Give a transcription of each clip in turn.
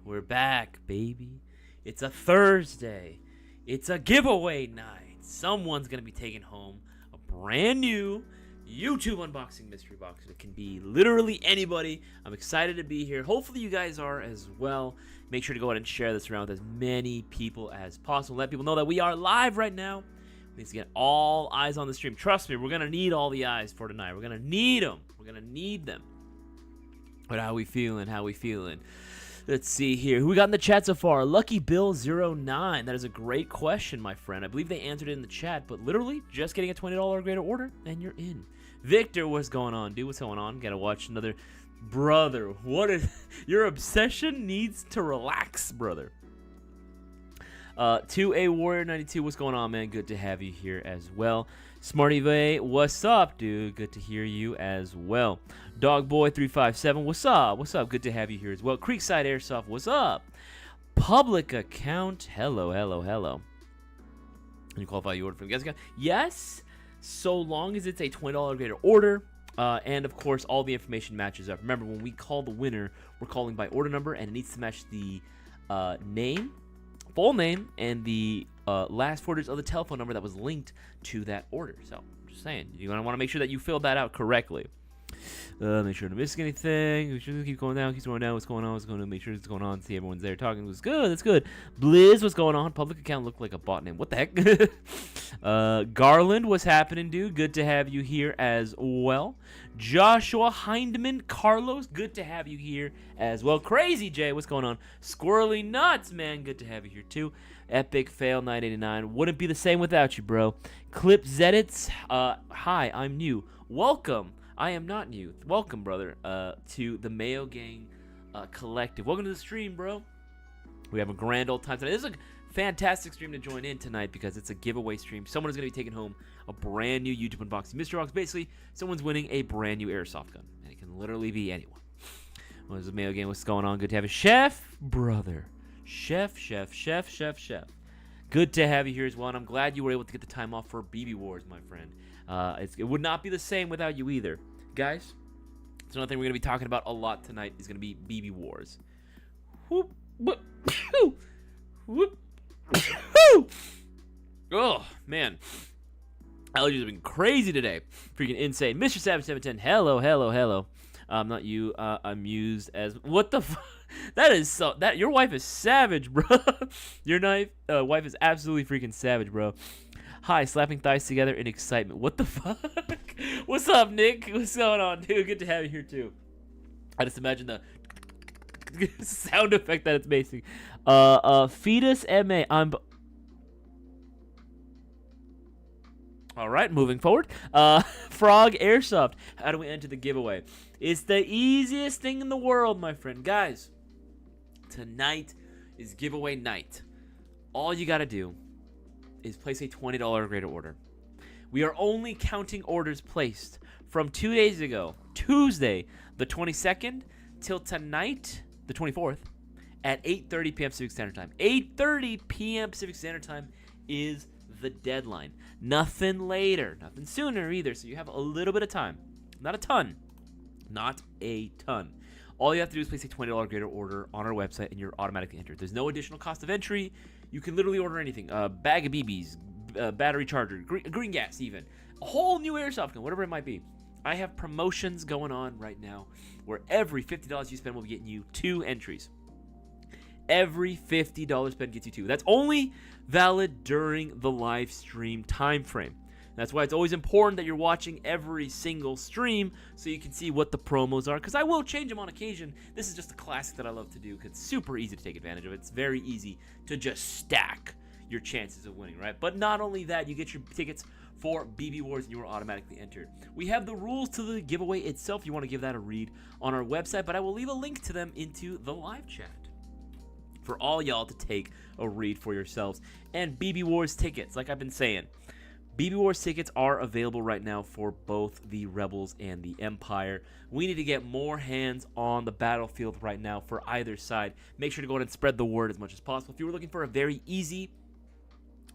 We're back, baby. It's a Thursday. It's a giveaway night. Someone's going to be taking home a brand new YouTube unboxing mystery box. It can be literally anybody. I'm excited to be here. Hopefully you guys are as well. Make sure to go ahead and share this around with as many people as possible. Let people know that we are live right now. We need to get all eyes on the stream. Trust me, we're going to need all the eyes for tonight. We're going to need them. We're going to need them. But how we feeling? How we feeling? Let's see here. Who we got in the chat so far? Lucky Bill 09. That is a great question, my friend. I believe they answered it in the chat, but literally just getting a $20 or greater order, and you're in. Victor, what's going on, dude? What's going on? Gotta watch another. Brother, what is. Your obsession needs to relax, brother. 2A Warrior 92, what's going on, man? Good to have you here as well. Smarty Vay, what's up, dude? Good to hear you as well. Dogboy 357, what's up? What's up? Good to have you here as well. Creekside Airsoft, what's up? Public account, hello, hello, hello. Can you qualify your order from the guest account? Yes, so long as it's a $20 or greater order. And of course, all the information matches up. Remember, when we call the winner, we're calling by order number, and it needs to match the name, full name, and the last four digits of the telephone number that was linked to that order. So, I'm just saying, you're going to want to make sure that you fill that out correctly. Make sure to miss anything. Make sure to keep going down, keep going down. What's going on? What's going on? Make sure it's going on. See everyone's there talking. What's good? That's good. Blizz, what's going on? Public account looked like a bot name. What the heck? Garland, what's happening, dude? Good to have you here as well. Joshua Hindman, Carlos, good to have you here as well. Crazy Jay, what's going on? Squirrely Nuts, man, good to have you here too. Epic Fail 989, wouldn't be the same without you, bro. Clip Zedits, hi, I'm new. Welcome. I am not new. Welcome, brother, to the Mayo Gang Collective. Welcome to the stream, bro. We have a grand old time tonight. This is a fantastic stream to join in tonight because it's a giveaway stream. Someone is going to be taking home a brand new YouTube unboxing mystery box. Basically, someone's winning a brand new airsoft gun, and it can literally be anyone. What is the Mayo Gang? What's going on? Good to have you. Chef, brother. Chef. Good to have you here as well, and I'm glad you were able to get the time off for BB Wars, my friend. It would not be the same without you either. Guys, it's another thing we're going to be talking about a lot tonight is going to be BB Wars. Whoop, whoop, whoop, whoop, whoop. Oh, man. Allergies have been crazy today. Freaking insane. Mr. Savage 710, hello. Not you. I'm used as... What the fuck? That is so... Your wife is savage, bro. Your wife is absolutely freaking savage, bro. Hi, slapping thighs together in excitement. What the fuck? What's up, Nick? What's going on, dude? Good to have you here, too. I just imagine the sound effect that it's making. Fetus MA. All right, moving forward. Frog Airsoft. How do we enter the giveaway? It's the easiest thing in the world, my friend. Guys, tonight is giveaway night. All you got to do is place a $20 or greater order. We are only counting orders placed from 2 days ago, Tuesday, the 22nd, till tonight, the 24th, at 8:30 p.m. Pacific Standard Time. 8:30 p.m. Pacific Standard Time is the deadline. Nothing later, nothing sooner either, so you have a little bit of time. Not a ton. Not a ton. All you have to do is place a $20 or greater order on our website, and you're automatically entered. There's no additional cost of entry. You can literally order anything. A bag of BBs, battery charger, green gas even. A whole new airsoft gun, whatever it might be. I have promotions going on right now where every $50 you spend will be getting you 2 entries. Every $50 spent gets you 2. That's only valid during the live stream time frame. That's why it's always important that you're watching every single stream so you can see what the promos are, because I will change them on occasion. This is just a classic that I love to do because it's super easy to take advantage of. It's very easy to just stack your chances of winning, right? But not only that, you get your tickets for BB Wars and you are automatically entered. We have the rules to the giveaway itself. You want to give that a read on our website, but I will leave a link to them into the live chat for all y'all to take a read for yourselves. And BB Wars tickets, like I've been saying, BB Wars tickets are available right now for both the Rebels and the Empire. We need to get more hands on the battlefield right now for either side. Make sure to go ahead and spread the word as much as possible. If you were looking for a very easy,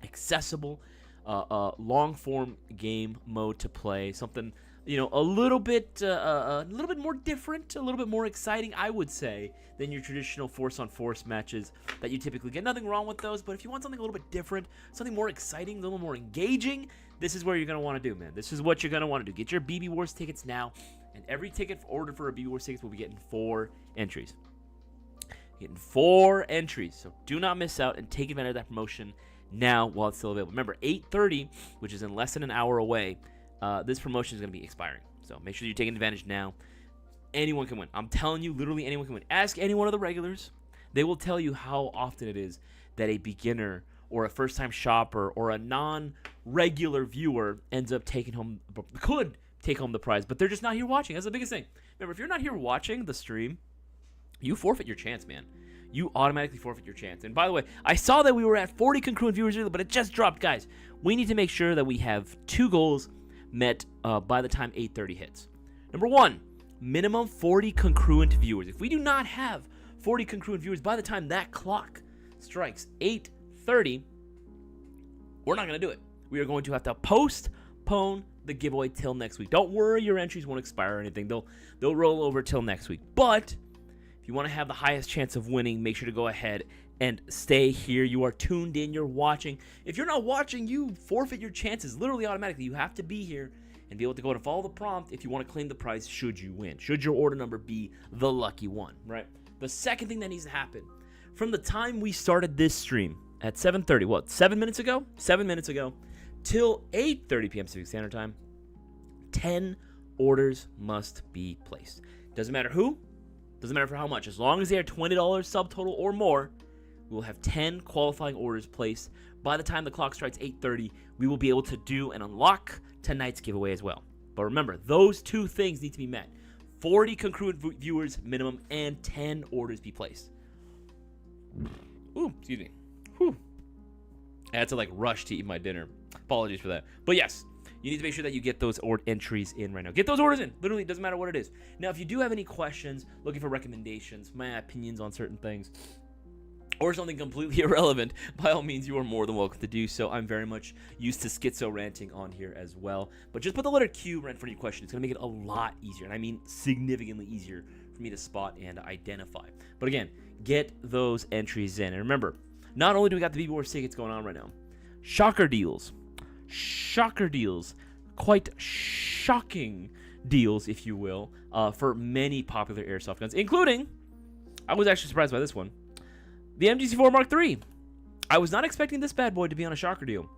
accessible, long-form game mode to play, something a little bit more different, a little bit more exciting, I would say, than your traditional force-on-force matches that you typically get. Nothing wrong with those, but if you want something a little bit different, something more exciting, a little more engaging, this is where you're going to want to do, man. This is what you're going to want to do. Get your BB Wars tickets now, and every ticket ordered for a BB Wars tickets will be getting 4 entries. Getting 4 entries, so do not miss out and take advantage of that promotion now while it's still available. Remember, 8:30, which is in less than an hour away, this promotion is going to be expiring. So make sure you're taking advantage now. Anyone can win. I'm telling you, literally anyone can win. Ask any one of the regulars. They will tell you how often it is that a beginner or a first-time shopper or a non-regular viewer could take home the prize, but they're just not here watching. That's the biggest thing. Remember, if you're not here watching the stream, you forfeit your chance, man. You automatically forfeit your chance. And by the way, I saw that we were at 40 concurrent viewers earlier, but it just dropped. Guys, we need to make sure that we have 2 goals met by the time 8:30 hits. Number 1, minimum 40 concurrent viewers. If we do not have 40 concurrent viewers by the time that clock strikes 8:30, we're not going to do it. We are going to have to postpone the giveaway till next week. Don't worry, your entries won't expire or anything. They'll roll over till next week. But if you want to have the highest chance of winning, make sure to go ahead and stay here. You are tuned in. You're watching. If you're not watching, you forfeit your chances literally automatically. You have to be here and be able to go and follow the prompt if you want to claim the prize should you win. Should your order number be the lucky one, right? The second thing that needs to happen, from the time we started this stream at 7:30, 7 minutes ago? 7 minutes ago, till 8:30 p.m. Pacific Standard Time, 10 orders must be placed. Doesn't matter who, doesn't matter for how much. As long as they are $20 subtotal or more, we will have 10 qualifying orders placed. By the time the clock strikes 8:30, we will be able to do and unlock tonight's giveaway as well. But remember, those 2 things need to be met. 40 concurrent viewers minimum and 10 orders be placed. Ooh, excuse me. Whew. I had to rush to eat my dinner. Apologies for that. But yes, you need to make sure that you get those entries in right now. Get those orders in. Literally, it doesn't matter what it is. Now, if you do have any questions, looking for recommendations, my opinions on certain things, or something completely irrelevant, by all means, you are more than welcome to do so. I'm very much used to schizo ranting on here as well. But just put the letter Q right in front of your question. It's going to make it a lot easier, and I mean significantly easier for me to spot and identify. But again, get those entries in. And remember, not only do we got the BB Wars tickets going on right now, shocker deals, quite shocking deals, if you will, for many popular airsoft guns, including, I was actually surprised by this one, the MGC4 Mark III. I was not expecting this bad boy to be on a shocker deal,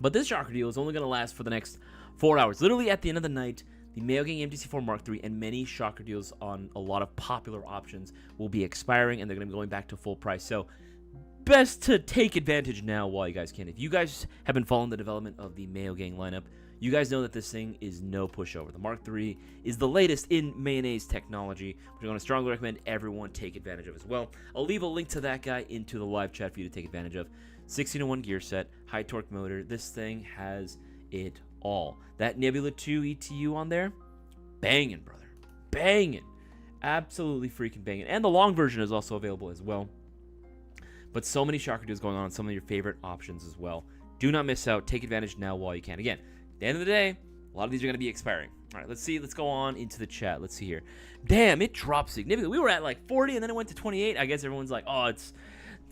but this shocker deal is only going to last for the next 4 hours. Literally at the end of the night, the Mayo Gang MGC4 Mark III and many shocker deals on a lot of popular options will be expiring, and they're going to be going back to full price. So best to take advantage now while you guys can. If you guys have been following the development of the Mayo Gang lineup, you guys know that this thing is no pushover. The Mark III is the latest in mayonnaise technology, which I'm going to strongly recommend everyone take advantage of as well. I'll leave a link to that guy into the live chat for you to take advantage of. 1601 gear set, high torque motor. This thing has it all. That Nebula 2 ETU on there, banging, brother. Banging. Absolutely freaking banging. And the long version is also available as well. But so many shocker deals going on some of your favorite options as well. Do not miss out. Take advantage now while you can. Again, at the end of the day, a lot of these are going to be expiring. All right, let's see. Let's go on into the chat. Let's see here. Damn, it dropped significantly. We were at 40, and then it went to 28. I guess everyone's like, oh, it's...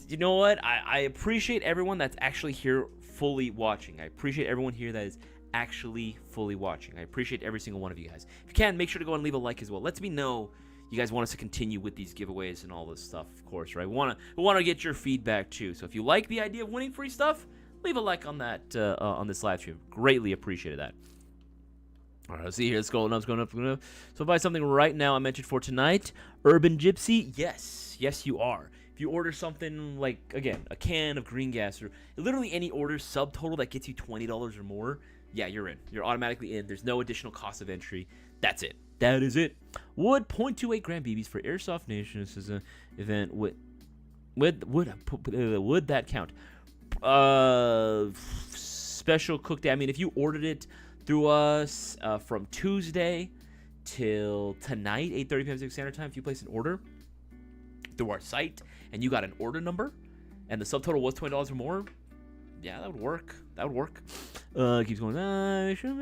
You know what? I appreciate everyone that's actually here fully watching. I appreciate everyone here that is actually fully watching. I appreciate every single one of you guys. If you can, make sure to go and leave a like as well. Lets me know you guys want us to continue with these giveaways and all this stuff, of course, right? We want to get your feedback too. So if you like the idea of winning free stuff, leave a like on that on this live stream. Greatly appreciated that. All right, let's see here. It's going up, it's going up, it's going up. So buy something right now I mentioned for tonight. Urban Gypsy, yes, you are. If you order something like, again, a can of green gas or literally any order subtotal that gets you $20 or more, yeah, you're in. You're automatically in. There's no additional cost of entry. That's it. That is it. Would 0.28 gram BBs for Airsoft Nation. This is an event. Would that count? Special cook day. I mean, if you ordered it through us from Tuesday till tonight, 8:30 p.m. Pacific Standard Time, if you place an order through our site and you got an order number and the subtotal was $20 or more, Yeah, that would work. That would work. Keeps going. Make sure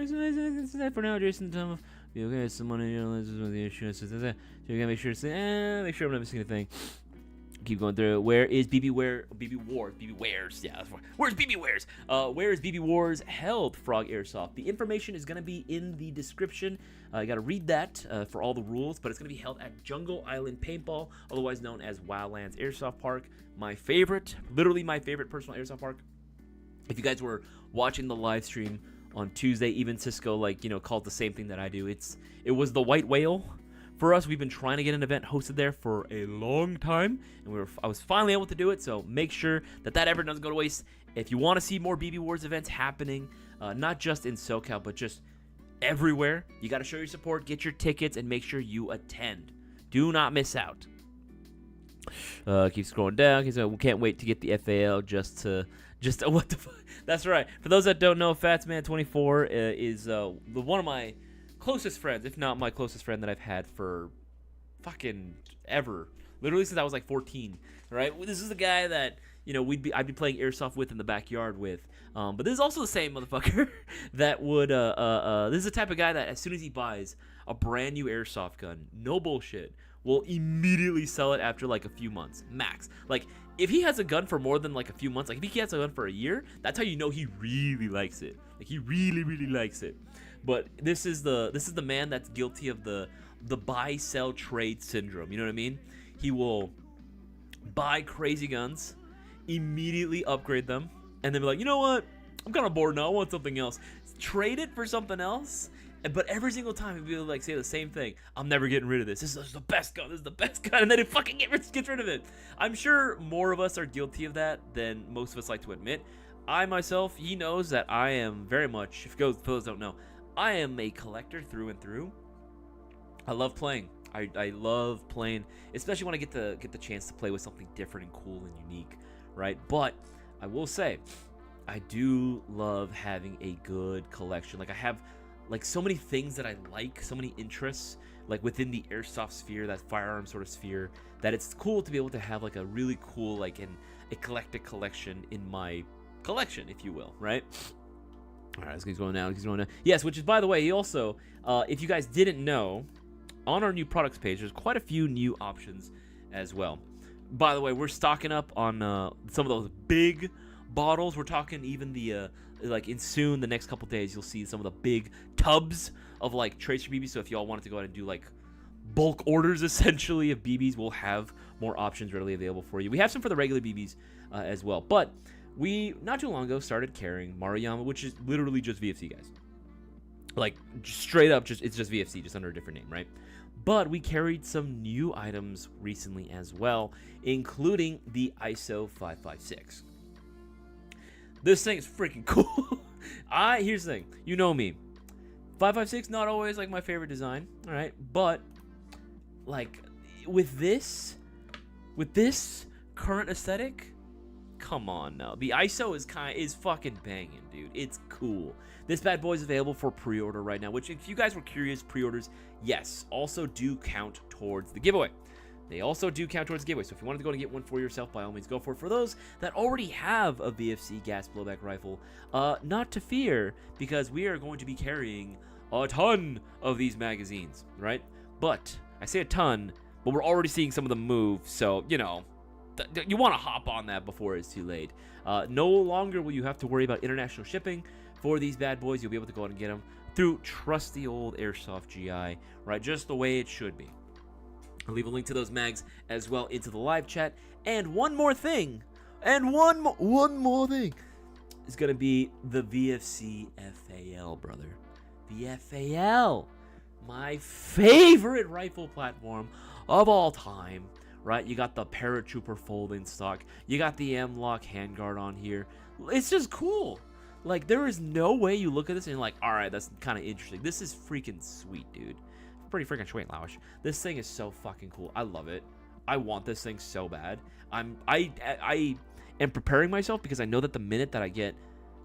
for now, Jason. You okay? Some money. This is the insurance. So you gotta make sure. Make sure I'm not missing a thing. Keep going through. Where is BB Wars? BB Wares. Yeah, that's where's BB Wares? Where is BB Wars held? Frog Airsoft. The information is gonna be in the description. You gotta read that for all the rules, but it's gonna be held at Jungle Island Paintball, otherwise known as Wildlands Airsoft Park. My favorite, literally my favorite personal airsoft park. If you guys were watching the live stream on Tuesday, even Cisco called the same thing that I do. It was the White Whale. For us, we've been trying to get an event hosted there for a long time, and I was finally able to do it, so make sure that effort doesn't go to waste. If you want to see more BB Wars events happening, not just in SoCal, but just everywhere, you got to show your support, get your tickets, and make sure you attend. Do not miss out. Keep scrolling down. So we can't wait to get the FAL just what the fuck? That's right. For those that don't know, Fatsman24 is one of my closest friends, if not my closest friend that I've had for fucking ever. Literally since I was like 14, right? This is the guy that, I'd be playing airsoft with in the backyard with. But this is also the same motherfucker that would, this is the type of guy that as soon as he buys a brand new airsoft gun, no bullshit, will immediately sell it after like a few months, max. Like, if he has a gun for more than like a few months, like if he has a gun for a year, that's how you know he really likes it. Like, he really, really likes it. But this is the man that's guilty of the buy sell trade syndrome. You know what I mean? He will buy crazy guns, immediately upgrade them, and then be like, you know what? I'm kind of bored now. I want something else. Trade it for something else. But every single time he'd be like say the same thing. I'm never getting rid of this. This is the best gun. This is the best gun. And then he fucking gets rid of it. I'm sure more of us are guilty of that than most of us like to admit. I myself, he knows that I am very much, if those don't know, I am a collector through and through. I love playing. I love playing, especially when I get the chance to play with something different and cool and unique, right? But I will say, I do love having a good collection. Like, I have like so many things that I like, so many interests, like within the airsoft sphere, that firearm sort of sphere, that it's cool to be able to have like a really cool, like an eclectic collection in my collection, if you will, right? All right, let's keep going down. Yes, which is, by the way, he also, if you guys didn't know, on our new products page, there's quite a few new options as well. By the way, we're stocking up on some of those big bottles. We're talking even the like in soon, the next couple days, you'll see some of the big tubs of like tracer BBs. So if y'all wanted to go ahead and do like bulk orders essentially of BBs, we'll have more options readily available for you. We have some for the regular BBs as well, but we not too long ago started carrying Maruyama, which is literally just VFC, guys. Like, straight up, it's just VFC, just under a different name, right? But we carried some new items recently as well, including the ISO 556. This thing is freaking cool. Here's the thing. You know me. 556, not always like my favorite design, all right? But like with this current aesthetic, come on now. The ISO is fucking banging, dude. It's cool. This bad boy is available for pre-order right now, which, if you guys were curious, pre-orders, yes, also do count towards the giveaway. They also do count towards the giveaway, so if you wanted to go and get one for yourself, by all means, go for it. For those that already have a VFC gas blowback rifle, not to fear, because we are going to be carrying a ton of these magazines, right? But, I say a ton, but we're already seeing some of them move, so, you know, you want to hop on that before it's too late. No longer will you have to worry about international shipping for these bad boys. You'll be able to go out and get them through trusty old Airsoft GI, right? Just the way it should be. I'll leave a link to those mags as well into the live chat. And one more thing, one more thing, is going to be the VFC FAL, brother. The FAL, my favorite rifle platform of all time. Right, you got the paratrooper folding stock. You got the M-Lock handguard on here. It's just cool. Like, there is no way you look at this and you're like, all right, that's kind of interesting. This is freaking sweet, dude. Pretty freaking sweet, Laush. This thing is so fucking cool. I love it. I want this thing so bad. I am preparing myself because I know that the minute that I get,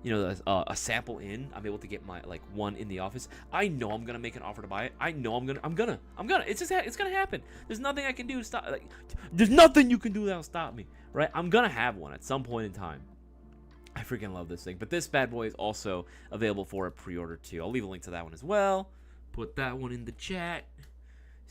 you know, a sample in, I'm able to get my like one in the office. I know I'm gonna make an offer to buy it. I know I'm gonna. It's gonna happen. There's nothing I can do to stop. Like, there's nothing you can do that'll stop me, right? I'm gonna have one at some point in time. I freaking love this thing. But this bad boy is also available for a pre-order too. I'll leave a link to that one as well. Put that one in the chat.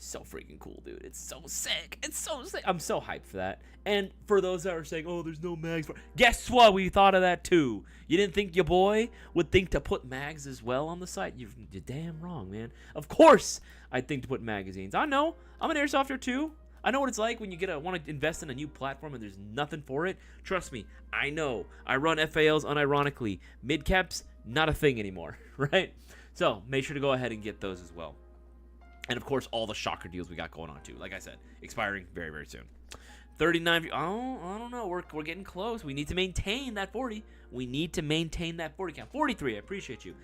So freaking cool, dude. It's so sick. It's so sick. I'm so hyped for that. And for those that are saying, oh, there's no mags for, guess what? We thought of that too. You didn't think your boy would think to put mags as well on the site? You're damn wrong, man. Of course I'd think to put magazines. I know. I'm an airsofter too. I know what it's like when you want to invest in a new platform and there's nothing for it. Trust me, I know. I run FALs unironically. Mid-caps, not a thing anymore, right? So make sure to go ahead and get those as well. And, of course, all the shocker deals we got going on, too. Like I said, expiring very, very soon. 39. Oh, I don't know. We're getting close. We need to maintain that 40. We need to maintain that 40 count. 43. I appreciate you.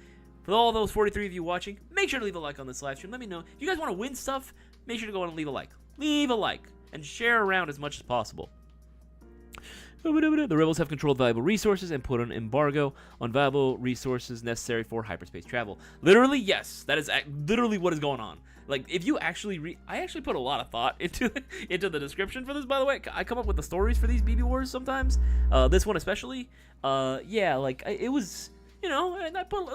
For all those 43 of you watching, make sure to leave a like on this live stream. Let me know. If you guys want to win stuff, make sure to go on and leave a like. Leave a like. And share around as much as possible. The rebels have controlled valuable resources and put an embargo on valuable resources necessary for hyperspace travel. Literally, yes. That is literally what is going on. Like, if you actually read, I actually put a lot of thought into the description for this, by the way. I come up with the stories for these BB Wars sometimes. This one especially. Yeah, like, it was, you know, and I put,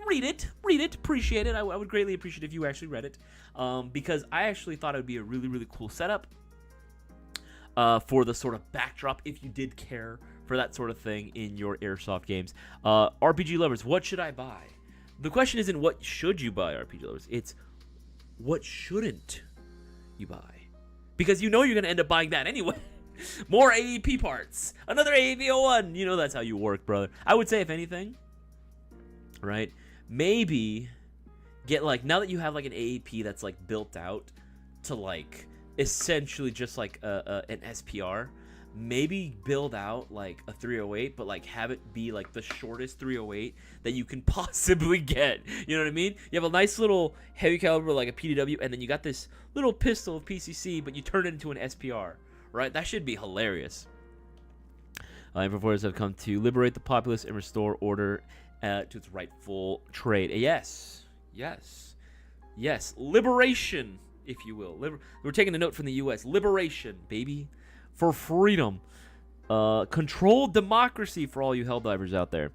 read it, appreciate it. I would greatly appreciate if you actually read it. Because I actually thought it would be a really, really cool setup. For the sort of backdrop, if you did care for that sort of thing in your airsoft games. RPG lovers, what should I buy? The question isn't what should you buy, RPG lovers. It's what shouldn't you buy? Because you know you're going to end up buying that anyway. More AEP parts. Another AEP01. You know that's how you work, brother. I would say, if anything, right, maybe get, like, now that you have, like, an AEP that's, like, built out to, like, essentially just like an SPR, maybe build out like a 308, but like have it be like the shortest 308 that you can possibly get. You know what I mean? You have a nice little heavy caliber like a PDW, and then you got this little pistol of PCC, but you turn it into an SPR, right? That should be hilarious. Informators have come to liberate the populace and restore order to its rightful trade. Yes. Liberation, if you will. We're taking a note from the U.S. Liberation, baby. For freedom. Controlled democracy for all you Helldivers out there.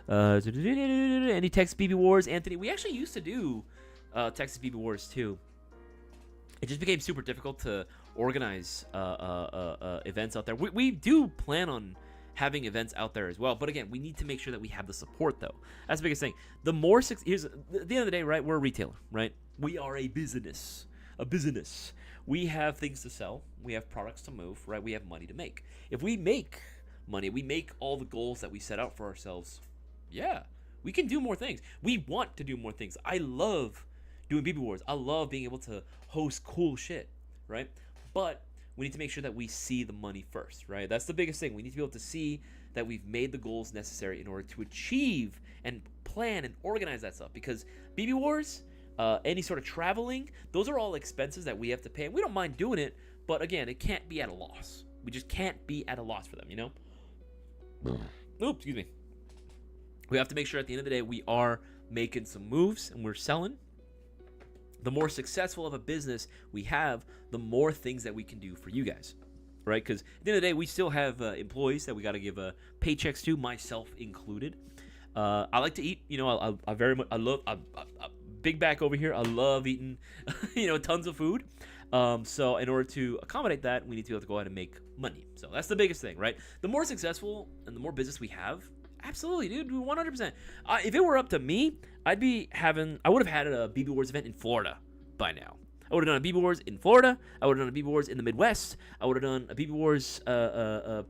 Any Texas BB Wars, Anthony? We actually used to do Texas BB Wars, too. It just became super difficult to organize events out there. We do plan on having events out there as well. But again, we need to make sure that we have the support, though. That's the biggest thing. Here's at the end of the day, right? We're a retailer, right? We are a business. We have things to sell. We have products to move, right? We have money to make. If we make money, we make all the goals that we set out for ourselves. Yeah, we can do more things. We want to do more things. I love doing BB Wars. I love being able to host cool shit, right? But we need to make sure that we see the money first, right? That's the biggest thing. We need to be able to see that we've made the goals necessary in order to achieve and plan and organize that stuff. Because BB Wars, any sort of traveling, those are all expenses that we have to pay. And we don't mind doing it, but again, it can't be at a loss. We just can't be at a loss for them, you know? Oops, excuse me. We have to make sure at the end of the day we are making some moves and we're selling. The more successful of a business we have, the more things that we can do for you guys, right? Because at the end of the day, we still have employees that we got to give paychecks to, myself included. I like to eat. You know, I very much. I love. Big back over here. I love eating, tons of food. So in order to accommodate that, we need to be able to go ahead and make money. So that's the biggest thing, right? The more successful and the more business we have, absolutely, dude, 100%. If it were up to me, I would have had a BB Wars event in Florida by now. I would have done a BB Wars in Florida. I would have done a BB Wars in the Midwest. I would have done a BB Wars, I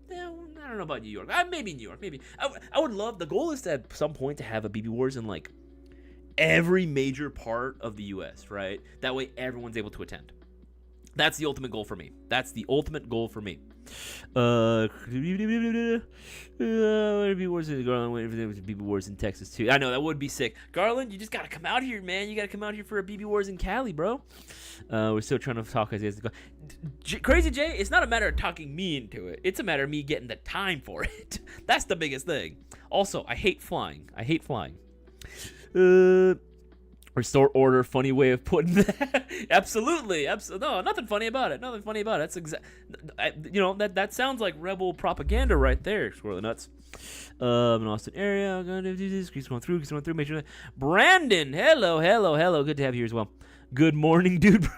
don't know about New York. Maybe New York, maybe. I would love, the goal is to at some point to have a BB Wars in like every major part of the U.S., right? That way everyone's able to attend. That's the ultimate goal for me. BB Wars in Texas too. I know that would be sick. Garland, you just gotta come out here, man. You gotta come out here for a BB Wars in Cali, bro. We're still trying to talk Isaias. Crazy Jay, it's not a matter of talking me into it. It's a matter of me getting the time for it. That's the biggest thing. Also, I hate flying. Restore order, funny way of putting that. Absolutely. No, nothing funny about it. Nothing funny about it. That's that sounds like rebel propaganda right there. Squirrely nuts. In Austin area, I'm gonna do this. Keeps going through. Make sure. Brandon, hello. Good to have you here as well. Good morning, dude.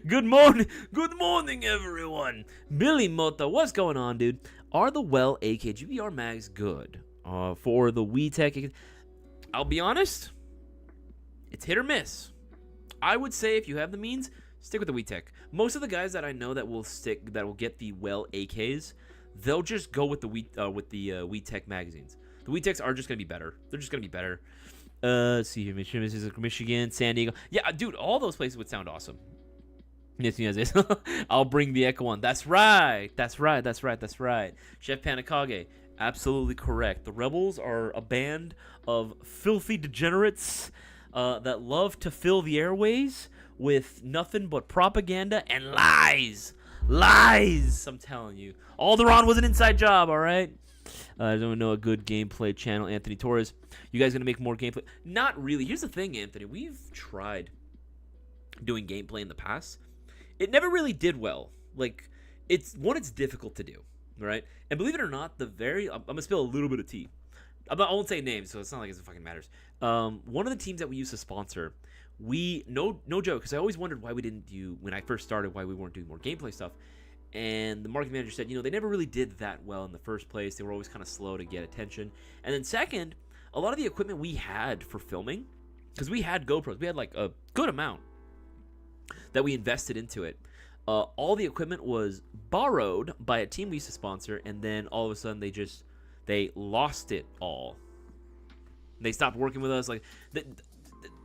Good morning, everyone. Billy Mota, what's going on, dude? Are the AKGBR mags good? For the WeTech, I'll be honest. It's hit or miss. I would say if you have the means, stick with the WeTech. Most of the guys that I know that will get the AKs, they'll just go with the WeTech magazines. The WeTechs are just gonna be better. They're just gonna be better. Let's see here, Michigan, San Diego. Yeah, dude, all those places would sound awesome. Yes. I'll bring the Echo one. That's right. Chef Panikage, absolutely correct. The Rebels are a band of filthy degenerates that love to fill the airways with nothing but propaganda and lies. I'm telling you. Alderaan was an inside job, all right? I don't know a good gameplay channel. Anthony Torres, you guys gonna make more gameplay? Not really. Here's the thing, Anthony. We've tried doing gameplay in the past. It never really did well. Like, it's difficult to do, right? And believe it or not, I'm gonna spill a little bit of tea. I won't say names, so it's not like it fucking matters. One of the teams that we used to sponsor, no joke, because I always wondered why we didn't do, when I first started, why we weren't doing more gameplay stuff. And the marketing manager said, they never really did that well in the first place. They were always kind of slow to get attention. And then second, a lot of the equipment we had for filming, because we had GoPros, we had like a good amount that we invested into it. All the equipment was borrowed by a team we used to sponsor, and then all of a sudden they lost it all. They stopped working with us. Like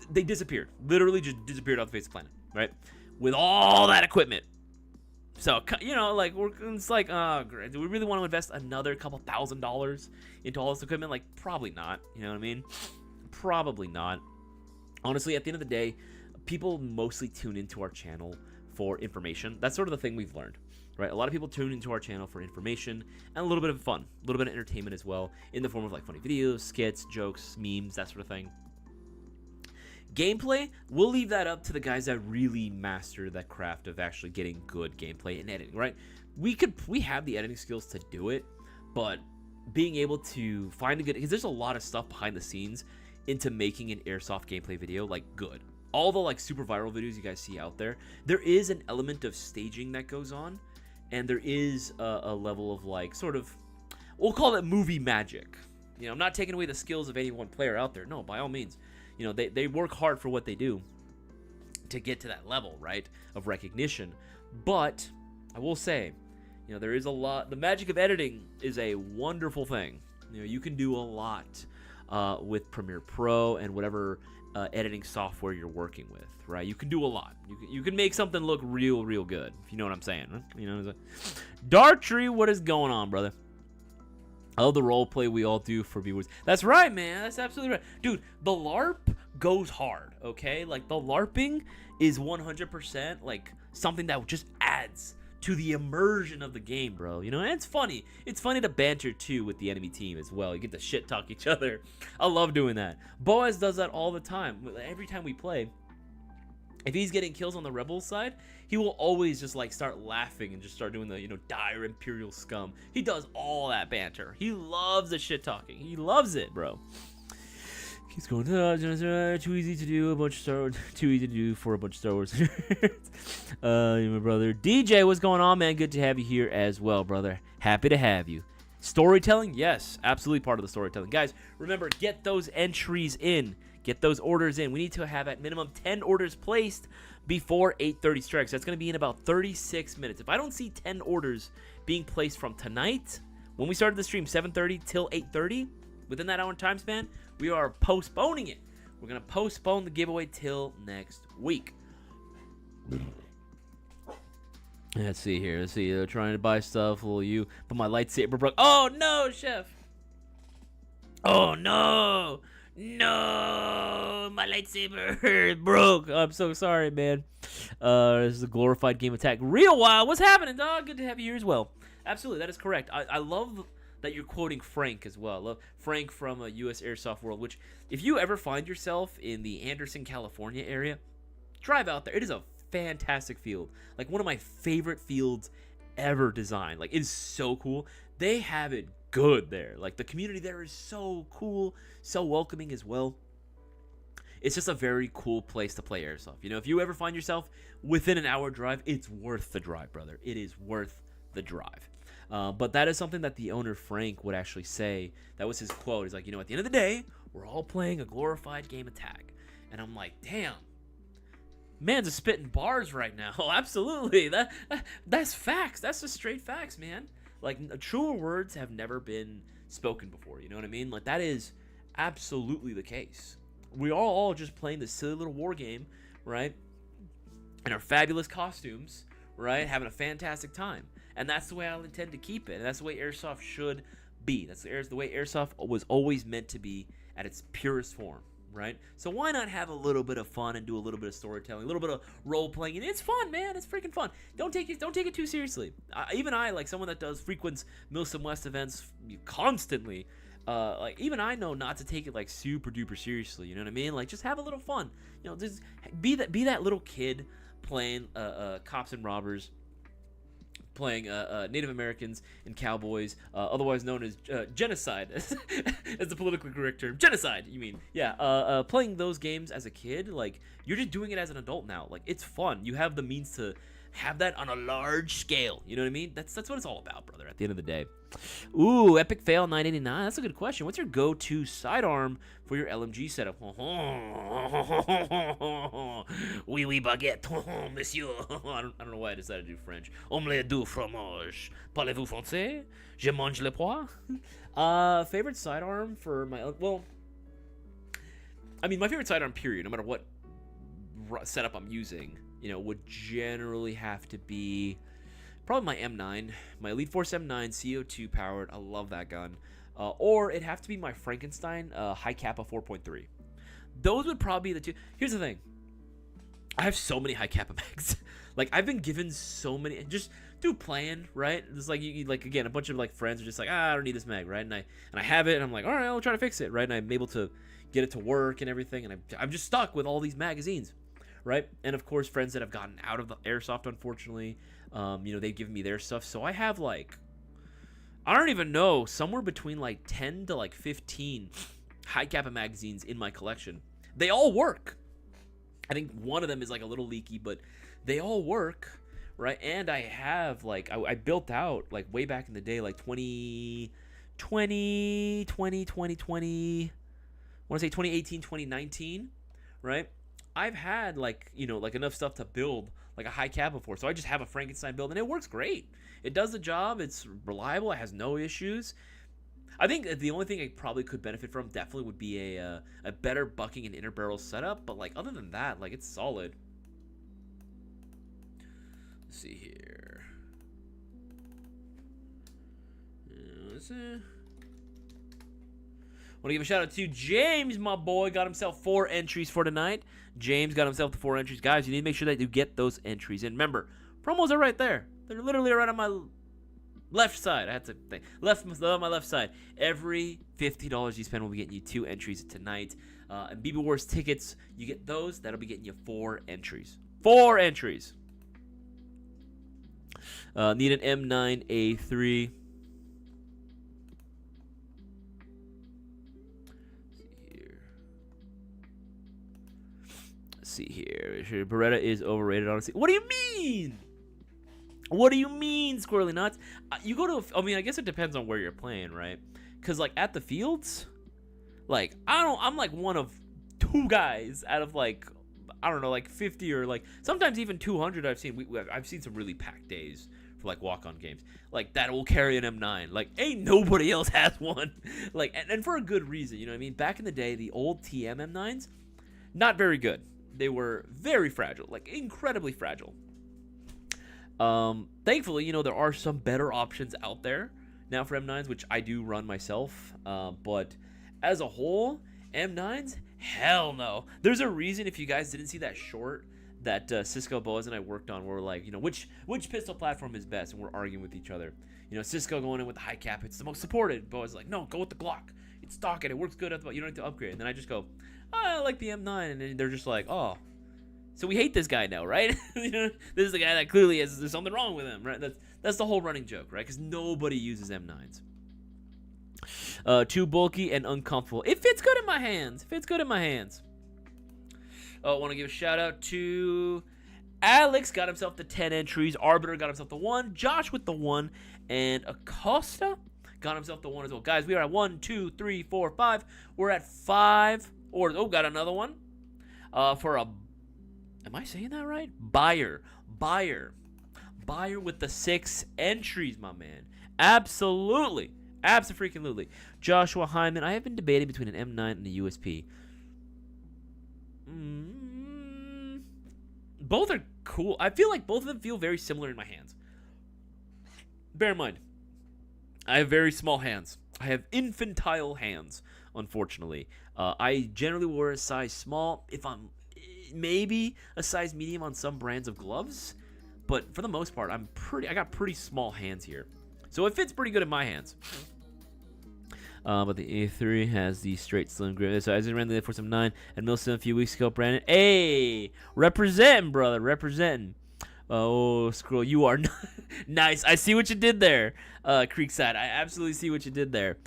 they disappeared. Literally just disappeared off the face of the planet, right? With all that equipment. So, it's like, oh, great. Do we really want to invest another couple $1,000s into all this equipment? Like, probably not. You know what I mean? Probably not. Honestly, at the end of the day, people mostly tune into our channel for information. That's sort of the thing we've learned, right? A lot of people tune into our channel for information and a little bit of fun, a little bit of entertainment as well, in the form of like funny videos, skits, jokes, memes, that sort of thing. Gameplay, we'll leave that up to the guys that really master that craft of actually getting good gameplay and editing, right? We have the editing skills to do it, but being able to find because there's a lot of stuff behind the scenes into making an airsoft gameplay video like good. All the like super viral videos you guys see out there is an element of staging that goes on, and there is a level of like sort of, we'll call it movie magic. I'm not taking away the skills of any one player out there. No, by all means. They work hard for what they do to get to that level, right, of recognition. But I will say, there is a lot. The magic of editing is a wonderful thing. You can do a lot with Premiere Pro and whatever editing software you're working with, right? You can do a lot. You can make something look real good, if you know what I'm saying. Right? Dartry, what is going on, brother? I love the role play we all do for viewers. That's right, man. That's absolutely right. Dude, the LARP goes hard, okay? Like, the LARPing is 100% like something that just adds to the immersion of the game, bro. And it's funny. It's funny to banter, too, with the enemy team as well. You get to shit talk each other. I love doing that. Boaz does that all the time. Every time we play, if he's getting kills on the Rebels side, he will always just like start laughing and just start doing the dire Imperial scum. He does all that banter. He loves the shit talking. He loves it, bro. Keeps going. Too easy to do Too easy to do for a bunch of Star Wars. My brother DJ, what's going on, man? Good to have you here as well, brother. Happy to have you. Storytelling, yes, absolutely part of the storytelling, guys. Remember, get those entries in. Get those orders in. We need to have at minimum 10 orders placed before 8:30 strikes. That's going to be in about 36 minutes. If I don't see 10 orders being placed from tonight, when we started the stream, 7:30 till 8:30, within that hour time span, we are postponing it. We're going to postpone the giveaway till next week. Let's see here. Let's see. Trying to buy stuff. Will you? But my lightsaber broke. Oh, no, chef. Oh, no. No, my lightsaber broke. I'm so sorry, man. This is a glorified game attack. Real wild. What's happening, dog? Good to have you here as well. Absolutely, that is correct. I love that you're quoting Frank as well. Love Frank from US Airsoft World, which if you ever find yourself in the Anderson, California area, drive out there. It is a fantastic field. Like one of my favorite fields ever designed. Like it is so cool. They have it good there. Like the community there is so cool, so welcoming as well. It's just a very cool place to play airsoft. You know, if you ever find yourself within an hour drive, it's worth the drive, brother. It is worth the drive. But that is something that the owner, Frank, would actually say. That was his quote. He's like, you know, at the end of the day, we're all playing a glorified game of tag. And I'm like, damn. Man's a spitting bars right now. Oh, absolutely. That's facts. That's just straight facts, man. Like, truer words have never been spoken before. You know what I mean? Like, that is absolutely the case. We are all just playing this silly little war game, right? In our fabulous costumes, right? Having a fantastic time. And that's the way I'll intend to keep it. And that's the way airsoft should be. That's the way airsoft was always meant to be at its purest form, right? So why not have a little bit of fun and do a little bit of storytelling, a little bit of role playing, and it's fun, man. It's freaking fun. Don't take it too seriously. Even I, like someone that frequents Milsim West events constantly, like even I know not to take it like super duper seriously. You know what I mean? Like just have a little fun. You know, just be that little kid playing cops and robbers, playing Native Americans and cowboys, otherwise known as genocide, as the politically correct term. Genocide, you mean? Yeah. Playing those games as a kid, like you're just doing it as an adult now. Like it's fun. You have the means to have that on a large scale. You know what I mean? That's what it's all about, brother. At the end of the day. Ooh, epic fail 989. That's a good question. What's your go-to sidearm for your LMG setup? Oui, oui, baguette, monsieur. I don't know why I decided to do French. Omelette du fromage. Parlez-vous français? Je mange le pois. Favorite sidearm for my my favorite sidearm period, no matter what setup I'm using, you know, would generally have to be probably my M9, my Elite Force M9 CO2 powered. I love that gun. Or it'd have to be my Frankenstein High Kappa 4.3. Those would probably be the two. Here's the thing. I have so many High Kappa mags. Like I've been given so many just through playing, right? It's like you like again a bunch of like friends are just like, I don't need this mag, right? And I have it and I'm like, all right, I'll try to fix it, right? And I'm able to get it to work and everything, and I'm just stuck with all these magazines. Right? And of course, friends that have gotten out of the airsoft, unfortunately, you know, they've given me their stuff. So I have like, I don't even know, somewhere between like 10 to like 15 High Kappa magazines in my collection. They all work. I think one of them is like a little leaky, but they all work, right? And I have like, I built out like way back in the day, like 2020, I want to say 2018, 2019, right? I've had like, you know, like enough stuff to build like a High Kappa before. So I just have a Frankenstein build and it works great. It does the job. It's reliable. It has no issues. I think the only thing I probably could benefit from definitely would be a better bucking and inner barrel setup. But like other than that, like it's solid. Let's see here. Want to give a shout out to James, my boy. Got himself 4 entries for tonight. James got himself the 4 entries. Guys, you need to make sure that you get those entries. And remember, promos are right there. They're literally right on my left side. I had to think. On my left side. Every $50 you spend will be getting you 2 entries tonight. And BB Wars tickets, you get those. That'll be getting you 4 entries. 4 entries. Need an M9A3. See here. Beretta is overrated, honestly. What do you mean? What do you mean, Squirrely Nuts? You go to, I mean, I guess it depends on where you're playing, right? Because, like, at the fields, like, I'm like one of 2 guys out of, like, I don't know, like 50 or, like, sometimes even 200 I've seen. I've seen some really packed days for, like, walk-on games. Like, that will carry an M9. Like, ain't nobody else has one. Like, and for a good reason, you know what I mean? Back in the day, the old TM M9s, not very good. They were very fragile, like incredibly fragile. Thankfully, you know, there are some better options out there now for M9s, which I do run myself. But as a whole, M9s, hell no. There's a reason, if you guys didn't see that short that Cisco, Boaz, and I worked on. Where we're like, which pistol platform is best, and we're arguing with each other. Cisco going in with the high cap, it's the most supported. Boaz is like, no, go with the Glock. It's stock and it works good. You don't have to upgrade. And then I just go, I like the M9, and then they're just like, oh. So we hate this guy now, right? This is the guy that clearly there's something wrong with him, right? That's the whole running joke, right? Because nobody uses M9s. Too bulky and uncomfortable. It fits good in my hands. I want to give a shout out to Alex, got himself the 10 entries. Arbiter got himself the 1. Josh with the 1. And Acosta got himself the 1 as well. Guys, we are at 1, 2, 3, 4, 5. We're at 5 orders. Oh, got another one. For a... Am I saying that right? Buyer with the 6 entries, my man. Absolutely. Abso-freaking-lutely. Joshua Hyman. I have been debating between an M9 and a USP. Both are cool. I feel like both of them feel very similar in my hands. Bear in mind, I have very small hands. I have infantile hands, unfortunately. I generally wear a size small. If I'm maybe a size medium on some brands of gloves, but for the most part, I got pretty small hands here, so it fits pretty good in my hands. But the A3 has the straight slim grip. So Isaias ran the for some 9 at Milson a few weeks ago. Brandon, hey, representing, brother, representing. Oh, Scroll, you are nice. I see what you did there, Creekside. I absolutely see what you did there.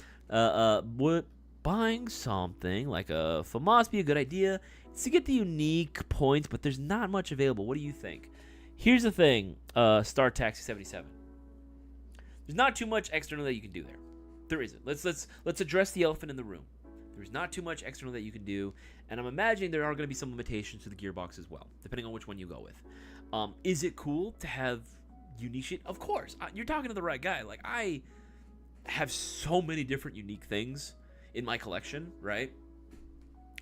Buying something like a FAMAS be a good idea. It's to get the unique points, but there's not much available. What do you think? Here's the thing, Star Taxi 77. There's not too much external that you can do there. There isn't. Let's address the elephant in the room. There's not too much external that you can do, and I'm imagining there are going to be some limitations to the gearbox as well, depending on which one you go with. Is it cool to have unique shit? Of course. You're talking to the right guy. Like, I have so many different unique things in my collection, right?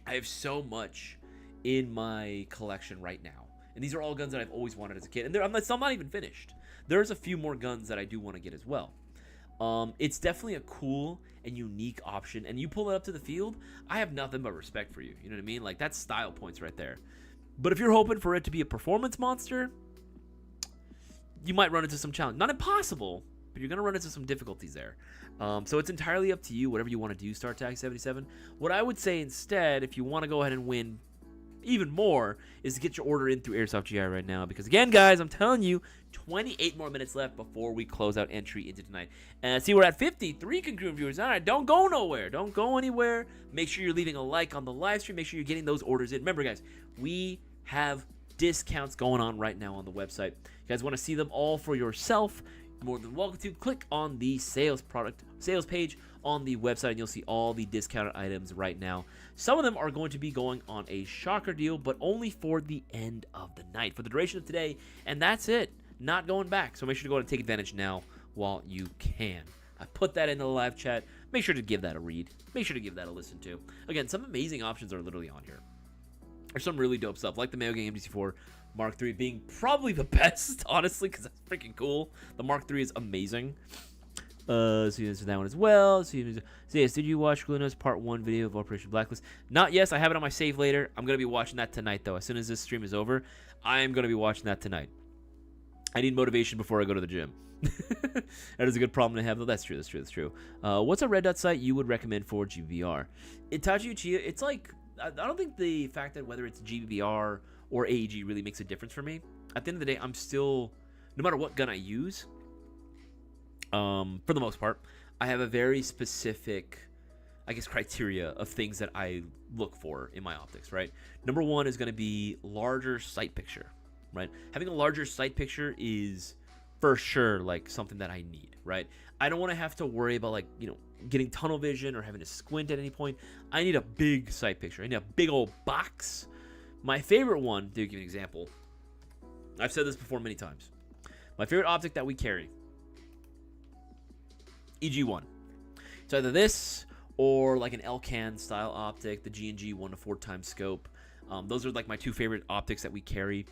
I have so much in my collection right now, and these are all guns that I've always wanted as a kid, and I'm not even finished. There's a few more guns that I do want to get as well. It's definitely a cool and unique option, and you pull it up to the field, I have nothing but respect for you. You know what I mean? Like, that's style points right there. But if you're hoping for it to be a performance monster, you might run into some challenge. Not impossible, but you're going to run into some difficulties there. So it's entirely up to you, whatever you want to do, StarTac 77. What I would say instead, if you want to go ahead and win even more, is to get your order in through Airsoft GI right now. Because again, guys, I'm telling you, 28 more minutes left before we close out entry into tonight. And see, we're at 53 concurrent viewers. All right, don't go nowhere. Don't go anywhere. Make sure you're leaving a like on the live stream. Make sure you're getting those orders in. Remember, guys, we have discounts going on right now on the website. You guys want to see them all for yourself? More than welcome to. Click on the sales page on the website, and you'll see all the discounted items right now. Some of them are going to be going on a shocker deal, but only for the end of the night, for the duration of today, and that's it. Not going back. So make sure to go ahead and take advantage now while you can. I put that in the live chat. Make sure to give that a read. Make sure to give that a listen to. Again, some amazing options are literally on here. There's some really dope stuff, like the Mayo Gang MDC4 Mark III being probably the best, honestly, because that's freaking cool. The Mark III is amazing. So you answer that one as well. So yes, did you watch Gluno's Part 1 video of Operation Blacklist? Not yet. I have it on my save later. I'm going to be watching that tonight, though. As soon as this stream is over, I am going to be watching that tonight. I need motivation before I go to the gym. That is a good problem to have, though. That's true. What's a red dot site you would recommend for GBBR? Itachi Uchiha, it's like, I don't think the fact that whether it's GBBR or AEG really makes a difference for me. At the end of the day, I'm still, no matter what gun I use, for the most part, I have a very specific, I guess, criteria of things that I look for in my optics, right? Number one is going to be larger sight picture, right? Having a larger sight picture is for sure like something that I need, right? I don't want to have to worry about, like, you know, getting tunnel vision or having to squint at any point. I need a big sight picture. I need a big old box. My favorite one, to give you an example, I've said this before many times. My favorite optic that we carry, EG1. It's either this or like an Elcan style optic, the G&G 1 to 4 times scope. Those are like my two favorite optics that we carry.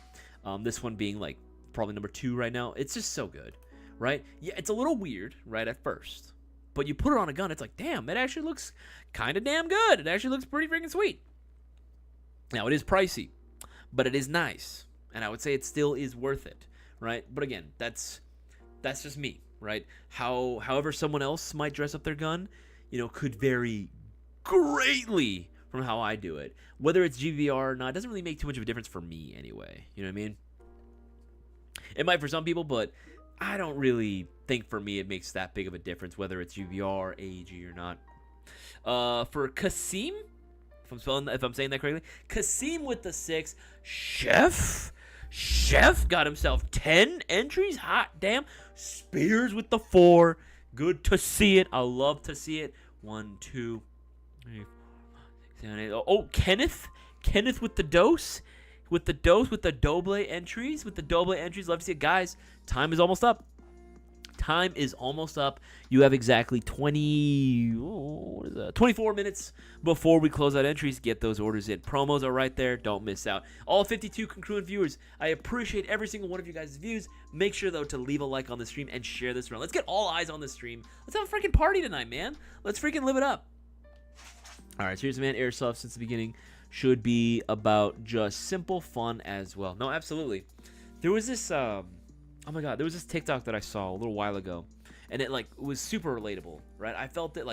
This one being like probably number 2 right now. It's just so good, right? Yeah, it's a little weird, right, at first. But you put it on a gun, it's like, damn, it actually looks kind of damn good. It actually looks pretty freaking sweet. Now, it is pricey, but it is nice. and I would say it still is worth it, right? But again, that's just me, right? However someone else might dress up their gun, could vary greatly from how I do it. Whether it's GVR or not, it doesn't really make too much of a difference for me anyway. You know what I mean? It might for some people, but I don't really think for me it makes that big of a difference whether it's GVR, AEG, or not. For Kasim, if I'm saying that correctly, Kasim with the 6, Chef got himself 10 entries. Hot damn. Spears with the 4. Good to see it. I love to see it. 1, 2, 3, 4, 5, 6, 7, 8. Oh, Kenneth with the dose. With the doble entries. Love to see it. Guys, time is almost up. You have exactly 24 minutes before we close out entries. Get those orders in. Promos are right there. Don't miss out. All 52 congruent viewers, I appreciate every single one of you guys' views. Make sure, though, to leave a like on the stream and share this around. Let's get all eyes on the stream. Let's have a freaking party tonight, man. Let's freaking live it up. All right, seriously, man. Airsoft since the beginning should be about just simple fun as well. No, absolutely. There was this oh my god, there was this TikTok that I saw a little while ago, and it was super relatable, right? I felt that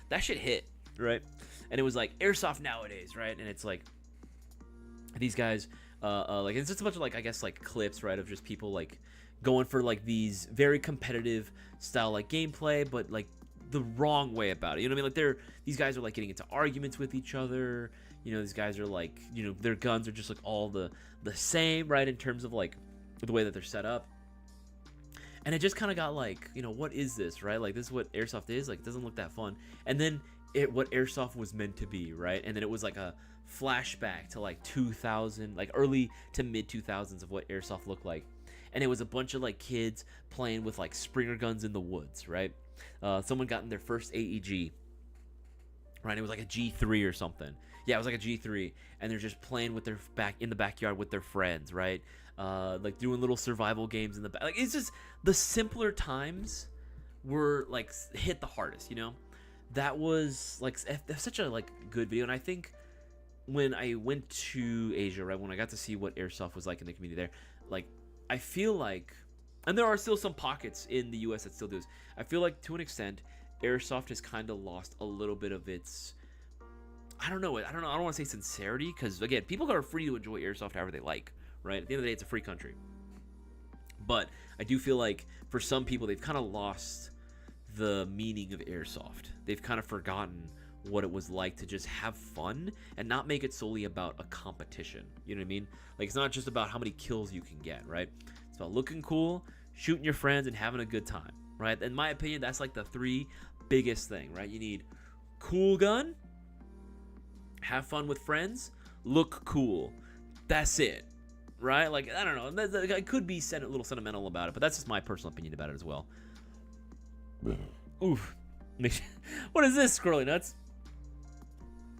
that shit hit, right? And it was like Airsoft nowadays, right? And it's like these guys it's just a bunch of I guess clips, right, of just people going for these very competitive style gameplay, but the wrong way about it. You know what I mean? These guys are getting into arguments with each other. These guys are their guns are just all the same, right, in terms of the way that they're set up. And it just kind of got what is this, right? This is what Airsoft is. It doesn't look that fun. And then what Airsoft was meant to be, right? And then it was a flashback to 2000, early to mid 2000s of what Airsoft looked like. And it was a bunch of kids playing with Springer guns in the woods, right? Someone got in their first AEG, right? It was a G3 or something. Yeah, it was a G3, and they're just playing with in the backyard with their friends, right? Doing little survival games in the back. It's just the simpler times were hit the hardest, That was such a good video, and I think when I went to Asia, right, when I got to see what Airsoft was in the community there, I feel and there are still some pockets in the US that still do this. I feel to an extent, Airsoft has kind of lost a little bit of its, I don't know. I don't want to say sincerity, because again, people are free to enjoy Airsoft however they like, right? At the end of the day, it's a free country. But I do feel for some people, they've kind of lost the meaning of Airsoft. They've kind of forgotten what it was like to just have fun and not make it solely about a competition. You know what I mean? It's not just about how many kills you can get, right? It's about looking cool, shooting your friends, and having a good time, right? In my opinion, that's the 3 biggest thing, right? You need cool gun, have fun with friends, look cool. That's it, right? I don't know. I could be a little sentimental about it, but that's just my personal opinion about it as well. Oof. What is this, Squirrely Nuts?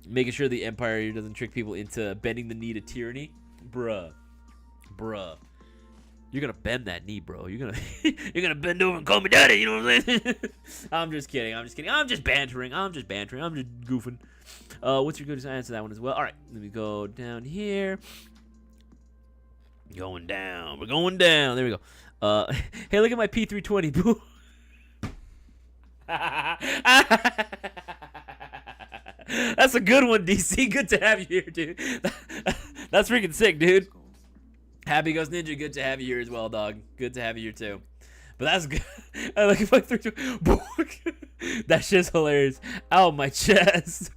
Making sure the Empire doesn't trick people into bending the knee to tyranny. Bruh. You're gonna bend that knee, bro. You're gonna bend over and call me daddy. You know what I'm saying? I'm just kidding. I'm just bantering. I'm just goofing. What's your good answer to that one as well? All right, let me go down here. Going down. We're going down. There we go. Hey, look at my P320, boo. That's a good one, DC. Good to have you here, dude. That's freaking sick, dude. Happy Ghost Ninja, good to have you here as well, dog. Good to have you here too. But that's good. I like if I threw that shit's hilarious. Ow, my chest.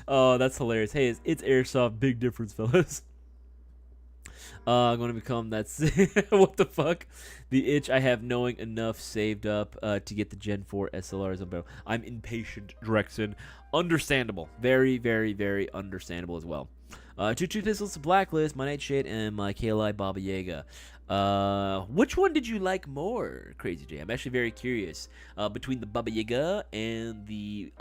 Oh, that's hilarious. Hey, it's Airsoft. Big difference, fellas. I'm going to become that. What the fuck? The itch I have knowing enough saved up to get the Gen 4 SLRs on barrel. I'm impatient, Drexen. Understandable. Very, very, very understandable as well. 2 pistols to Blacklist, my Nightshade, and my KLI Baba Yaga. Which one did you like more, Crazy J? I'm actually very curious. Between the Baba Yaga and the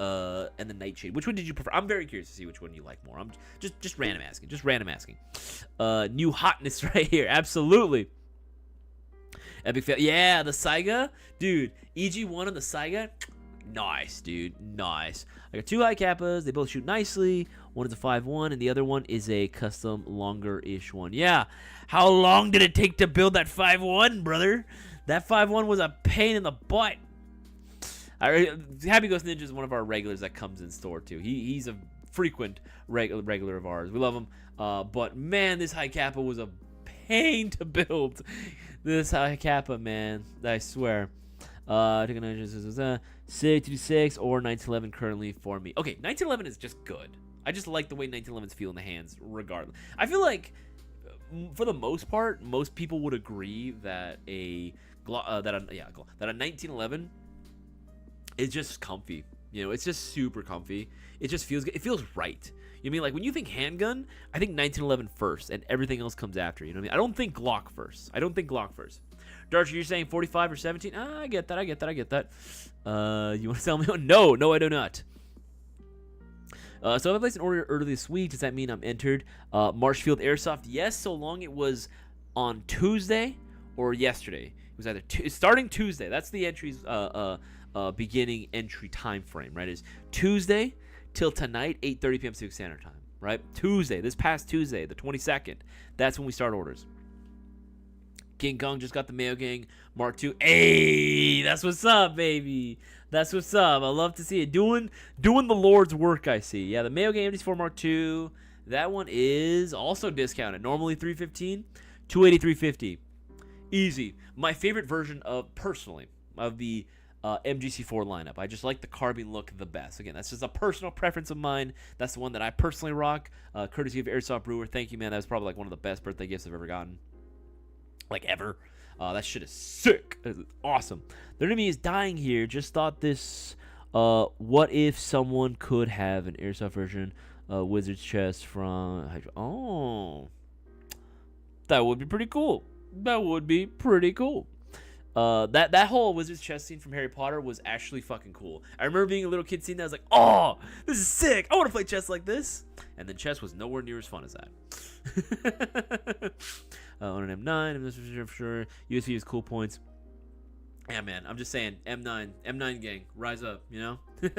Nightshade, which one did you prefer? I'm very curious to see which one you like more. I'm just random asking. New hotness right here. Absolutely. Epic fail. Yeah, the Saiga, dude. EG1 on the Saiga. Nice, dude. Nice. I got 2 high kappas. They both shoot nicely. One is a 5.1, and the other one is a custom longer-ish one. Yeah. How long did it take to build that 5.1, brother? That 5.1 was a pain in the butt. Happy Ghost Ninja is one of our regulars that comes in store, too. He's a frequent regular of ours. We love him. But, man, this high kappa was a pain to build. This high kappa, man. I swear. 6 or 1911 currently for me. Okay, 1911 is just good. I just like the way 1911s feel in the hands, regardless. I feel like, for the most part, most people would agree that a 1911 is just comfy. You know, it's just super comfy. It just feels good. It feels right. You know what I mean? Like, when you think handgun, I think 1911 first, and everything else comes after. You know what I mean? I don't think Glock first. Darcher, you're saying 45 or 17? I get that. You want to tell me? No, I do not. So if I placed an order early this week, does that mean I'm entered? Marshfield Airsoft, yes, so long it was on Tuesday or yesterday. It was either starting Tuesday. That's the entry's beginning entry time frame, right? Is Tuesday till tonight, 8:30 p.m. Pacific Standard Time, right? Tuesday, this past Tuesday, the 22nd. That's when we start orders. King Kong just got the Mayo Gang Mark II. Hey, that's what's up, baby. That's what's up. I love to see it. Doing the Lord's work, I see. Yeah, the Mayo Gang MD4 Mark II. That one is also discounted. Normally $315, $283.50. Easy. My favorite version personally, of the MGC4 lineup. I just like the carbine look the best. Again, that's just a personal preference of mine. That's the one that I personally rock. Courtesy of Airsoft Brewer. Thank you, man. That was probably like one of the best birthday gifts I've ever gotten. Like ever. That shit is sick. That is awesome. The enemy is dying here. Just thought this. What if someone could have an Airsoft version Wizard's chest from Hydro? Oh, that would be pretty cool. That whole Wizard's chest scene from Harry Potter was actually fucking cool. I remember being a little kid seeing that. I was like, oh, this is sick. I want to play chess like this. And then chess was nowhere near as fun as that. On an M9, I'm for sure. USV is cool points. Yeah, man, I'm just saying, M9 gang, rise up, you know? All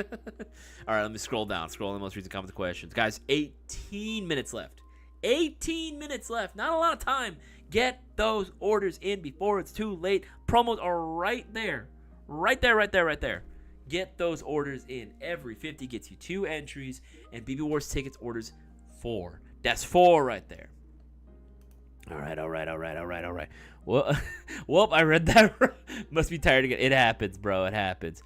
right, let me scroll down. Scroll the most recent comments and questions. Guys, 18 minutes left. 18 minutes left. Not a lot of time. Get those orders in before it's too late. Promos are right there. Right there. Get those orders in. Every 50 gets you 2 entries, and BB Wars tickets orders 4. That's 4 right there. All right. Well, I read that. Must be tired again. It happens, bro. It happens.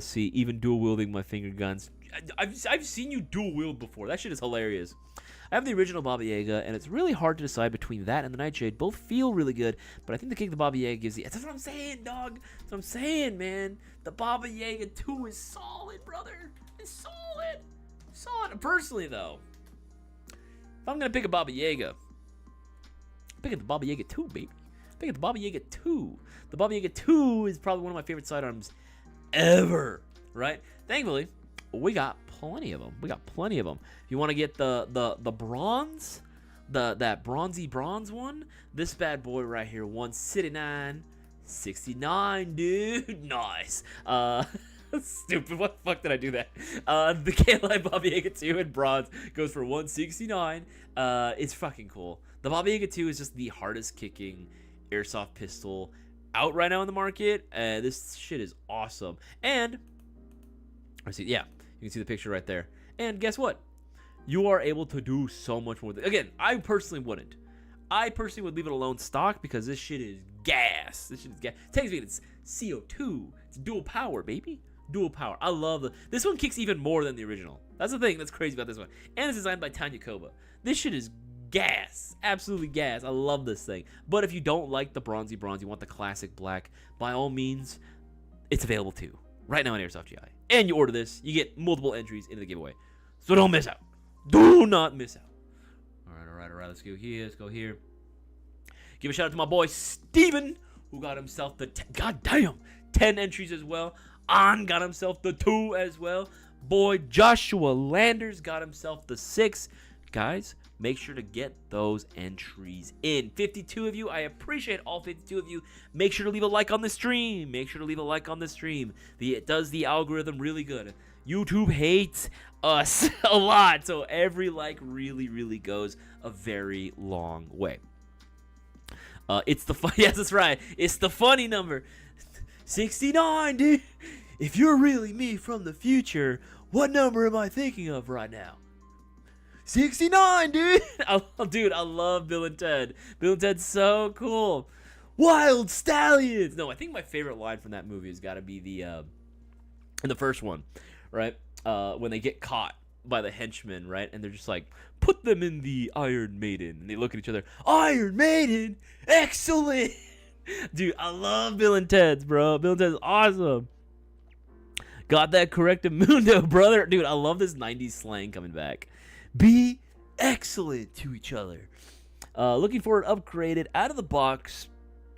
See, even dual wielding my finger guns. I've seen you dual wield before. That shit is hilarious. I have the original Baba Yaga, and it's really hard to decide between that and the Nightshade. Both feel really good, but I think the kick the Baba Yaga gives the. That's what I'm saying, dog. That's what I'm saying, man. The Baba Yaga 2 is solid, brother. It's solid. Personally, though, if I'm gonna pick a Baba Yaga, I'm picking the Baba Yaga 2, baby. I'm picking the Baba Yaga 2. The Baba Yaga 2 is probably one of my favorite sidearms ever, right? Thankfully, we got plenty of them. If you want to get the bronze, that bronzy bronze one, this bad boy right here, 169.69, dude. Nice. Stupid. What the fuck did I do that? The KLI Baba Yaga 2 in bronze goes for 169. It's fucking cool. The Baba Yaga 2 is just the hardest kicking airsoft pistol out right now in the market. This shit is awesome. And I see, yeah, you can see the picture right there. And guess what? You are able to do so much more. Again, I personally wouldn't. I personally would leave it alone stock because this shit is gas. Takes me, it's CO2. It's dual power, baby. Dual power. I love this one kicks even more than the original. That's the thing that's crazy about this one. And it's designed by Tanya Koba. This shit is gas. Absolutely gas. I love this thing. But if you don't like the bronzy bronze, you want the classic black, by all means, it's available too. Right now on Airsoft GI. And you order this, you get multiple entries into the giveaway. So don't miss out. Do not miss out. All right. Let's go here. Give a shout out to my boy Steven, who got himself the 10 entries as well. On got himself the 2 as well. Boy Joshua Landers got himself the 6. Guys, Make sure to get those entries in. 52 of you. I appreciate all 52 of you. Make sure to leave a like on the stream. Make sure to leave a like on the stream. It does the algorithm really good. YouTube hates us a lot, so every like really, really goes a very long way. It's the fun. Yes, that's right. It's the funny number. 69, dude. If you're really me from the future, what number am I thinking of right now? 69, dude. Dude, I love Bill and Ted. Bill and Ted's so cool. Wild stallions. No, I think my favorite line from that movie has got to be in the first one, right? When they get caught by the henchmen, right? And they're just like, put them in the Iron Maiden. And they look at each other. Iron Maiden, excellent. Dude, I love Bill and Ted's, bro. Bill and Ted's awesome. Got that correctamundo, brother. Dude, I love this 90s slang coming back. Be excellent to each other. Looking for an upgraded, out of the box.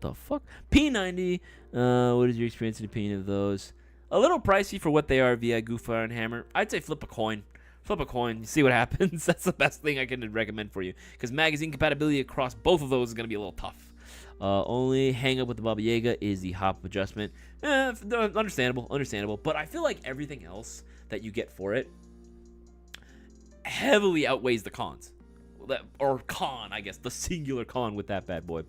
The fuck? P90. What is your experience and opinion of those? A little pricey for what they are via Gooffire and Hammer. I'd say flip a coin. Flip a coin. See what happens. That's the best thing I can recommend for you. Because magazine compatibility across both of those is going to be a little tough. Only hang up with the Baba Yaga is the hop adjustment. Understandable. But I feel like everything else that you get for it heavily outweighs the cons. Or con, I guess. The singular con with that bad boy.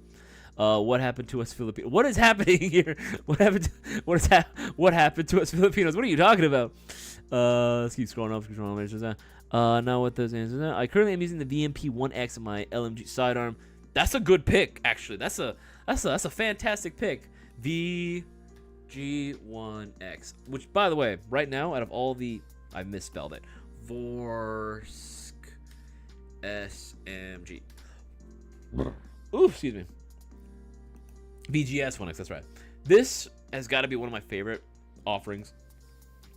What happened to us Filipinos? What is happening here? What happened to us Filipinos? What are you talking about? Let's keep scrolling up. Now what those answers are. I currently am using the VMP-1X on my LMG sidearm. That's a good pick, actually. That's a fantastic pick. VG1X. Which, by the way, right now, out of all the... I misspelled it. Vorsk SMG. Ooh, excuse me. VGS1X, that's right. This has got to be one of my favorite offerings.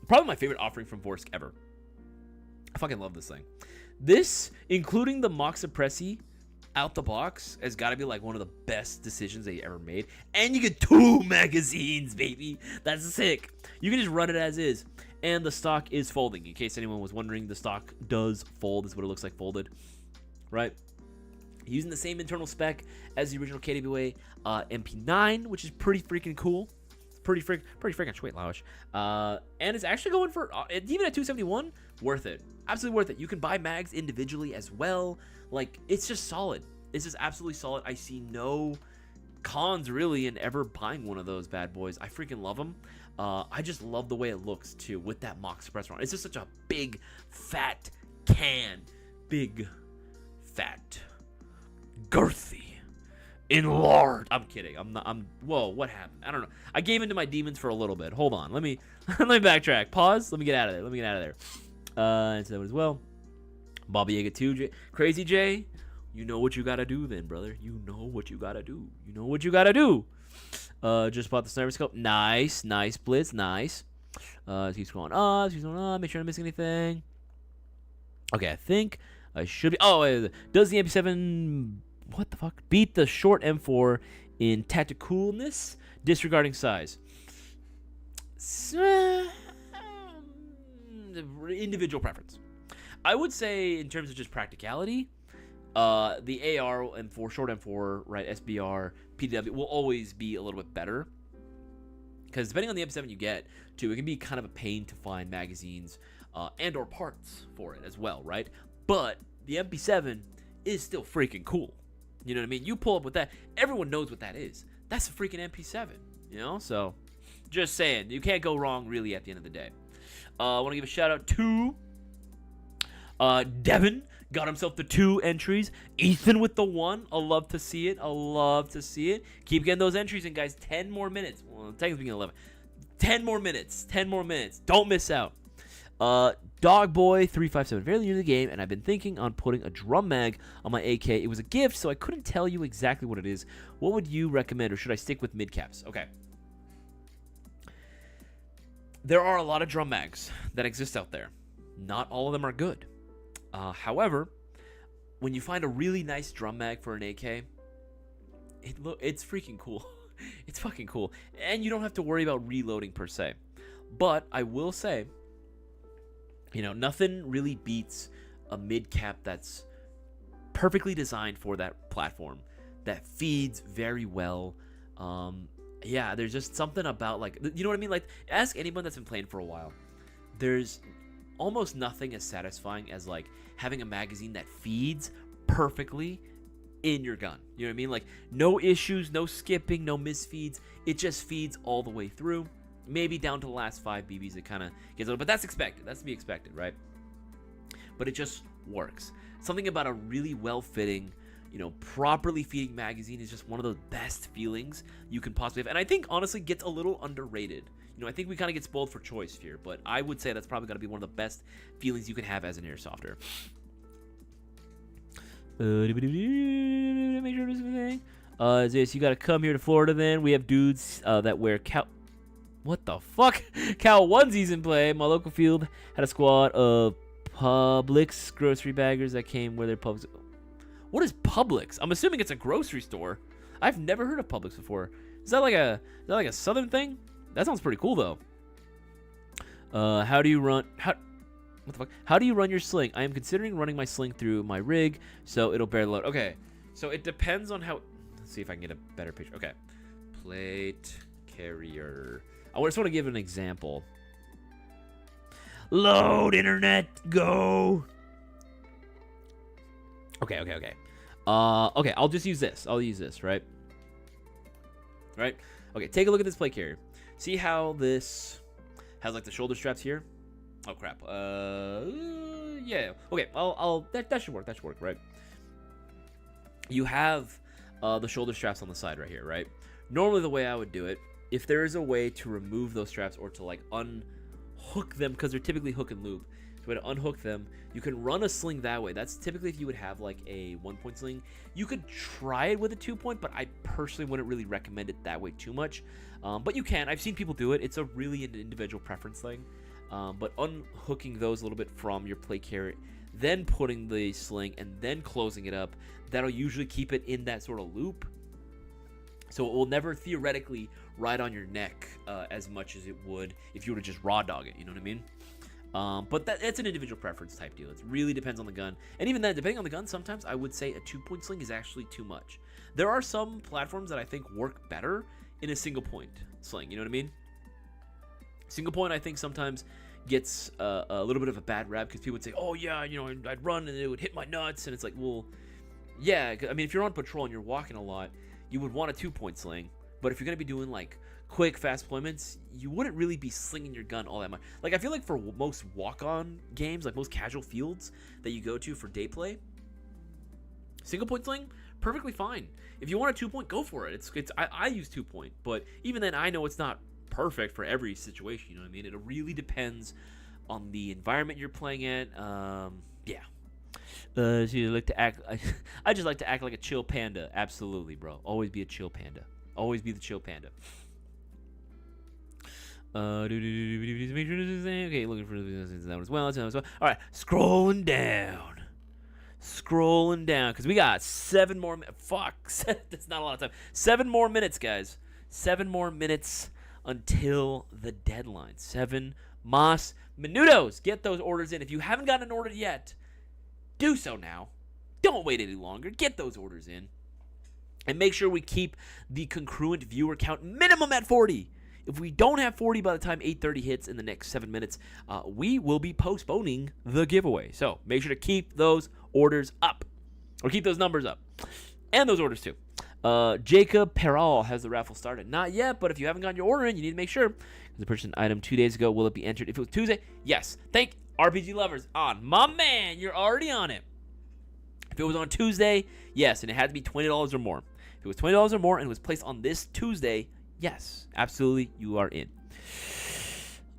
Probably my favorite offering from Vorsk ever. I fucking love this thing. This, including the Mock Suppressi out the box, has got to be like one of the best decisions they ever made. And you get 2 magazines, baby. That's sick. You can just run it as is. And the stock is folding. In case anyone was wondering, the stock does fold. This is what it looks like folded. Right? Using the same internal spec as the original KWA MP9, which is pretty freaking cool. Pretty freaking sweet, Lauish. And it's actually going for, even at 271, worth it. Absolutely worth it. You can buy mags individually as well. Like, it's just solid. It's just absolutely solid. I see no cons, really, in ever buying one of those bad boys. I freaking love them. I just love the way it looks, too, with that Mock Suppressor on. It's just such a big, fat can. Big, fat, girthy, enlarged. I'm kidding. Whoa, what happened? I don't know. I gave into my demons for a little bit. Hold on. Let me backtrack. Pause. Let me get out of there. And so as well. Baba Yaga 2, Crazy J. You know what you gotta do then, brother. You know what you gotta do. Just bought the sniper scope. Nice blitz. Nice. Keep scrolling up. Make sure I don't miss anything. Okay, I think I should be. Oh, wait, does the MP7 what the fuck beat the short M4 in tacticalness, disregarding size? Individual preference. I would say in terms of just practicality, the AR M4, short M4, right, SBR, PDW will always be a little bit better. Because depending on the MP7 you get, too, it can be kind of a pain to find magazines and or parts for it as well, right? But the MP7 is still freaking cool. You know what I mean? You pull up with that, everyone knows what that is. That's a freaking MP7, you know? So, just saying, you can't go wrong, really, at the end of the day. I want to give a shout out to Devin. Got himself the 2 entries. Ethan with the 1. I'll love to see it. Keep getting those entries in, guys. 10 more minutes. Well, technically 11. 10 more minutes. Don't miss out. Dogboy357. Very new to the game, and I've been thinking on putting a drum mag on my AK. It was a gift, so I couldn't tell you exactly what it is. What would you recommend, or should I stick with mid-caps? Okay. There are a lot of drum mags that exist out there. Not all of them are good. However, when you find a really nice drum mag for an AK, it's freaking cool. It's fucking cool. And you don't have to worry about reloading per se. But I will say, you know, nothing really beats a mid-cap that's perfectly designed for that platform that feeds very well. Yeah, there's just something about, like, you know what I mean? Like, ask anyone that's been playing for a while. There's almost nothing as satisfying as, like, having a magazine that feeds perfectly in your gun. You know what I mean? Like, no issues, no skipping, no misfeeds. It just feeds all the way through. Maybe down to the last 5 BBs, it kind of gets a little, but that's expected. That's to be expected, right? But it just works. Something about a really well-fitting, properly feeding magazine is just one of the best feelings you can possibly have. And I think, honestly, gets a little underrated. I think we kind of get spoiled for choice here, but I would say that's probably going to be one of the best feelings you can have as an airsofter. Make sure everything. Isaias, you got to come here to Florida then. We have dudes that wear cow... What the fuck? Cow onesies in play. My local field had a squad of Publix grocery baggers that came where their Publix... What is Publix? I'm assuming it's a grocery store. I've never heard of Publix before. Is that like a southern thing? That sounds pretty cool though. How do you run? What the fuck? How do you run your sling? I am considering running my sling through my rig, so it'll bear the load. Okay, so it depends on how. Let's see if I can get a better picture. Okay, plate carrier. I just want to give an example. Load internet, go. Okay. Okay, I'll just use this. I'll use this, right? Right? Okay, take a look at this plate carrier. See how this has like the shoulder straps here? Oh crap. Yeah. Okay, that should work. That should work, right? You have the shoulder straps on the side right here, right? Normally the way I would do it, if there is a way to remove those straps or to like unhook them, because they're typically hook and loop, the way to unhook them, you can run a sling that way. That's typically if you would have like a 1-point sling. You could try it with a 2-point, but I personally wouldn't really recommend it that way too much. But you can. I've seen people do it. It's a really an individual preference thing. But unhooking those a little bit from your plate carrier, then putting the sling and then closing it up, that'll usually keep it in that sort of loop. So it will never theoretically ride on your neck as much as it would if you were to just raw dog it. You know what I mean? But that's an individual preference type deal. It really depends on the gun. And even then, depending on the gun, sometimes I would say a 2-point sling is actually too much. There are some platforms that I think work better in a single point sling. You know what I mean? Single point, I think, sometimes gets a little bit of a bad rap because people would say, oh, yeah, I'd run and it would hit my nuts. And it's like, well, yeah. I mean, if you're on patrol and you're walking a lot, you would want a 2-point sling. But if you're going to be doing, like, quick, fast deployments, you wouldn't really be slinging your gun all that much. Like, I feel like for most walk-on games, like most casual fields that you go to for day play, single-point sling, perfectly fine. If you want a 2-point, go for it. I use 2-point, but even then, I know it's not perfect for every situation. You know what I mean? It really depends on the environment you're playing at. Yeah. So you like to act. I just like to act like a chill panda. Absolutely, bro. Always be a chill panda. Always be the chill panda. Okay, looking for that one as well. All right, scrolling down, because we got 7 more minutes. Fuck, that's not a lot of time. 7 more minutes, guys. 7 more minutes until the deadline. 7 más minutos. Get those orders in. If you haven't gotten an order yet, do so now. Don't wait any longer. Get those orders in. And make sure we keep the concurrent viewer count minimum at 40. If we don't have 40 by the time 8:30 hits in the next 7 minutes, we will be postponing the giveaway. So make sure to keep those orders up. Or keep those numbers up. And those orders too. Jacob Peral has the raffle started. Not yet, but if you haven't gotten your order in, you need to make sure. The purchased item 2 days ago, will it be entered? If it was Tuesday, yes. Thank RPG Lovers on. My man, you're already on it. If it was on Tuesday, yes, and it had to be $20 or more. If it was $20 or more and it was placed on this Tuesday, yes, absolutely, you are in.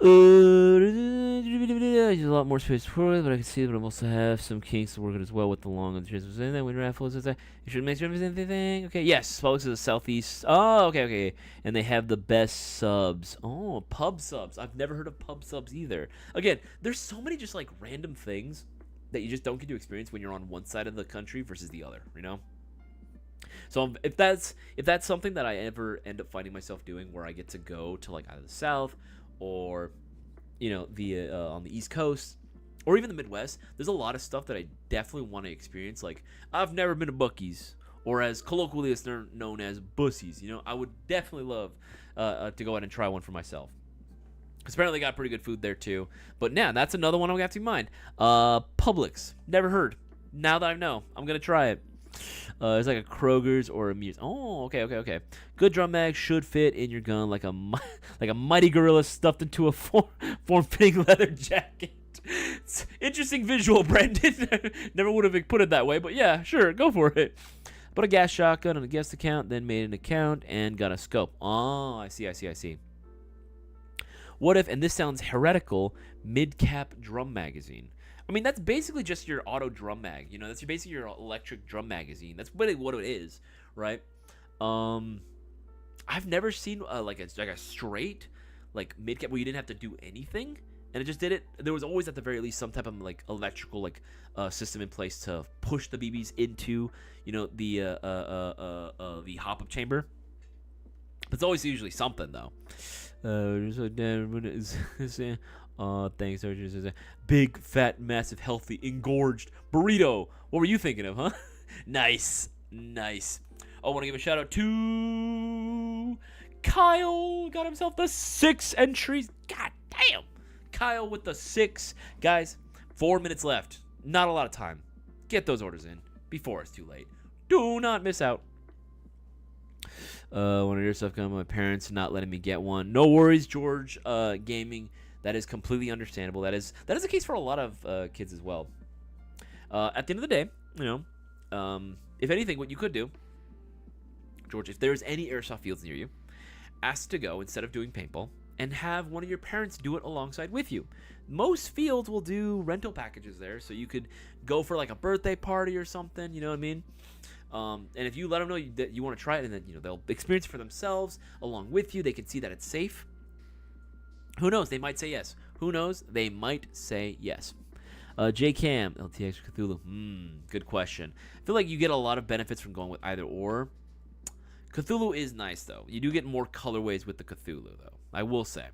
There's a lot more space for it, but I can see that I also have some kinks to work as well with the long and the that when raffles is that you should make sure everything. Okay, yes, Publix is the southeast. Oh, okay. And they have the best subs. Oh, pub subs. I've never heard of pub subs either. Again, there's so many just like random things that you just don't get to experience when you're on one side of the country versus the other, you know? So if that's something that I ever end up finding myself doing, where I get to go to like either the South or, the on the East Coast, or even the Midwest, there's a lot of stuff that I definitely want to experience. Like, I've never been to Buc-ee's, or as colloquially it's known as Bussies. You know, I would definitely love to go out and try one for myself. Because apparently they got pretty good food there too. But now that's another one I'm gonna have to keep in mind. Publix, never heard. Now that I know, I'm gonna try it. It's like a Kroger's or a Muse. Oh, okay. Good drum mag should fit in your gun like a mighty gorilla stuffed into a form-fitting leather jacket. It's interesting visual, Brendan. Never would have put it that way, but yeah, sure, go for it. Put a gas shotgun on a guest account, then made an account and got a scope. Oh, I see. What if, and this sounds heretical, mid-cap drum magazine? I mean, that's basically just your auto drum mag. You know, that's basically your electric drum magazine. That's really what it is, right? I've never seen like a straight like mid-cap where you didn't have to do anything, and it just did it. There was always at the very least some type of like electrical like system in place to push the BBs into, you know, the hop-up chamber. It's always usually something though. Thanks. Big, fat, massive, healthy, engorged burrito. What were you thinking of, huh? Nice. I want to give a shout out to Kyle. Got himself the 6 entries. God damn. Kyle with the 6. Guys, 4 minutes left. Not a lot of time. Get those orders in before it's too late. Do not miss out. One of your stuff coming. My parents not letting me get one. No worries, George. Gaming. That is completely understandable. That is the case for a lot of kids as well. At the end of the day, you know, if anything, what you could do, George, if there's any airsoft fields near you, ask to go instead of doing paintball and have one of your parents do it alongside with you. Most fields will do rental packages there, so you could go for like a birthday party or something. You know what I mean? And if you let them know that you want to try it, and then, you know, they'll experience it for themselves along with you, they can see that it's safe. Who knows? They might say yes. Who knows? They might say yes. J-Cam, LTX Cthulhu. Good question. I feel like you get a lot of benefits from going with either or. Cthulhu is nice, though. You do get more colorways with the Cthulhu, though. I will say.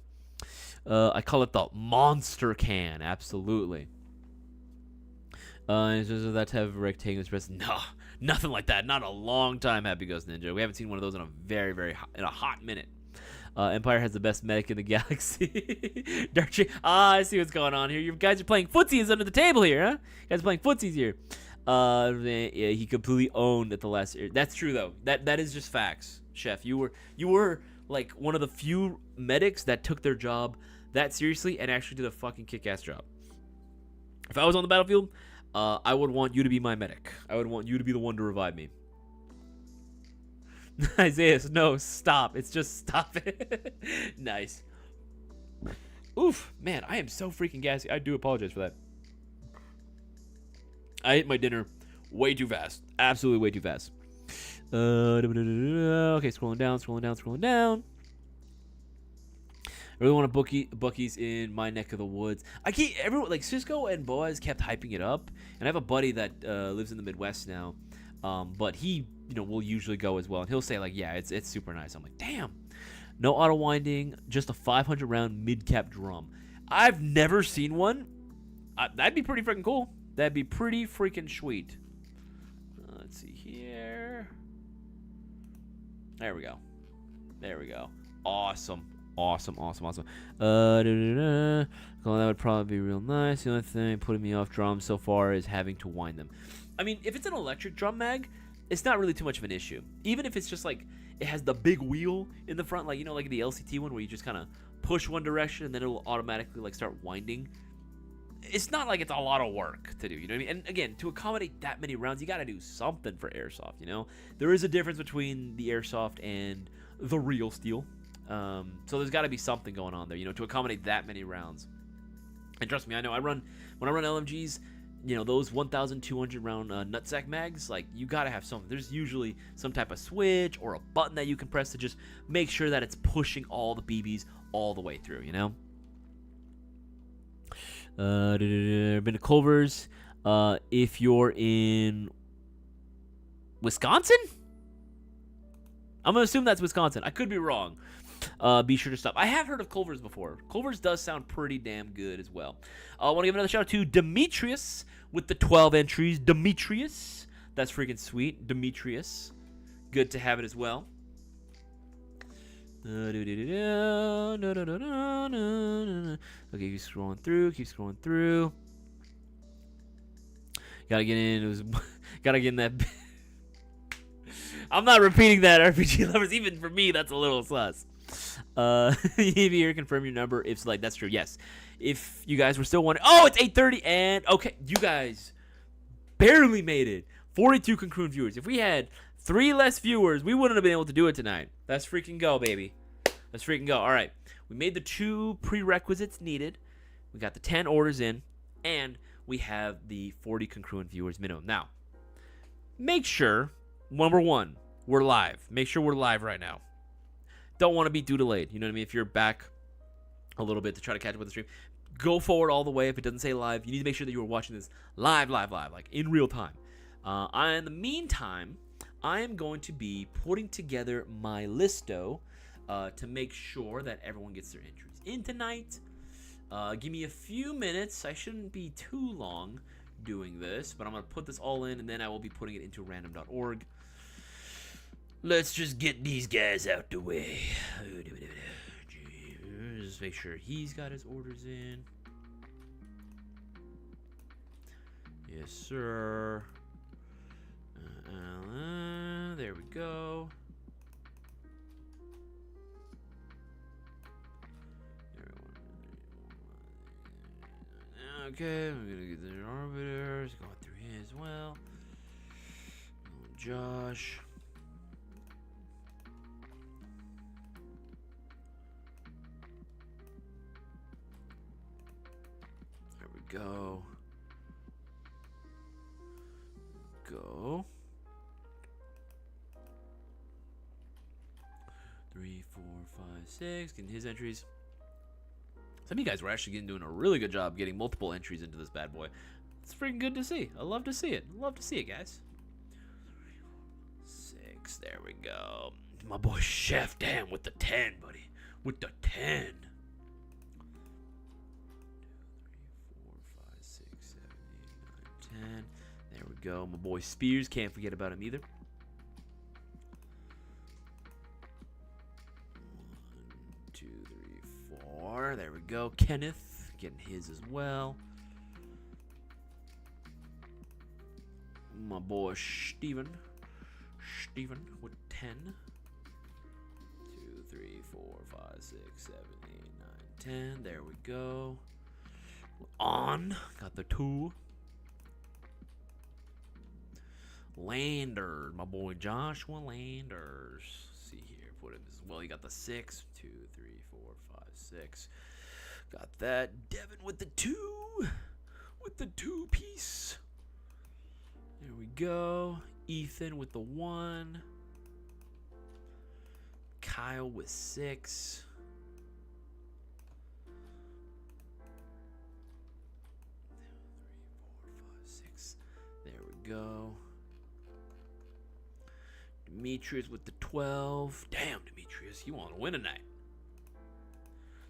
I call it the Monster Can. Absolutely. Does that have rectangular express? No, nothing like that. Not a long time, Happy Ghost Ninja. We haven't seen one of those in a very hot minute. Empire has the best medic in the galaxy. I see what's going on here. You guys are playing footsies under the table here, huh? You guys are playing footsies here. Yeah, he completely owned at the last year. That's true though. That is just facts, Chef. You were like one of the few medics that took their job that seriously and actually did a fucking kick-ass job. If I was on the battlefield, I would want you to be my medic. I would want you to be the one to revive me. Isaias, no, stop. It's just stop it. Nice. Oof, man, I am so freaking gassy. I do apologize for that. I ate my dinner way too fast. Absolutely way too fast. Okay, scrolling down. I really want to Buc-ee's in my neck of the woods. Everyone like Cisco and Boaz kept hyping it up, and I have a buddy that lives in the Midwest now, but he, you know, will usually go as well, and he'll say like, yeah, it's super nice. I'm like, damn, no auto winding, just a 500 round mid cap drum. I've never seen one. That'd be pretty freaking cool. That'd be pretty freaking sweet. Let's see here. There we go. Awesome. That would probably be real nice. The only thing putting me off drums so far is having to wind them. I mean, if it's an electric drum mag, it's not really too much of an issue. Even if it's just like it has the big wheel in the front, like, you know, like the LCT one where you just kind of push one direction and then it'll automatically like start winding. It's not like it's a lot of work to do, you know what I mean? And again, to accommodate that many rounds, you got to do something for airsoft, you know? There is a difference between the airsoft and the real steel. So there's got to be something going on there, you know, to accommodate that many rounds. And trust me, I know when I run LMGs, you know, those 1,200 round nutsack mags, like, you got to have something. There's usually some type of switch or a button that you can press to just make sure that it's pushing all the BBs all the way through, you know? Been to Culver's. If you're in Wisconsin? I'm going to assume that's Wisconsin. I could be wrong. be sure to stop. I have heard of Culver's before. Culver's does sound pretty damn good as well. I want to give another shout out to Demetrius with the 12 entries. Demetrius, that's freaking sweet. Demetrius, good to have it as well. Okay, keep scrolling through. Gotta get in. It was gotta get in that. I'm not repeating that, RPG lovers. Even for me, that's a little sus. If you confirm your number, if like that's true, yes. If you guys were still wondering, oh, it's 8:30, and okay, you guys barely made it. 42 concurrent viewers. If we had 3 less viewers, we wouldn't have been able to do it tonight. Let's freaking go, baby. Let's freaking go. All right, we made the 2 prerequisites needed. We got the 10 orders in, and we have the 40 congruent viewers minimum. Now, make sure, number 1, we're live. Make sure we're live right now. Don't want to be too delayed. You know what I mean? If you're back a little bit to try to catch up with the stream, go forward all the way. If it doesn't say live, you need to make sure that you are watching this live, like in real time. In the meantime, I am going to be putting together my listo to make sure that everyone gets their entries in tonight. Give me a few minutes. I shouldn't be too long doing this, but I'm going to put this all in, and then I will be putting it into random.org. Let's just get these guys out the way. Just make sure he's got his orders in. Yes, sir. There we go. Okay, I'm gonna get the arbiters. Going through here as well. Josh. There we go. Go. 3, 4, 5, 6. Getting his entries. Some of you guys were actually doing a really good job getting multiple entries into this bad boy. It's freaking good to see. I love to see it. Love to see it, guys. 6. There we go. My boy Chef, damn, with the 10, buddy. With the 10. 2, 3, 4, 5, 6, 7, 8, 9, 10. There we go. My boy Spears, can't forget about him either. 1, 2, 3, 4. There we go. Kenneth getting his as well. My boy Steven with 10. 2, 3, 4, 5, 6, 7, 8, 9, 10. There we go. On. Got the 2. Landers. My boy Joshua Landers. Let's see here. Put him as well. You got the 6. 2, 3, 4, 5, 6. Got that. Devin with the 2. With the 2 piece. There we go. Ethan with the 1. Kyle with 6. 3, 4, 5, 6. There we go. Demetrius with the 12. Damn, Demetrius, you want to win tonight.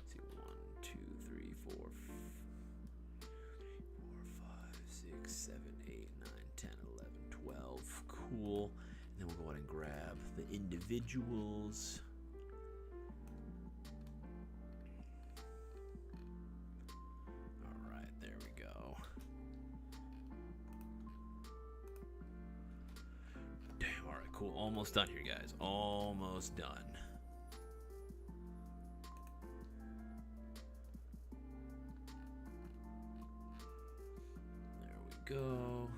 Let's see, 1, 2, 3, 4, 4, 5, 6, 7, 8, 9, 10, 11, 12. Cool. And then we'll go ahead and grab the individuals. All right, there we go. Damn, all right, cool. Almost done here, guys. Almost done. There we go.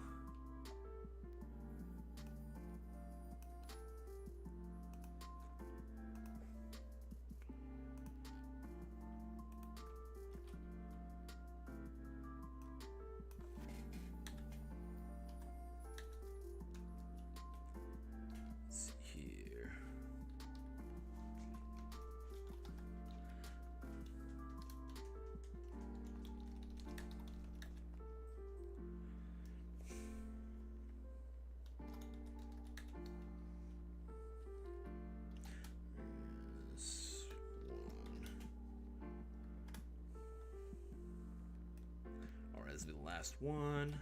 right, this will be the last one.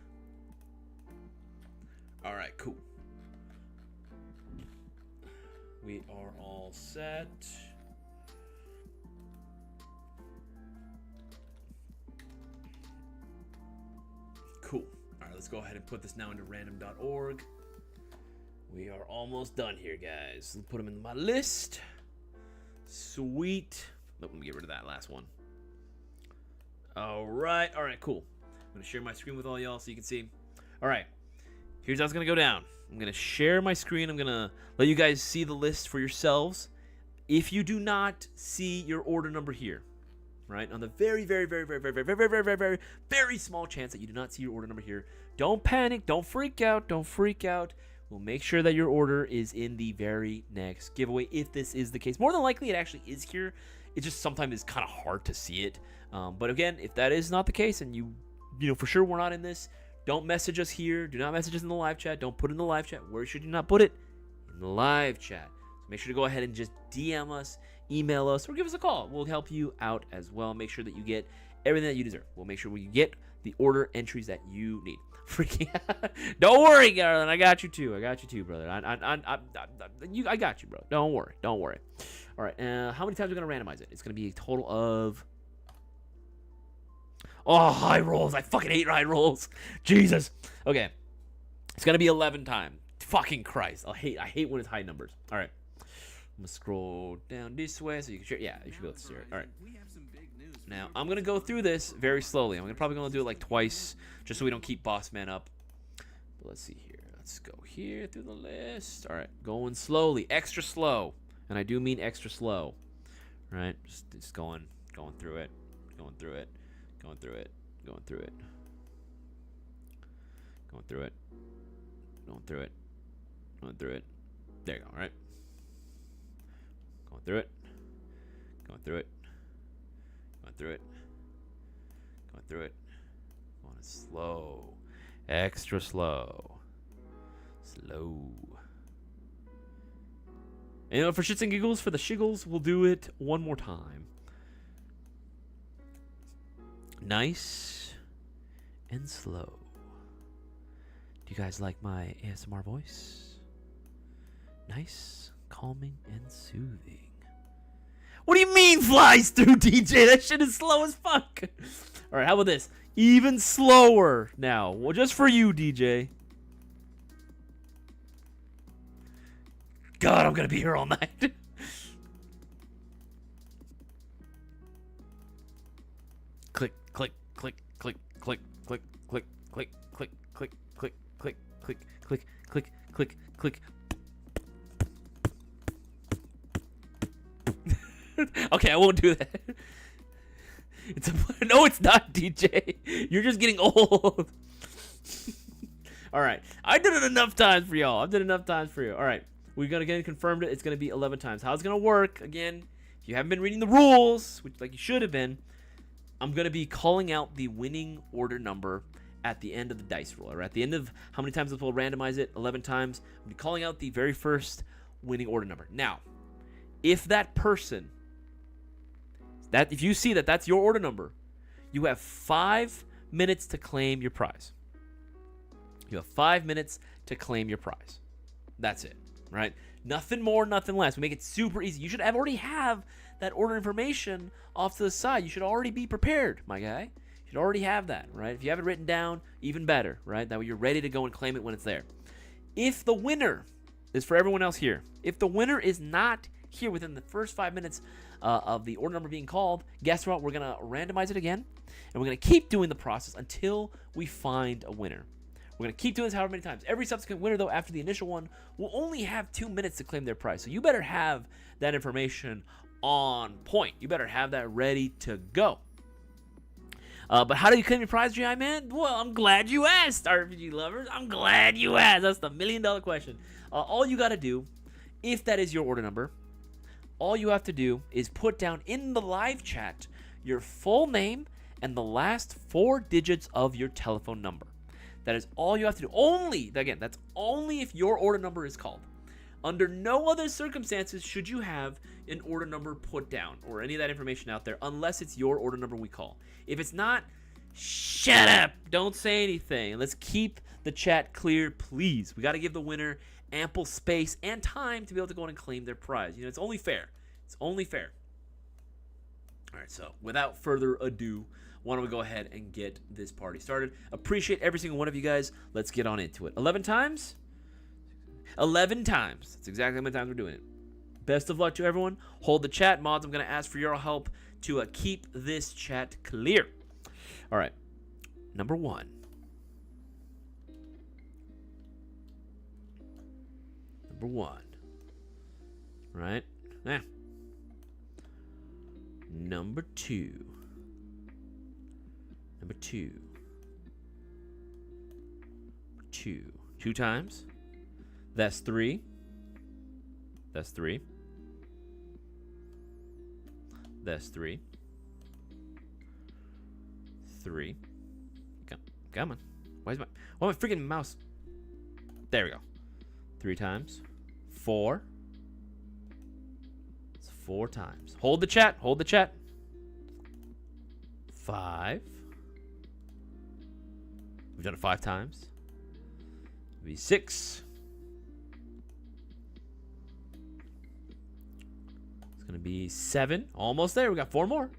All right, cool. We are all set. Cool. All right, let's go ahead and put this now into random.org. We are almost done here, guys. Let's put them in my list. Sweet. Let me get rid of that last one. All right, cool. I'm going to share my screen with all y'all so you can see. All right, here's how it's going to go down. I'm going to share my screen. I'm going to let you guys see the list for yourselves. If you do not see your order number here, right, on the very, very, very, very, very, very, very, very, very, very, very small chance that you do not see your order number here, don't panic. Don't freak out. Don't freak out. We'll make sure that your order is in the very next giveaway if this is the case. More than likely, it actually is here. It just sometimes is kind of hard to see it. But again, if that is not the case and you know for sure we're not in this, don't message us here. Do not message us in the live chat. Don't put it in the live chat. Where should you not put it? In the live chat. So make sure to go ahead and just DM us, email us, or give us a call. We'll help you out as well. Make sure that you get everything that you deserve. We'll make sure we get the order entries that you need. Freaking out. Don't worry, Garland. I got you too. I got you too, brother. I got you, bro. Don't worry. Don't worry. All right. How many times are we gonna randomize it? It's gonna be a total of. Oh, high rolls. I fucking hate high rolls. Jesus. Okay. It's gonna be 11 times. Fucking Christ. I hate when it's high numbers. All right. I'm gonna scroll down this way so you can share. Yeah, you should be able to see it. All right. Now, I'm going to go through this very slowly. I'm probably going to do it like twice just so we don't keep Boss Man up. But let's see here. Let's go here through the list. All right. Going slowly. Extra slow. And I do mean extra slow. All right. Just going through it. Going through it. Going through it. Going through it. Going through it. Going through it. Going through it. There you go. All right. Going through it. Going through it. Going through it. Going through it. Going slow. Extra slow. Slow. And you know, for shits and giggles, for the shiggles, we'll do it one more time. Nice and slow. Do you guys like my ASMR voice? Nice, calming, and soothing. What do you mean flies through, DJ? That shit is slow as fuck. All right, how about this? Even slower now. Well, just for you, DJ. God, I'm going to be here all night. Click, click, click, click, click, click, click, click, click, click, click, click, click, click, click, click, click. Okay, I won't do that. No, it's not, DJ. You're just getting old. All right, I did it enough times for y'all. I've did enough times for you. All right, we're gonna get confirmed it. It's gonna be 11 times. How it's gonna work? Again, if you haven't been reading the rules, which like you should have been, I'm gonna be calling out the winning order number at the end of the dice roll, or at the end of how many times we'll randomize it. 11 times. I'm gonna be calling out the very first winning order number. Now, if that person. If you see that that's your order number, you have 5 minutes to claim your prize. You have 5 minutes to claim your prize. That's it, right? Nothing more, nothing less. We make it super easy. You should already have that order information off to the side. You should already be prepared, my guy. You should already have that, right? If you have it written down, even better, right? That way you're ready to go and claim it when it's there. If the winner is for everyone else here, if the winner is not here within the first 5 minutes of the order number being called, guess what? We're going to randomize it again, and we're going to keep doing the process until we find a winner. We're going to keep doing this however many times. Every subsequent winner, though, after the initial one, will only have 2 minutes to claim their prize. So you better have that information on point. You better have that ready to go. But how do you claim your prize, GI man? Well, I'm glad you asked, RPG lovers. I'm glad you asked. That's the $1 million question. All you got to do, if that is your order number, all you have to do is put down in the live chat your full name and the last 4 digits of your telephone number. That is all you have to do. Only, again, that's only if your order number is called. Under no other circumstances should you have an order number put down or any of that information out there unless it's your order number we call. If it's not, shut up. Don't say anything. Let's keep the chat clear, please. We got to give the winner ample space and time to be able to go in and claim their prize. You know, it's only fair. It's only fair. All right, so without further ado, why don't we go ahead and get this party started? Appreciate every single one of you guys. Let's get on into it. 11 times? 11 times. That's exactly how many times we're doing it. Best of luck to everyone. Hold the chat, mods. I'm going to ask for your help to keep this chat clear. All right. Number 1. Number 1. Right? Number 2. Number 2. 2. 2 times. That's 3. That's 3. That's 3. 3. Come on. Why my freaking mouse? There we go. 3 times. 4. It's 4 times. Hold the chat. Hold the chat. 5. We've done it 5 times. Maybe 6. It's gonna be 7. Almost there. We got 4 more.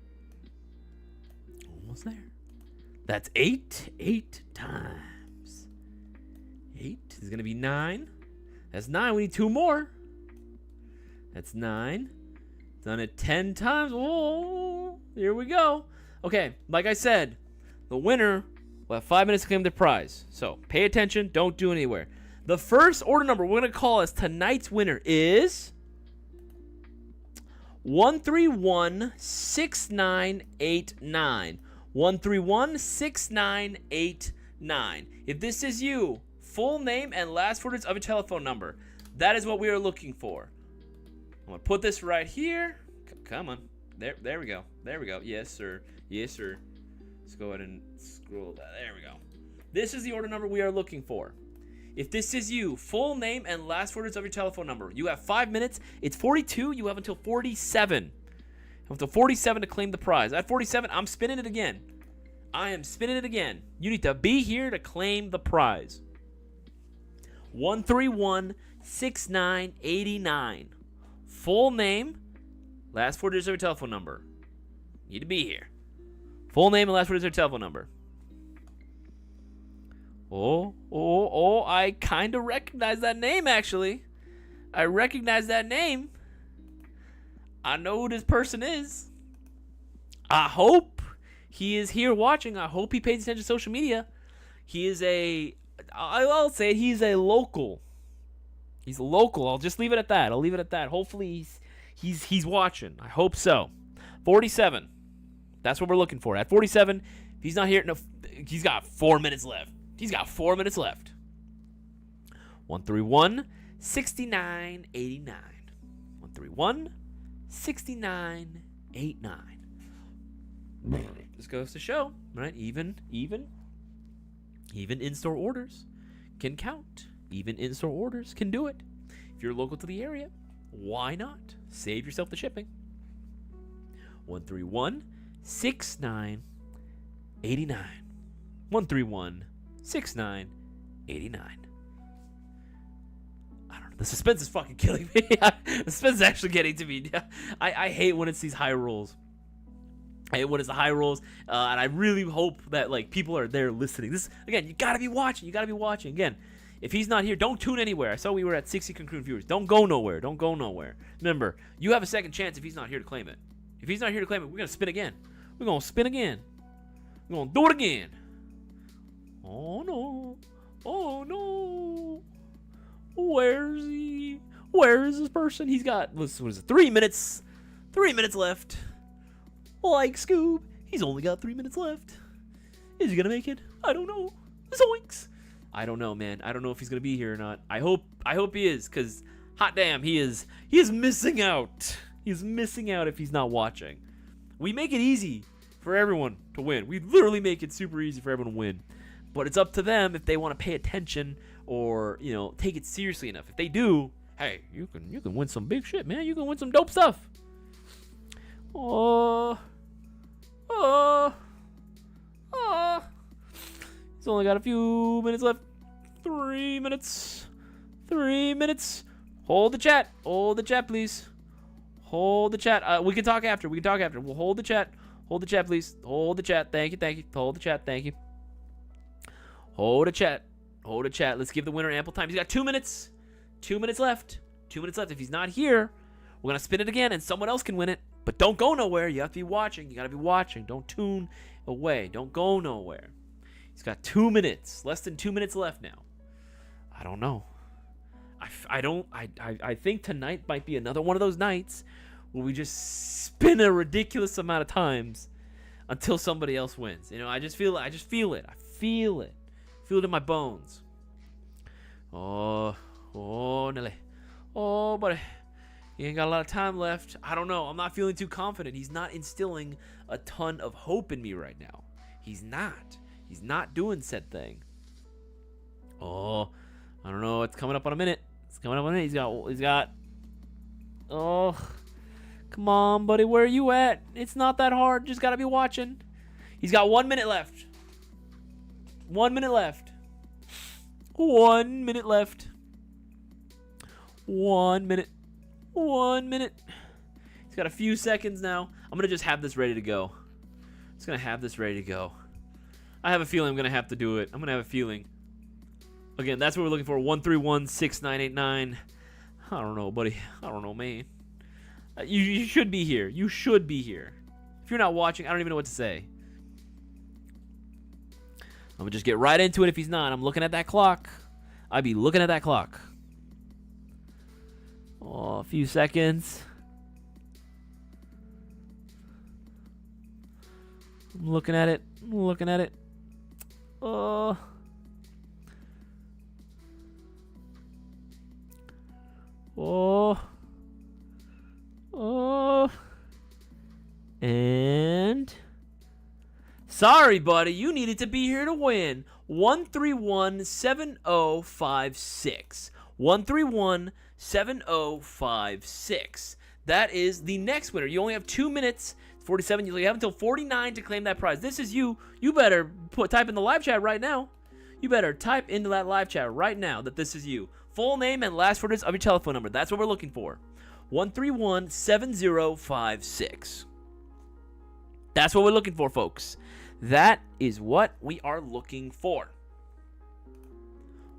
Almost there. That's 8. 8 times. 8 is gonna be 9. That's 9. We need 2 more. That's 9. Done it 10 times. Oh, here we go. Okay, like I said, the winner will have 5 minutes to claim the prize. So pay attention. Don't do anywhere. The first order number we're gonna call as tonight's winner is 1316989. 1316989. If this is you, full name and last 4 digits of a telephone number. That is what we are looking for. I'm gonna put this right here. Come on. There we go. There we go. Yes, sir. Yes, sir. Let's go ahead and scroll that. There we go. This is the order number we are looking for. If this is you, full name and last 4 digits of your telephone number. You have 5 minutes. It's 42. You have until 47. You have until 47 to claim the prize. At 47, I'm spinning it again. I am spinning it again. You need to be here to claim the prize. 1316989. Full name, last 4 digits of your telephone number. Need to be here. Full name and last 4 digits of your telephone number. Oh, I kind of recognize that name, actually. I recognize that name. I know who this person is. I hope he is here watching. I hope he pays attention to social media. He is I'll say he's a local. He's a local. I'll just leave it at that. I'll leave it at that. Hopefully he's watching. I hope so. 47. That's what we're looking for. At 47, if he's not here, no, he's got 4 minutes left. He's got 4 minutes left. 1316989. 1316989. This goes to show, right? Even in-store orders can count. Even in-store orders can do it. If you're local to the area, why not? Save yourself the shipping. 1316989. 1316989. I don't know. The suspense is fucking killing me. The suspense is actually getting to me. I hate when it's these high rolls. I hate when it's the high rolls, and I really hope that people are there listening. This again, you gotta be watching. You gotta be watching. Again, if he's not here, don't tune anywhere. I saw we were at 60 concurrent viewers. Don't go nowhere. Don't go nowhere. Remember, you have a second chance if he's not here to claim it. If he's not here to claim it, we're gonna spin again. We're gonna spin again. We're gonna do it again. Oh no. Oh no. Where is he? Where is this person? He's got, what is it, 3 minutes? 3 minutes left. Like Scoob, he's only got 3 minutes left. Is he gonna make it? I don't know. Zoinks. I don't know, man. I don't know if he's gonna be here or not. I hope he is, cause hot damn, he is missing out. He's missing out if he's not watching. We make it easy for everyone to win. We literally make it super easy for everyone to win. But it's up to them if they want to pay attention or, take it seriously enough. If they do, hey, you can win some big shit, man. You can win some dope stuff. Oh. He's only got a few minutes left. 3 minutes. 3 minutes. Hold the chat. Hold the chat, please. Hold the chat. We can talk after. We can talk after. We'll hold the chat. Hold the chat, please. Hold the chat. Thank you. Thank you. Hold the chat. Thank you. Hold the chat. Hold the chat. Let's give the winner ample time. He's got 2 minutes. 2 minutes left. 2 minutes left. If he's not here, we're going to spin it again, and someone else can win it. But don't go nowhere. You have to be watching. You got to be watching. Don't tune away. Don't go nowhere. He's got 2 minutes. Less than 2 minutes left now. I don't know. I think tonight might be another one of those nights where we just spin a ridiculous amount of times until somebody else wins. You know, I just feel it. I feel it. Feel it in my bones. Oh, Nelly. Oh, buddy. He ain't got a lot of time left. I don't know. I'm not feeling too confident. He's not instilling a ton of hope in me right now. He's not. He's not doing said thing. Oh, I don't know. It's coming up on a minute. It's coming up on a minute. He's got. Oh, come on, buddy. Where are you at? It's not that hard. Just gotta be watching. He's got 1 minute left. 1 minute left. 1 minute left. 1 minute. 1 minute. He's got a few seconds now. I'm gonna just have this ready to go. Just gonna have this ready to go. I have a feeling I'm gonna have to do it. I'm gonna have a feeling. Again, that's what we're looking for. 1316989. I don't know, buddy. I don't know, man. You should be here. You should be here. If you're not watching, I don't even know what to say. I'm gonna just get right into it. If he's not, I'm looking at that clock. I'd be looking at that clock. Oh, a few seconds. I'm looking at it. I'm looking at it. Oh. Oh. Oh. And sorry, buddy. You needed to be here to win. 1317056. 1317056. That is the next winner. You only have 2 minutes 47. You have until 49 to claim that prize. This is you. You better type in the live chat right now. You better type into that live chat right now that this is you. Full name and last four digits of your telephone number. That's what we're looking for. 1317056. That's what we're looking for, folks. That is what we are looking for.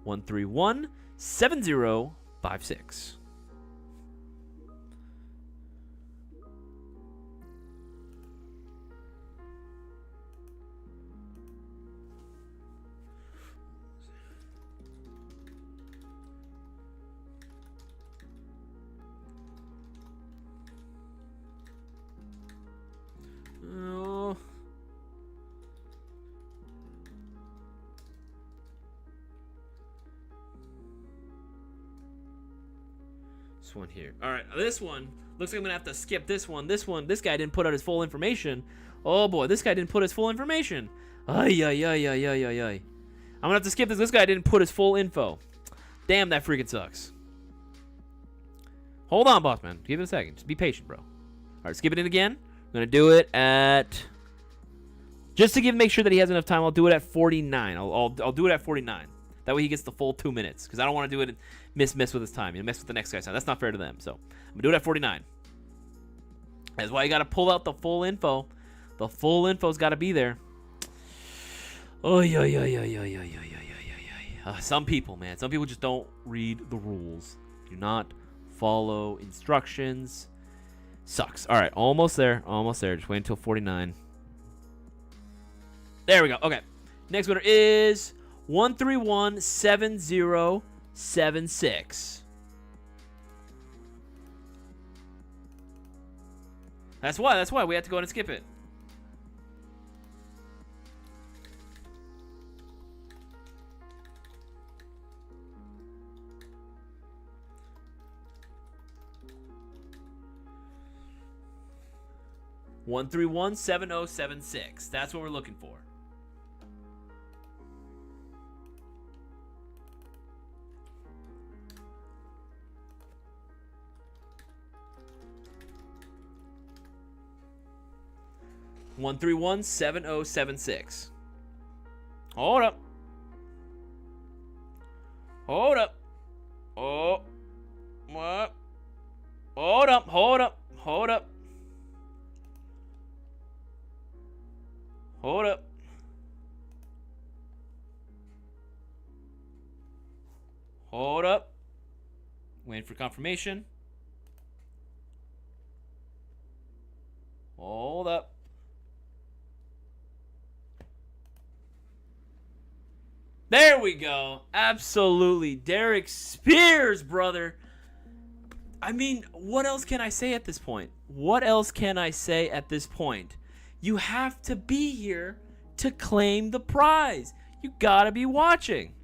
1317056. Oh. This one here. All right, this one looks like I'm gonna have to skip this one. This guy didn't put out his full information. Oh boy, this guy didn't put his full information. Ay. I'm gonna have to skip this. This guy didn't put his full info. Damn, that freaking sucks. Hold on, boss man. Give it a second. Just be patient, bro. All right, skipping it again. I'm gonna do it at, just to make sure that he has enough time. I'll do it at 49. I'll do it at 49. That way he gets the full 2 minutes, because I don't want to do it and miss with his time. You know, mess with the next guy's time. That's not fair to them. So I'm gonna do it at 49. That's why you gotta pull out the full info. The full info's gotta be there. Oh yeah. Some people, man. Some people just don't read the rules. Do not follow instructions. Sucks. All right, almost there. Just wait until 49. There we go. Okay. Next winner is 1317076. That's why we have to go ahead and skip it. One 1317076. That's what we're looking for. One 1317076. Hold up. Hold up. Oh. What? Hold up. Hold up. Hold up. Hold up. Hold up. Waiting for confirmation. Hold up. There we go. Absolutely. Derek Spears, brother. I mean, what else can I say at this point? What else can I say at this point? You have to be here to claim the prize. You gotta be watching.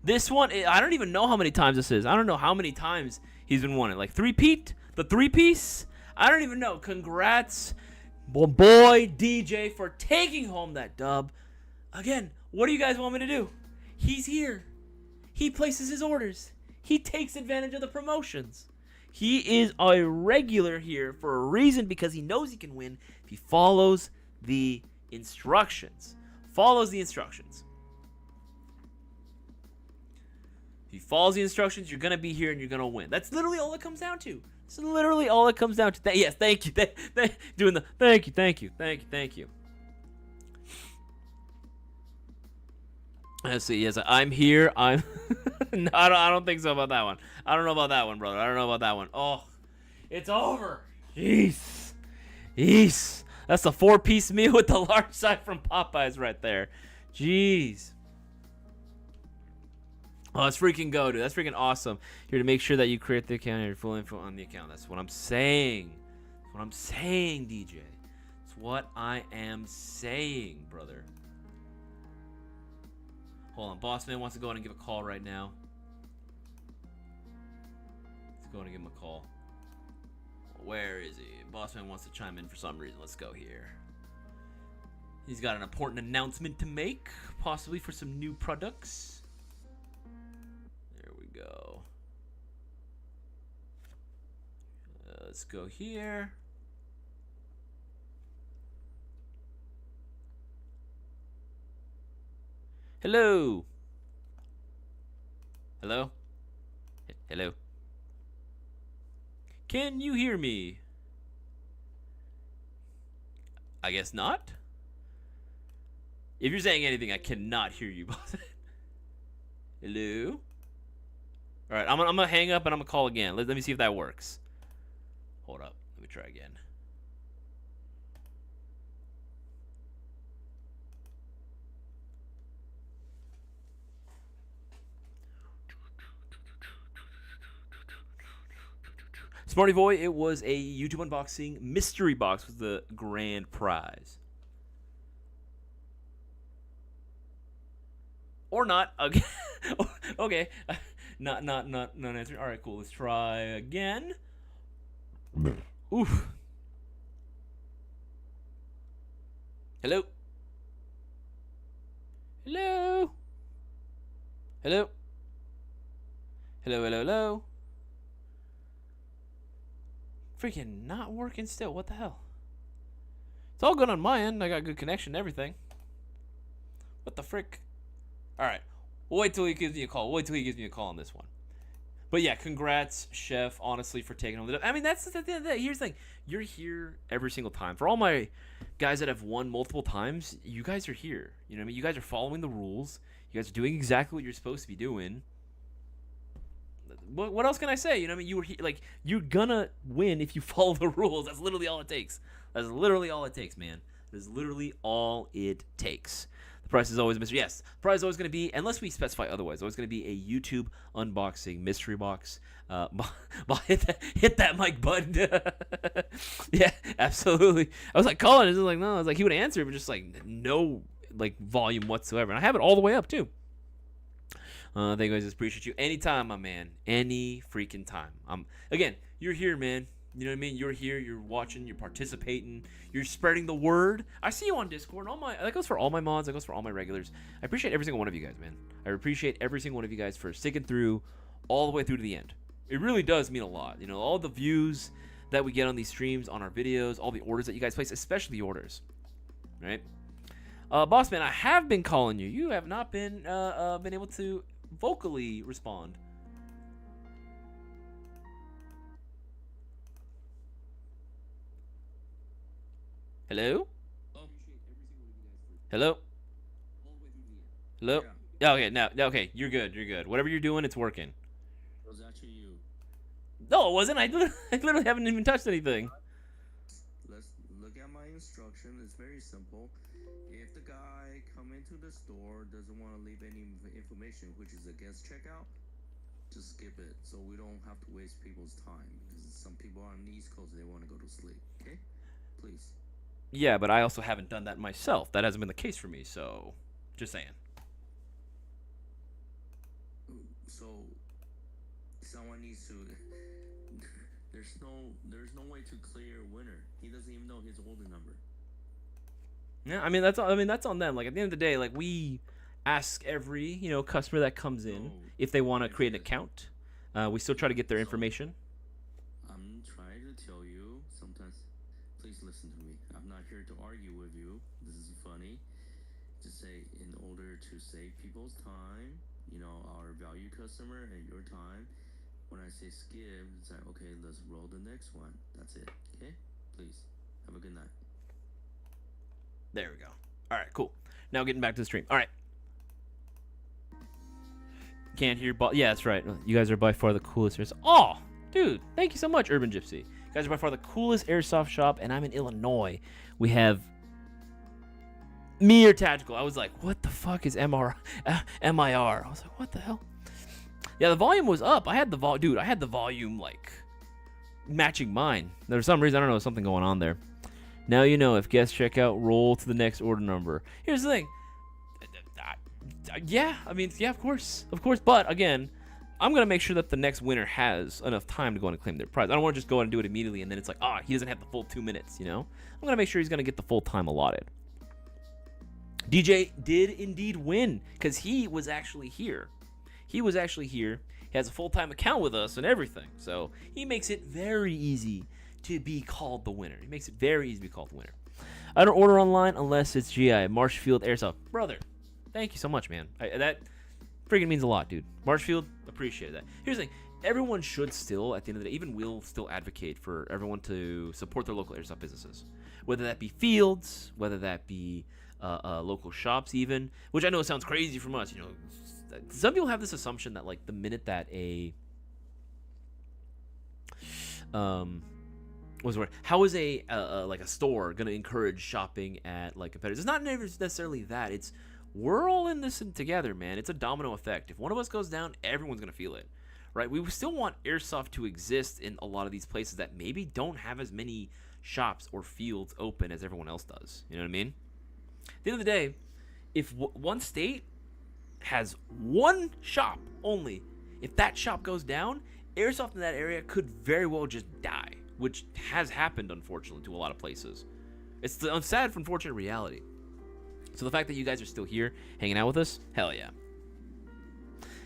This one, I don't even know how many times this is. I don't know how many times he's been won it. Like three-peat? The three-piece? I don't even know. Congrats, boy DJ, for taking home that dub. Again, what do you guys want me to do? He's here. He places his orders. He takes advantage of the promotions. He is a regular here for a reason, because he knows he can win if he follows the instructions. Follows the instructions. If he follows the instructions, you're going to be here and you're going to win. That's literally all it comes down to. That's literally all it comes down to. Yes, thank you. Doing the thank you. Let's see. Yes, I'm here. I'm. No, I don't think so about that one. I don't know about that one, brother. I don't know about that one. Oh, it's over. Jeez. That's a 4-piece meal with the large side from Popeyes right there. Jeez. Oh, let's freaking go, dude. That's freaking awesome. Here to make sure that you create the account and your full info on the account. That's what I'm saying. That's what I'm saying, DJ. That's what I am saying, brother. Hold on. Boss man wants to go ahead and give a call right now. Let's go ahead and give him a call. Where is he? Boss man wants to chime in for some reason. Let's go here. He's got an important announcement to make, possibly for some new products. There we go. Let's go here. Hello. Hello? Hello. Can you hear me? I guess not. If you're saying anything, I cannot hear you. Hello? Alright, I'm gonna hang up and I'm gonna call again. Let me see if that works. Hold up. Let me try again. Smarty Boy, it was a YouTube unboxing mystery box with the grand prize. Or not. Okay. Okay. Not answering. All right, cool. Let's try again. Oof. Hello. Hello. Hello. Hello. Freaking not working still. What the hell? It's all good on my end. I got good connection and everything. What the frick? Alright. We'll wait till he gives me a call. On this one. But yeah, congrats, Chef, honestly, for taking on the... I mean, that's the thing. Here's the thing. You're here every single time. For all my guys that have won multiple times, you guys are here. You know what I mean? You guys are following the rules. You guys are doing exactly what you're supposed to be doing. What else can I say? You know what I mean? You were like, you're gonna win if you follow the rules. That's literally all it takes. That's literally all it takes, man. That's literally all it takes. The price is always a mystery. Yes, the price is always going to be, unless we specify otherwise, always going to be a YouTube unboxing mystery box. Hit that mic button. Yeah, absolutely. I was like calling. It's like, no. I was like, he would answer, but just like no like volume whatsoever. And I have it all the way up too. Thank you guys. Appreciate you. Anytime, my man. Any freaking time. Again, you're here, man. You know what I mean? You're here. You're watching. You're participating. You're spreading the word. I see you on Discord. That goes for all my mods. That goes for all my regulars. I appreciate every single one of you guys, man. I appreciate every single one of you guys for sticking through all the way through to the end. It really does mean a lot. You know, all the views that we get on these streams, on our videos, all the orders that you guys place, especially the orders, right? Boss man, I have been calling you. You have not been able to vocally respond. Hello? Hello? Hello? Yeah. Okay, now, okay, you're good. Whatever you're doing, it's working. It was actually you. No, it wasn't. I literally haven't even touched anything. Let's look at my instruction. It's very simple. If the guy come into the store doesn't want to leave any information, which is a guest checkout, just skip it so we don't have to waste people's time. Because some people are on the East Coast, they want to go to sleep. Okay? Please. Yeah, but I also haven't done that myself. That hasn't been the case for me, so just saying. So someone needs to. There's no way to clear a winner. He doesn't even know his order number. Yeah, that's on them. Like at the end of the day, like we ask every customer that comes in No, if they want to create an Isaias. account. We still try to get their So information. I'm trying to tell you. Sometimes, please listen to me. I'm not here to argue with you. This is funny. Just say in order to save people's time, our value customer and your time. When I say skip, it's like, okay, let's roll the next one. That's it. Okay? Please. Have a good night. There we go. All right, cool. Now getting back to the stream. All right. Can't hear. Yeah, that's right. You guys are by far the coolest. Oh, dude, thank you so much, Urban Gypsy. You guys are by far the coolest airsoft shop, and I'm in Illinois. We have Mir Tactical. I was like, what the fuck is MIR? I was like, what the hell? Yeah, the volume was up. I had the volume like matching mine. There was some reason, I don't know, something going on there. Now you know, if guests check out, roll to the next order number. Here's the thing. Yeah, of course. But again, I'm going to make sure that the next winner has enough time to go in and claim their prize. I don't want to just go in and do it immediately and then it's like, he doesn't have the full 2 minutes, I'm going to make sure he's going to get the full time allotted. DJ did indeed win because he was actually here. He has a full-time account with us and everything. So he makes it very easy to be called the winner. I don't order online unless it's GI. Marshfield Airsoft. Brother, thank you so much, man. That freaking means a lot, dude. Marshfield, appreciate that. Here's the thing. Everyone should still, at the end of the day, even we'll still advocate for everyone to support their local airsoft businesses. Whether that be fields, whether that be local shops even, which I know sounds crazy from us, some people have this assumption that like the minute that how is a store gonna encourage shopping at like competitors? It's not necessarily that. It's we're all in this together, man. It's a domino effect. If one of us goes down, everyone's gonna feel it, right? We still want airsoft to exist in a lot of these places that maybe don't have as many shops or fields open as everyone else does. You know what I mean? At the end of the day, if one state has one shop only, if that shop goes down, airsoft in that area could very well just die, which has happened, unfortunately, to a lot of places. It's the sad, unfortunate reality. So the fact that you guys are still here, hanging out with us, hell yeah.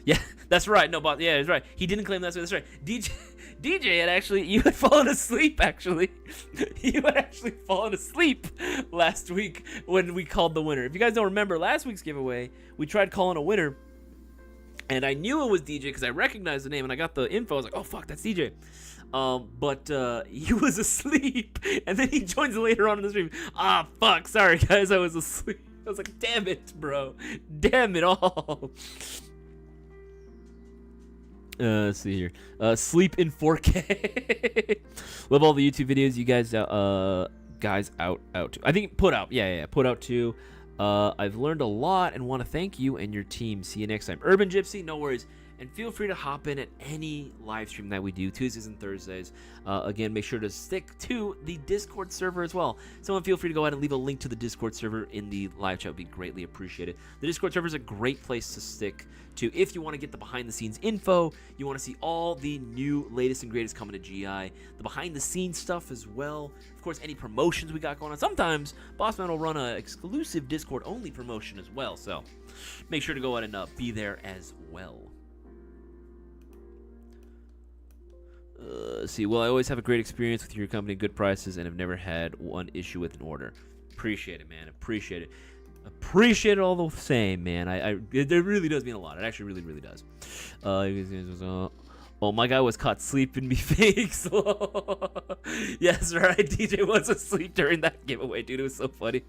Yeah, that's right. No, but yeah, that's right. He didn't claim that's right. DJ had actually, you had fallen asleep, actually. You had actually fallen asleep last week when we called the winner. If you guys don't remember last week's giveaway, we tried calling a winner, and I knew it was DJ because I recognized the name, and I got the info. I was like, oh, fuck, that's DJ. But he was asleep, and then he joins later on in the stream. Fuck, sorry, guys, I was asleep. I was like, damn it, bro. Damn it all. Let's see here. Sleep in 4K. Love all the YouTube videos you guys out. I think put out. Yeah, put out too. I've learned a lot and want to thank you and your team. See you next time. Urban Gypsy, no worries. And feel free to hop in at any live stream that we do, Tuesdays and Thursdays. Again, make sure to stick to the Discord server as well. Someone feel free to go ahead and leave a link to the Discord server in the live chat. Would be greatly appreciated. The Discord server is a great place to stick to if you want to get the behind-the-scenes info, you want to see all the new, latest, and greatest coming to GI, the behind-the-scenes stuff as well. Of course, any promotions we got going on. Sometimes Bossman will run an exclusive Discord-only promotion as well, so make sure to go ahead and be there as well. See, well, I always have a great experience with your company, good prices, and have never had one issue with an order. Appreciate it, man. Appreciate it. Appreciate it all the same, man. It really does mean a lot. It actually really, really does. Oh, my guy was caught sleeping. Be fake slow. Yes, right. DJ was asleep during that giveaway, dude. It was so funny.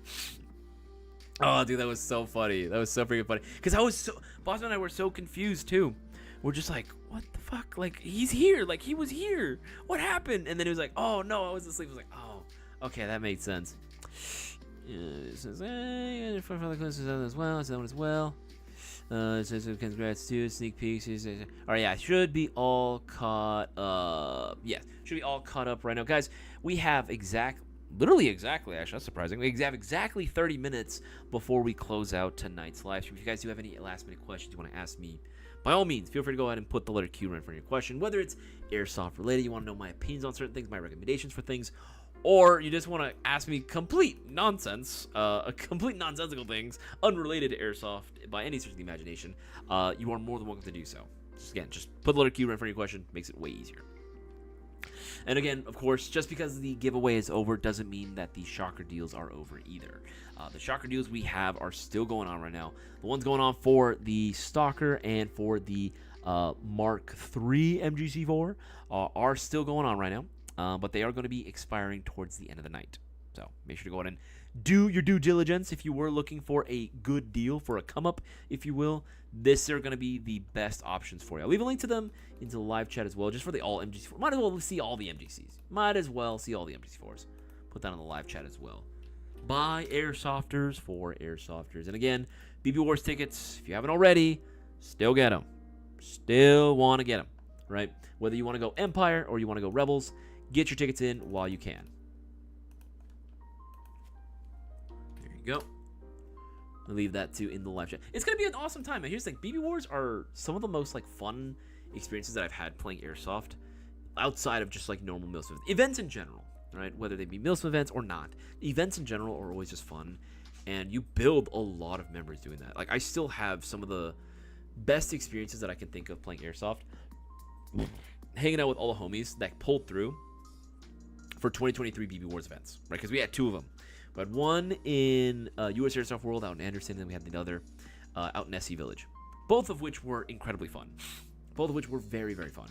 Oh, dude, that was so funny. That was so freaking funny. Because Boston and I were so confused, too. We're just like, what the fuck? Like, he's here. Like, he was here. What happened? And then he was like, oh, no, I was asleep. I was like, oh, okay, that made sense. It says, hey, for the closest as well. It's that one as well. It says, congrats to sneak peeks. All right, yeah, should be all caught up. Yeah, should be all caught up right now. Guys, we have literally exactly, actually, that's surprising. We have exactly 30 minutes before we close out tonight's live stream. If you guys do have any last-minute questions you want to ask me, by all means, feel free to go ahead and put the letter Q right in front of your question. Whether it's airsoft related, you want to know my opinions on certain things, my recommendations for things, or you just want to ask me complete nonsensical things unrelated to airsoft by any stretch of the imagination, you are more than welcome to do so. Just put the letter Q right in front of your question. Makes it way easier. And again, of course, just because the giveaway is over doesn't mean that the shocker deals are over either. The shocker deals we have are still going on right now. The ones going on for the Stalker and for the Mark III MGC4 are still going on right now, but they are going to be expiring towards the end of the night. So make sure to go ahead and do your due diligence if you were looking for a good deal, for a come-up, if you will. These are going to be the best options for you. I'll leave a link to them into the live chat as well, just for the all MGC4. Might as well see all the MGCs. Might as well see all the MGC4s. Put that on the live chat as well. By Airsofters for Airsofters. And again, BB Wars tickets, if you haven't already, still get them. Still want to get them, right? Whether you want to go Empire or you want to go Rebels, get your tickets in while you can. There you go. I'll leave that too in the live chat. It's gonna be an awesome time. And here's the thing: BB Wars are some of the most fun experiences that I've had playing Airsoft, outside of just normal Milsim events in general, right? Whether they be Milsim events or not, events in general are always just fun, and you build a lot of memories doing that. I still have some of the best experiences that I can think of playing Airsoft, hanging out with all the homies that pulled through for 2023 BB Wars events, right? Because we had two of them. We had one in US Airsoft World out in Anderson, and then we had the other out in SC Village. Both of which were incredibly fun. Both of which were very, very fun,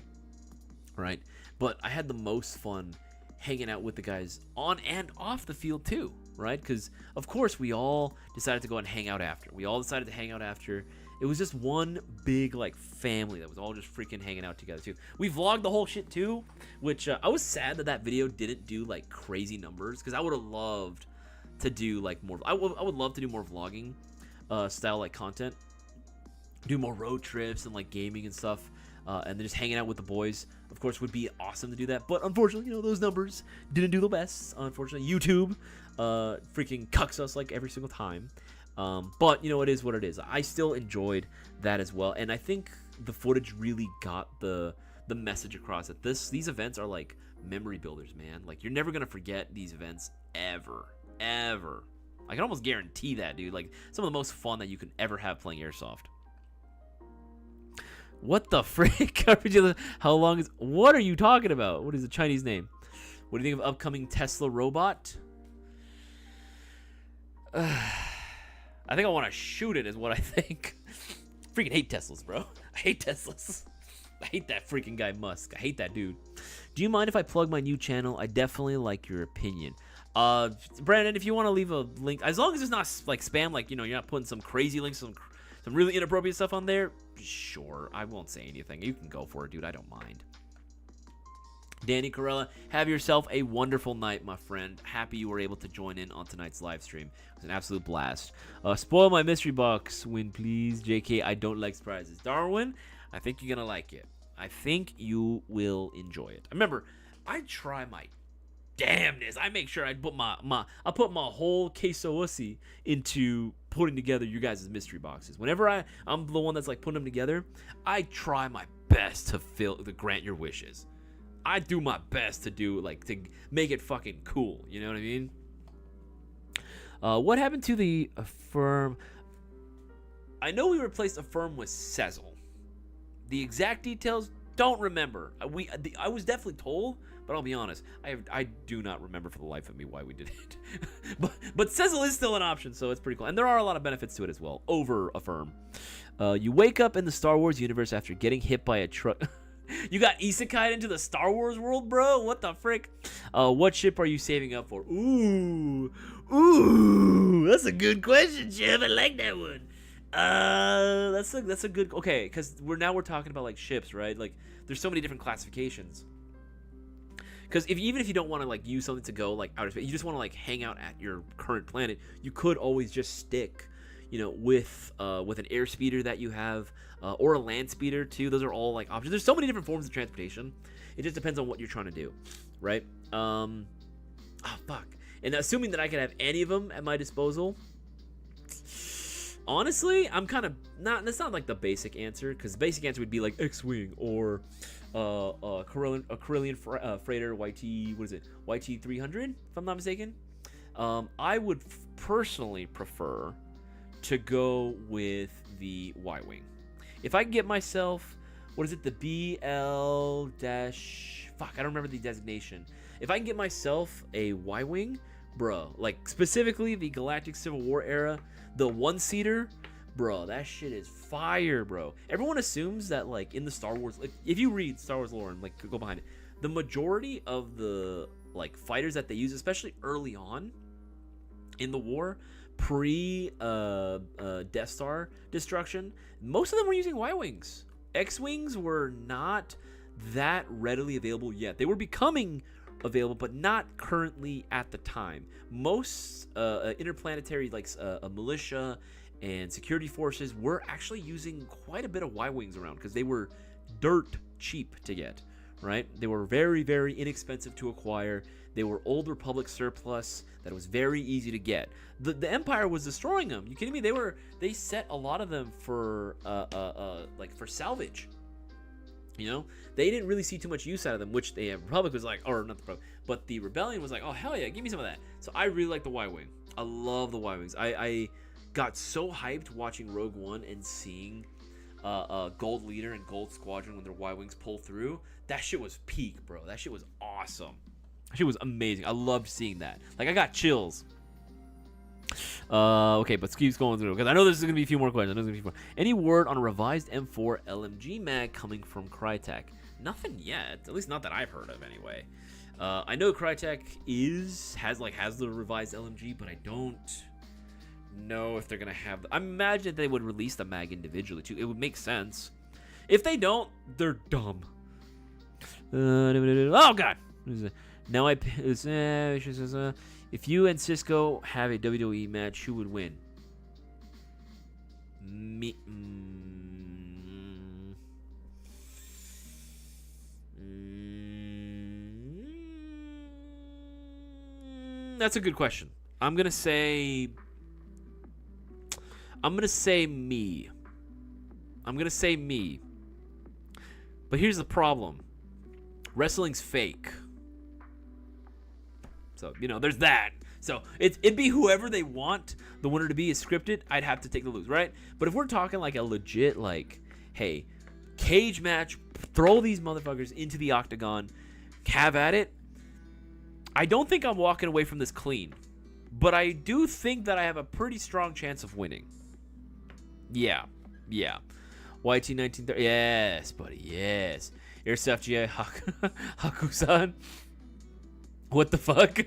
right? But I had the most fun hanging out with the guys on and off the field too, right? Because, of course, we all decided to go and hang out after. We all decided to hang out after. It was just one big, family that was all just freaking hanging out together too. We vlogged the whole shit too, which I was sad that video didn't do, crazy numbers, because I would have loved to do more. I would love to do more vlogging style content, do more road trips and gaming and stuff, and then just hanging out with the boys. Of course, would be awesome to do that, but unfortunately, those numbers didn't do the best. Unfortunately, YouTube freaking cucks us every single time. But it is what it is. I still enjoyed that as well, and I think the footage really got the message across that these events are memory builders, man. You're never gonna forget these events ever. I can almost guarantee that, dude. Some of the most fun that you can ever have playing Airsoft. What the frick? How long is... What are you talking about? What is the Chinese name? What do you think of upcoming Tesla robot? I think I want to shoot it is what I think. Freaking hate Teslas, bro. I hate Teslas. I hate that freaking guy Musk. I hate that dude. Do you mind if I plug my new channel? I definitely like your opinion. Brandon, if you want to leave a link, as long as it's not spam, you're not putting some crazy links, some really inappropriate stuff on there, sure, I won't say anything. You can go for it, dude. I don't mind. Danny Corella, have yourself a wonderful night, my friend. Happy you were able to join in on tonight's live stream. It was an absolute blast. Spoil my mystery box win, please. JK, I don't like surprises. Darwin, I think you're gonna like it. I think you will enjoy it. Remember, I try my damnness. I make sure I put my whole queso-ussy into putting together you guys' mystery boxes. Whenever I'm the one that's putting them together, I try my best to grant your wishes. I do my best to do to make it fucking cool. You know what I mean? What happened to the Affirm? I know we replaced Affirm with Sezzle. The exact details, don't remember. I was definitely told, but I'll be honest, I do not remember for the life of me why we did it. but Cecil is still an option, so it's pretty cool. And there are a lot of benefits to it as well. Over affirm. You wake up in the Star Wars universe after getting hit by a truck. You got isekai into the Star Wars world, bro? What the frick? What ship are you saving up for? Ooh, that's a good question, Chef. I like that one. That's a good, okay, because we're talking about like ships, right? Like there's so many different classifications. Because even if you don't want to like use something to go like outer space, you just want to like hang out at your current planet, you could always just stick, with an air speeder that you have, or a land speeder too. Those are all like options. There's so many different forms of transportation. It just depends on what you're trying to do, right? Oh fuck. And assuming that I could have any of them at my disposal, honestly, I'm kind of not. That's not like the basic answer, because the basic answer would be like X-wing or a Carillion freighter YT. What is it? YT 300, if I'm not mistaken. I would personally prefer to go with the Y-wing. If I can get myself, what is it? The BL dash. Fuck, I don't remember the designation. If I can get myself a Y-wing, bro, like specifically the Galactic Civil War era, the one-seater, bro, that shit is fire, bro. Everyone assumes that, like, in the Star Wars, like, if you read Star Wars lore and, like, go behind it, the majority of the, like, fighters that they use, especially early on in the war, pre-Death Star destruction, most of them were using Y-wings. X-wings were not that readily available yet. They were becoming available, but not currently at the time. Most interplanetary like militia and security forces were actually using quite a bit of Y-wings around, because they were dirt cheap to get, right? They were very, very inexpensive to acquire. They were old Republic surplus that was very easy to get. The Empire was destroying them. You kidding me? They set a lot of them for like for salvage. They didn't really see too much use out of them, which the Republic was like, or not the Republic, but the Rebellion was like, oh hell yeah, give me some of that. So I really like the Y-wing. I love the Y-wings. I got so hyped watching Rogue One and seeing Gold Leader and Gold Squadron when their Y-wings pull through. That shit was peak, bro. That shit was awesome. That shit was amazing. I loved seeing that. Like, I got chills. Okay, but keep going through, because I know there's going to be a few more questions. Any word on a revised M4 LMG mag coming from Crytek? Nothing yet. At least not that I've heard of, anyway. I know Crytek has the revised LMG, but I don't know if they're going to have... I imagine they would release the mag individually, too. It would make sense. If they don't, they're dumb. Oh, God! Now if you and Cisco have a WWE match, who would win? Me. That's a good question. I'm gonna say me. But here's the problem. Wrestling's fake. So, there's that. So, it'd be whoever they want the winner to be is scripted. I'd have to take the lose, right? But if we're talking like a legit, like, hey, cage match, throw these motherfuckers into the octagon, have at it, I don't think I'm walking away from this clean. But I do think that I have a pretty strong chance of winning. Yeah. YT1930. Yes, buddy, yes. Airsoft GI Hakusan. What the fuck?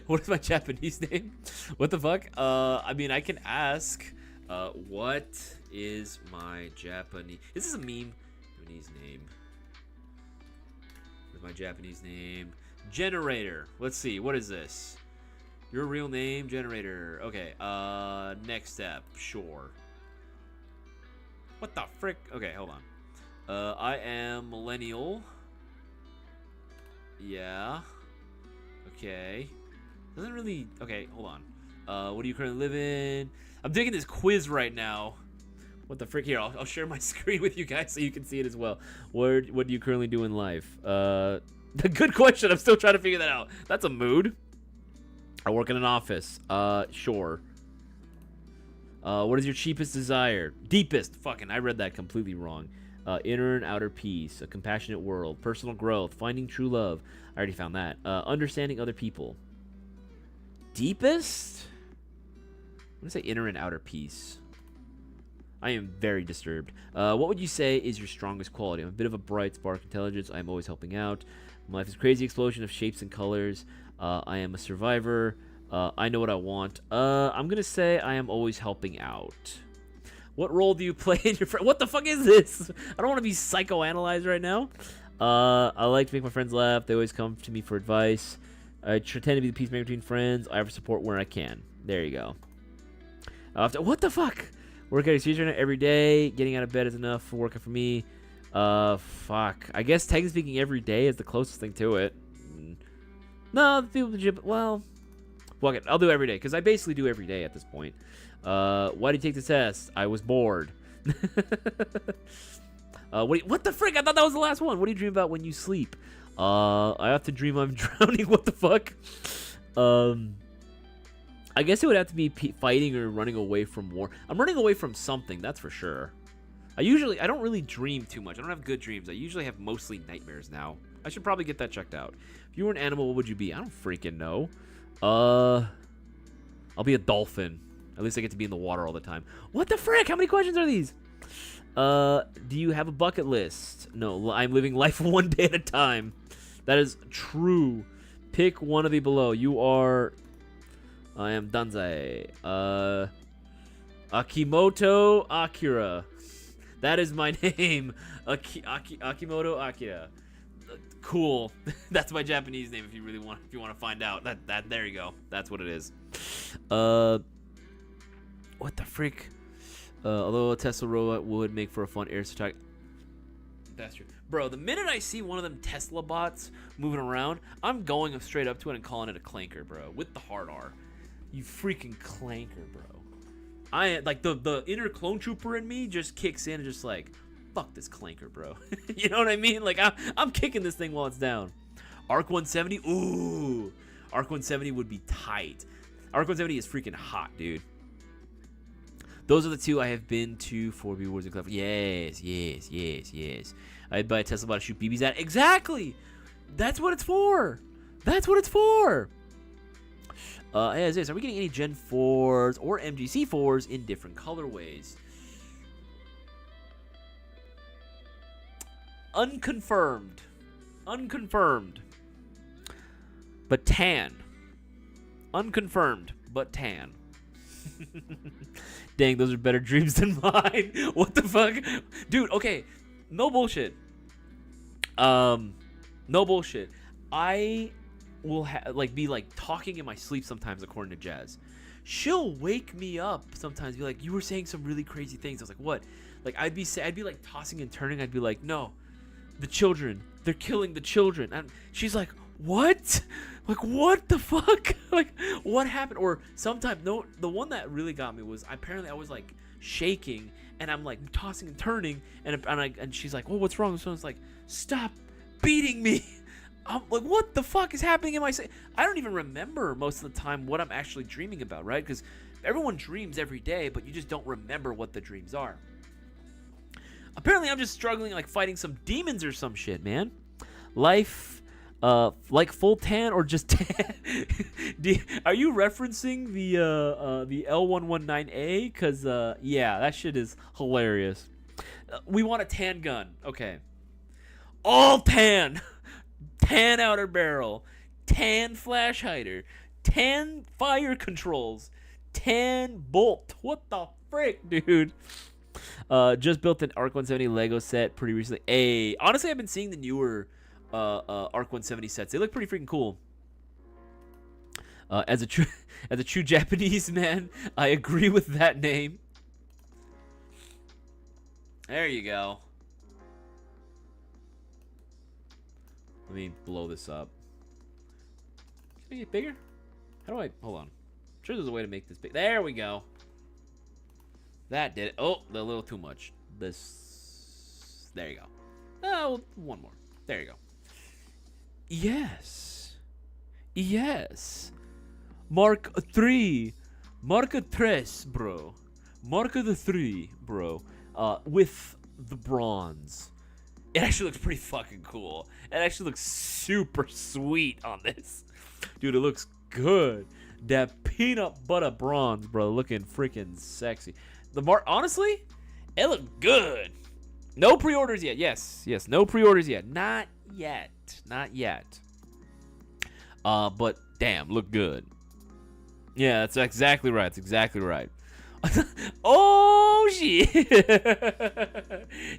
What is my Japanese name? What the fuck? I mean, I can ask, what is my Japanese... Is this a meme? Japanese name. What is my Japanese name? Generator. Let's see. What is this? Your real name? Generator. Okay. Next step. Sure. What the frick? Okay, hold on. I am millennial. Yeah. Okay. Doesn't really... Okay, hold on. What do you currently live in? I'm taking this quiz right now. What the frick? Here, I'll share my screen with you guys so you can see it as well. What do you currently do in life? The good question. I'm still trying to figure that out. That's a mood. I work in an office. Sure. What is your cheapest desire? Deepest. Fucking, I read that completely wrong. Inner and outer peace, a compassionate world, personal growth, finding true love. I already found that. Understanding other people. Deepest? I'm going to say inner and outer peace. I am very disturbed. What would you say is your strongest quality? I'm a bit of a bright spark intelligence. I am always helping out. My life is a crazy explosion of shapes and colors. I am a survivor. I know what I want. I'm going to say I am always helping out. What role do you play in your friend? What the fuck is this? I don't want to be psychoanalyzed right now. I like to make my friends laugh. They always come to me for advice. I tend to be the peacemaker between friends. I offer support where I can. There you go. What the fuck? Work out exercise every day. Getting out of bed is enough for working for me. Fuck. I guess technically speaking, every day is the closest thing to it. No, the people in the gym. Well, fuck it. I'll do every day because I basically do every day at this point. Why did you take the test? I was bored. What the frick? I thought that was the last one. What do you dream about when you sleep? I have to dream I'm drowning. What the fuck? I guess it would have to be fighting or running away from war. I'm running away from something, that's for sure. I don't really dream too much. I don't have good dreams. I usually have mostly nightmares now. I should probably get that checked out. If you were an animal, what would you be? I don't freaking know. I'll be a dolphin. At least I get to be in the water all the time. What the frick? How many questions are these? Do you have a bucket list? No, I'm living life one day at a time. That is true. Pick one of the below. You are... I am Danzai. Akimoto Akira. That is my name. Akimoto Akira. Cool. That's my Japanese name if you really want to find out. That there you go. That's what it is. What the freak? Although a Tesla robot would make for a fun airsoft attack. That's true. Bro, the minute I see one of them Tesla bots moving around, I'm going straight up to it and calling it a clanker, bro. With the hard R. You freaking clanker, bro. I like the inner clone trooper in me just kicks in and just like, fuck this clanker, bro. You know what I mean? Like I'm kicking this thing while it's down. Arc 170, ooh. Arc 170 would be tight. Arc 170 is freaking hot, dude. Those are the two I have been to for Rewards and Clever. Yes. I'd buy a Tesla bot to shoot BBs at. Exactly. That's what it's for. As is, are we getting any Gen 4s or MGC 4s in different colorways? Unconfirmed. But tan. Unconfirmed, but tan. Dang, those are better dreams than mine. What the fuck? Dude, okay. No bullshit. I will be talking in my sleep sometimes, according to Jazz. She'll wake me up sometimes, be like, you were saying some really crazy things. I was like, what? Like I'd be like tossing and turning. I'd be like, no, the children, they're killing the children. And she's like, what? Like, what the fuck? Like, what happened? Or sometimes, no, the one that really got me was apparently I was like shaking and I'm like tossing and turning and she's like, oh, what's wrong? So I was like, stop beating me. I'm like, what the fuck is happening in my sleep? I don't even remember most of the time what I'm actually dreaming about, right? Because everyone dreams every day, but you just don't remember what the dreams are. Apparently, I'm just struggling, like fighting some demons or some shit, man. Life, like full tan or just tan? Are you referencing the L119A? Because yeah, that shit is hilarious. We want a tan gun. Okay, all tan. Tan outer barrel, tan flash hider, tan fire controls, tan bolt. What the frick, dude? Just built an Arc 170 Lego set pretty recently. Honestly, I've been seeing the newer Arc 170 sets. They look pretty freaking cool. As a true Japanese man, I agree with that name. There you go. Let me blow this up. Can I get bigger? How do I... Hold on. I'm sure there's a way to make this big. There we go. That did it. Oh, a little too much. This... There you go. Oh, one more. There you go. Yes. Mark 3. Mark 3, bro. Mark the 3, bro. With the bronze. It actually looks pretty fucking cool. It actually looks super sweet on this. Dude, it looks good. That peanut butter bronze, bro, looking freaking sexy. Honestly, it looked good. No pre-orders yet. Yes, no pre-orders yet. Not yet. But damn, look good. Yeah, that's exactly right. Oh shit!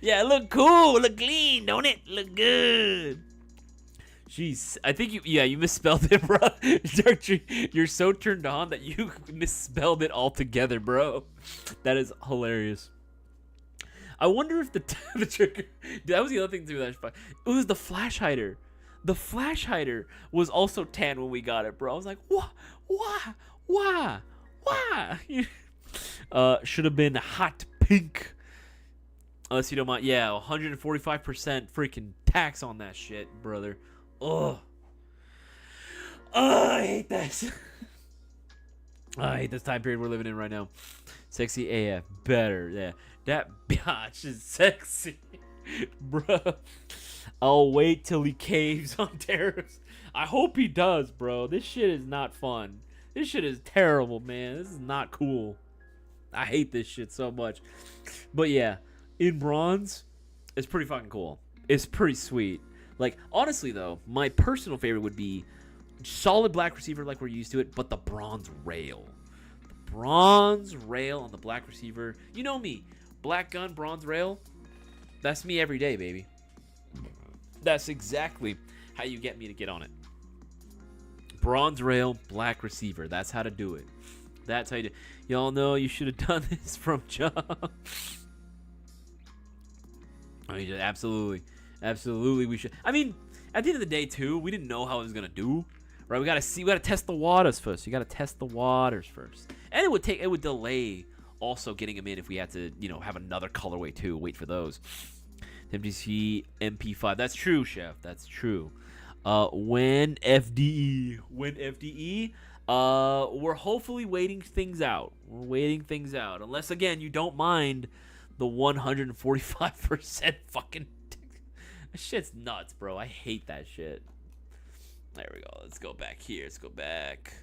Yeah, look cool, look clean, don't it? Look good. Jeez, I think you misspelled it, bro. You're so turned on that you misspelled it altogether, bro. That is hilarious. I wonder if the trigger. That was the other thing too. It was the flash hider. The flash hider was also tan when we got it, bro. I was like, what? Why? Should have been hot pink. Unless you don't mind. Yeah, 145% freaking tax on that shit, brother. Ugh. I hate this. I hate this time period we're living in right now. Sexy AF. Better. Yeah. That bitch is sexy. Bro. I'll wait till he caves on tariffs. I hope he does, bro. This shit is not fun. This shit is terrible, man. This is not cool. I hate this shit so much. But yeah, in bronze, it's pretty fucking cool. It's pretty sweet. Like, honestly, though, my personal favorite would be solid black receiver like we're used to it, but the bronze rail. The bronze rail on the black receiver. You know me. Black gun, bronze rail. That's me every day, baby. That's exactly how you get me to get on it. Bronze rail, black receiver. That's how to do it. That's how you do. Y'all know you should have done this from jump. I mean, absolutely we should. I mean, at the end of the day too, we didn't know how it was gonna do, right? We gotta test the waters first. You gotta test the waters first, and it would delay also getting them in if we had to, have another colorway too. Wait for those. MGC MP5. That's true, Chef. That's true. When FDE, we're hopefully waiting things out. We're waiting things out, unless again you don't mind the 145% fucking. That shit's nuts, bro. I hate that shit. There we go. Let's go back here. Let's go back.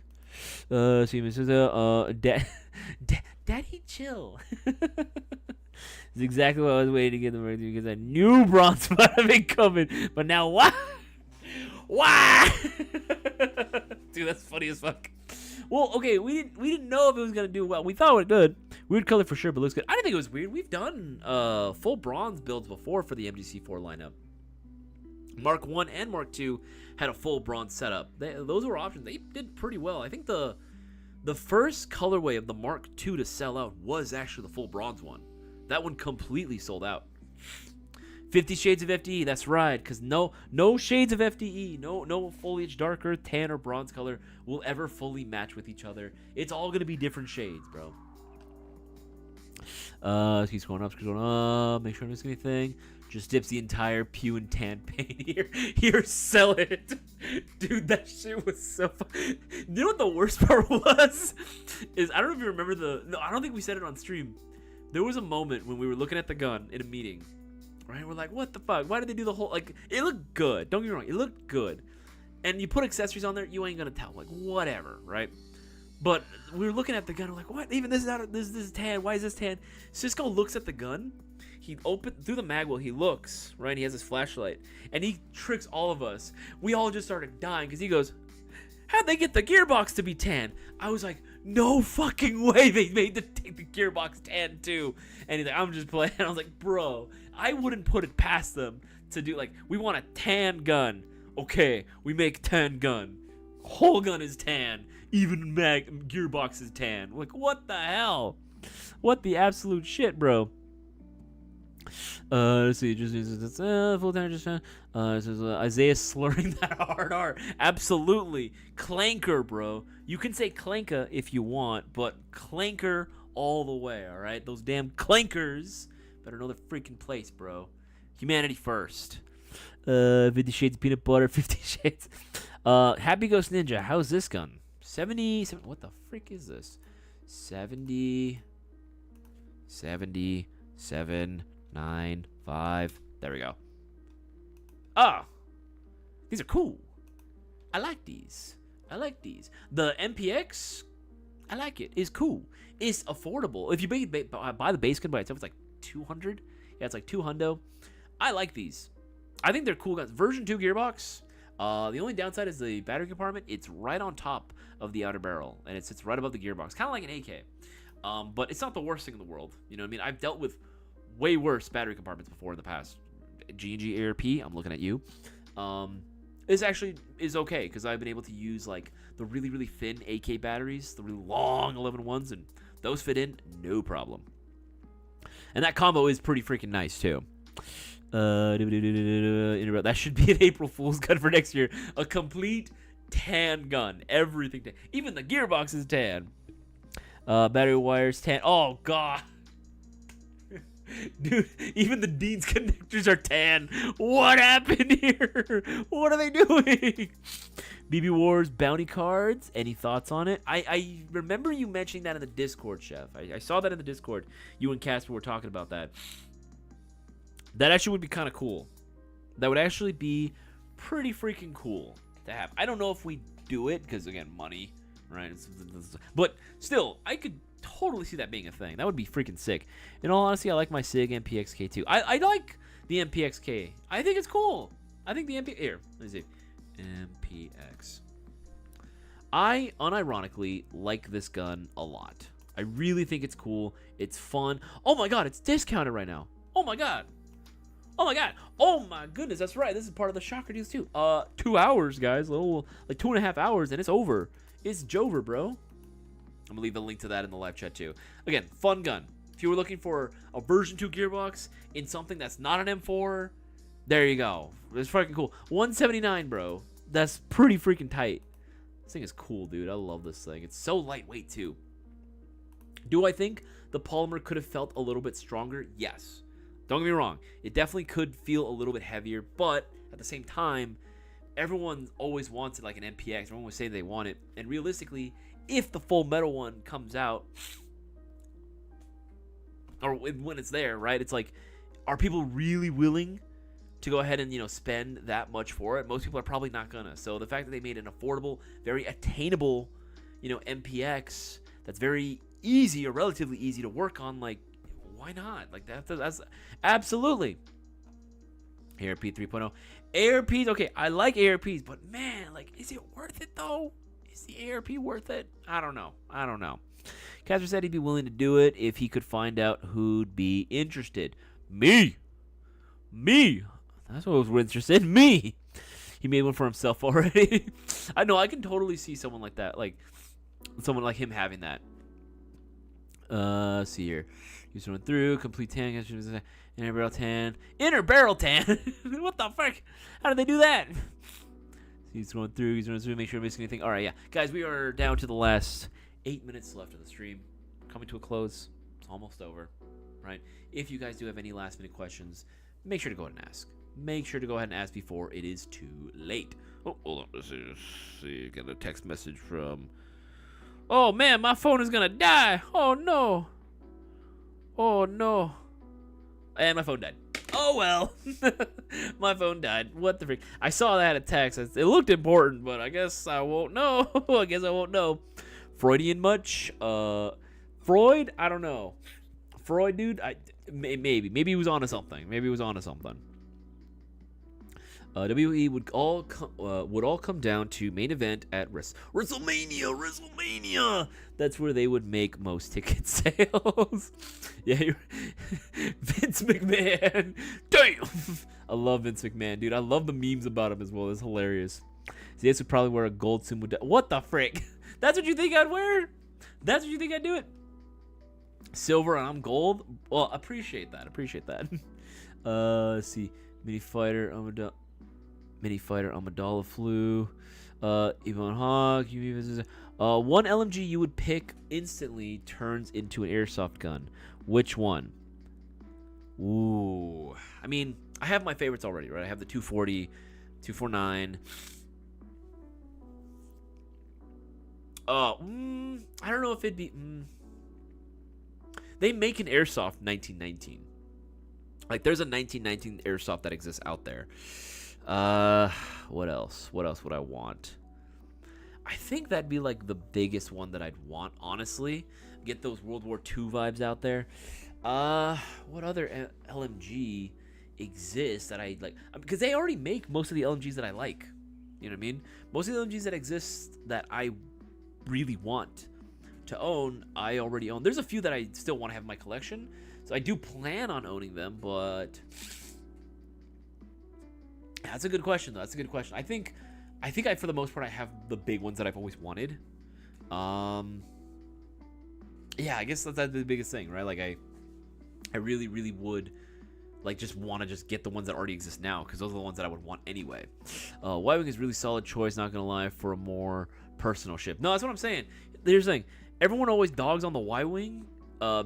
See, Mrs. Daddy, chill. It's exactly what I was waiting to get the mercy because I knew bronze might have been coming, but now what? Why? Dude, that's funny as fuck. Well, okay, we didn't know if it was gonna do well. We thought it was good. Weird color for sure, but looks good. I didn't think it was weird. We've done full bronze builds before for the MGC4 lineup. Mark 1 and Mark 2 had a full bronze setup. Those were options. They did pretty well. I think the first colorway of the Mark 2 to sell out was actually the full bronze one. That one completely sold out. 50 Shades of FDE, that's right, because no shades of FDE, no foliage darker, tan, or bronze color will ever fully match with each other. It's all going to be different shades, bro. Keep scrolling up, make sure I don't miss anything. Just dips the entire pew and tan paint here, sell it. Dude, that shit was so fun. You know what the worst part was? Is, I don't know if you remember no, I don't think we said it on stream. There was a moment when we were looking at the gun in a meeting. Right, we're like, what the fuck? Why did they do the whole, like, it looked good. Don't get me wrong, it looked good. And you put accessories on there, you ain't gonna tell. Like, whatever, right? But we were looking at the gun, we're like, what? Even this is tan. Why is this tan? Cisco looks at the gun. He through the magwell. He looks, right? He has his flashlight, and he tricks all of us. We all just started dying because he goes, "How'd they get the gearbox to be tan?" I was like, "No fucking way! They made the gearbox tan too." And he's like, "I'm just playing." I was like, "Bro, I wouldn't put it past them to do, like, we want a tan gun. Okay, we make tan gun. Whole gun is tan. Even gearbox is tan." Like, what the hell? What the absolute shit, bro? Let's see. Just full time. Just Isaias slurring that hard R. Absolutely, clanker, bro. You can say clanker if you want, but clanker all the way. All right, those damn clankers better know their freaking place, bro. Humanity first. 50 Shades of Peanut Butter. 50 Shades. Happy Ghost Ninja. How's this gun? 70. What the freak is this? 77. 9, 5. There we go. Ah, these are cool. I like these. I like these. The MPX, I like it. It's cool. It's affordable. If you buy the base gun by itself, it's like 200. Yeah, it's like 200. I like these. I think they're cool guns. Version 2 gearbox. The only downside is the battery compartment. It's right on top of the outer barrel, and it sits right above the gearbox, kind of like an AK. But it's not the worst thing in the world. You know what I mean? I've dealt with way worse battery compartments before in the past. G&G ARP, I'm looking at you. This actually is okay because I've been able to use like the really, really thin AK batteries, the really long 11 ones, and those fit in no problem. And that combo is pretty freaking nice too. That should be an April Fool's gun for next year. A complete tan gun. Everything tan. Even the gearbox is tan. Battery wires tan. Oh, God. Dude, even the Dean's connectors are tan. What happened here? What are they doing? BB Wars bounty cards. Any thoughts on it? I remember you mentioning that in the Discord, Chef. I saw that in the Discord. You and Casper were talking about that. That actually would be kind of cool. That would actually be pretty freaking cool to have. I don't know if we do it because, again, money, right? But still, I could totally see that being a thing. That would be freaking sick. In all honesty, I like my SIG MPXK too. I like the MPXK. I think it's cool. I think the here, let me see. MPX. I unironically like this gun a lot. I really think it's cool. It's fun. Oh my God, it's discounted right now. Oh my God. Oh my God. Oh my goodness. That's right. This is part of the shocker deals too. 2 hours, guys. Little like 2.5 hours, and it's over. It's Jover, bro. I'm gonna leave a link to that in the live chat too. Again, fun gun. If you were looking for a version 2 gearbox in something that's not an M4, there you go. It's freaking cool. 179, bro. That's pretty freaking tight. This thing is cool, dude. I love this thing. It's so lightweight too. Do I think the polymer could have felt a little bit stronger? Yes. Don't get me wrong. It definitely could feel a little bit heavier, but at the same time, everyone always wanted like an MPX. Everyone was saying they want it. And realistically, if the full metal one comes out, or when it's there, right? It's like, are people really willing to go ahead and, you know, spend that much for it? Most people are probably not gonna. So the fact that they made an affordable, very attainable, you know, MPX that's very easy or relatively easy to work on, like, why not? Like that's absolutely. ARP 3.0. ARPs, okay, I like ARPs, but man, like, is it worth it though? Is the ARP worth it? I don't know. Casper said he'd be willing to do it if he could find out who'd be interested. Me. That's what was interested. Me. He made one for himself already. I know. I can totally see someone like that, like someone like him having that. Let's see here. He's running through complete tan. Inner barrel tan. Inner barrel tan. What the frick? How did they do that? He's going through. Make sure I'm missing anything. All right, yeah, guys, we are down to the last 8 minutes left of the stream, coming to a close. It's almost over, right? If you guys do have any last minute questions, make sure to go ahead and ask. Make sure to go ahead and ask before it is too late. Oh, hold on. Let's see. Get a text message from. Oh man, my phone is gonna die. Oh no. And my phone died. Oh well. My phone died. What the freak? I saw that at text. It looked important, but I guess I won't know. I guess I won't know. Freudian much? Freud? I don't know. Freud, dude? Maybe he was onto something. WWE would all come down to main event at WrestleMania. That's where they would make most ticket sales. Yeah, Vince McMahon. Damn, I love Vince McMahon, dude. I love the memes about him as well. It's hilarious. Isaias would probably wear a gold suit. What the frick? That's what you think I'd wear? That's what you think I'd do it? Silver and I'm gold. Well, appreciate that. Let's see. Mini fighter Amidala flew. Yvonne Hawk. One LMG you would pick instantly turns into an airsoft gun. Which one? Ooh. I mean, I have my favorites already, right? I have the 240, 249. I don't know if it'd be. They make an airsoft 1919. Like, there's a 1919 Airsoft that exists out there. What else? What else would I want? I think that'd be like the biggest one that I'd want, honestly. Get those World War II vibes out there. What other LMG exists that I like? Because they already make most of the LMGs that I like. You know what I mean? Most of the LMGs that exist that I really want to own, I already own. There's a few that I still want to have in my collection, so I do plan on owning them, but that's a good question, though. That's a good question. I think for the most part, I have the big ones that I've always wanted. Yeah, I guess that's the biggest thing, right? Like, I really, really would, like, just want to just get the ones that already exist now, because those are the ones that I would want anyway. Y-Wing is really solid choice, not gonna lie, for a more personal ship. No, that's what I'm saying. Here's the thing. Everyone always dogs on the Y-Wing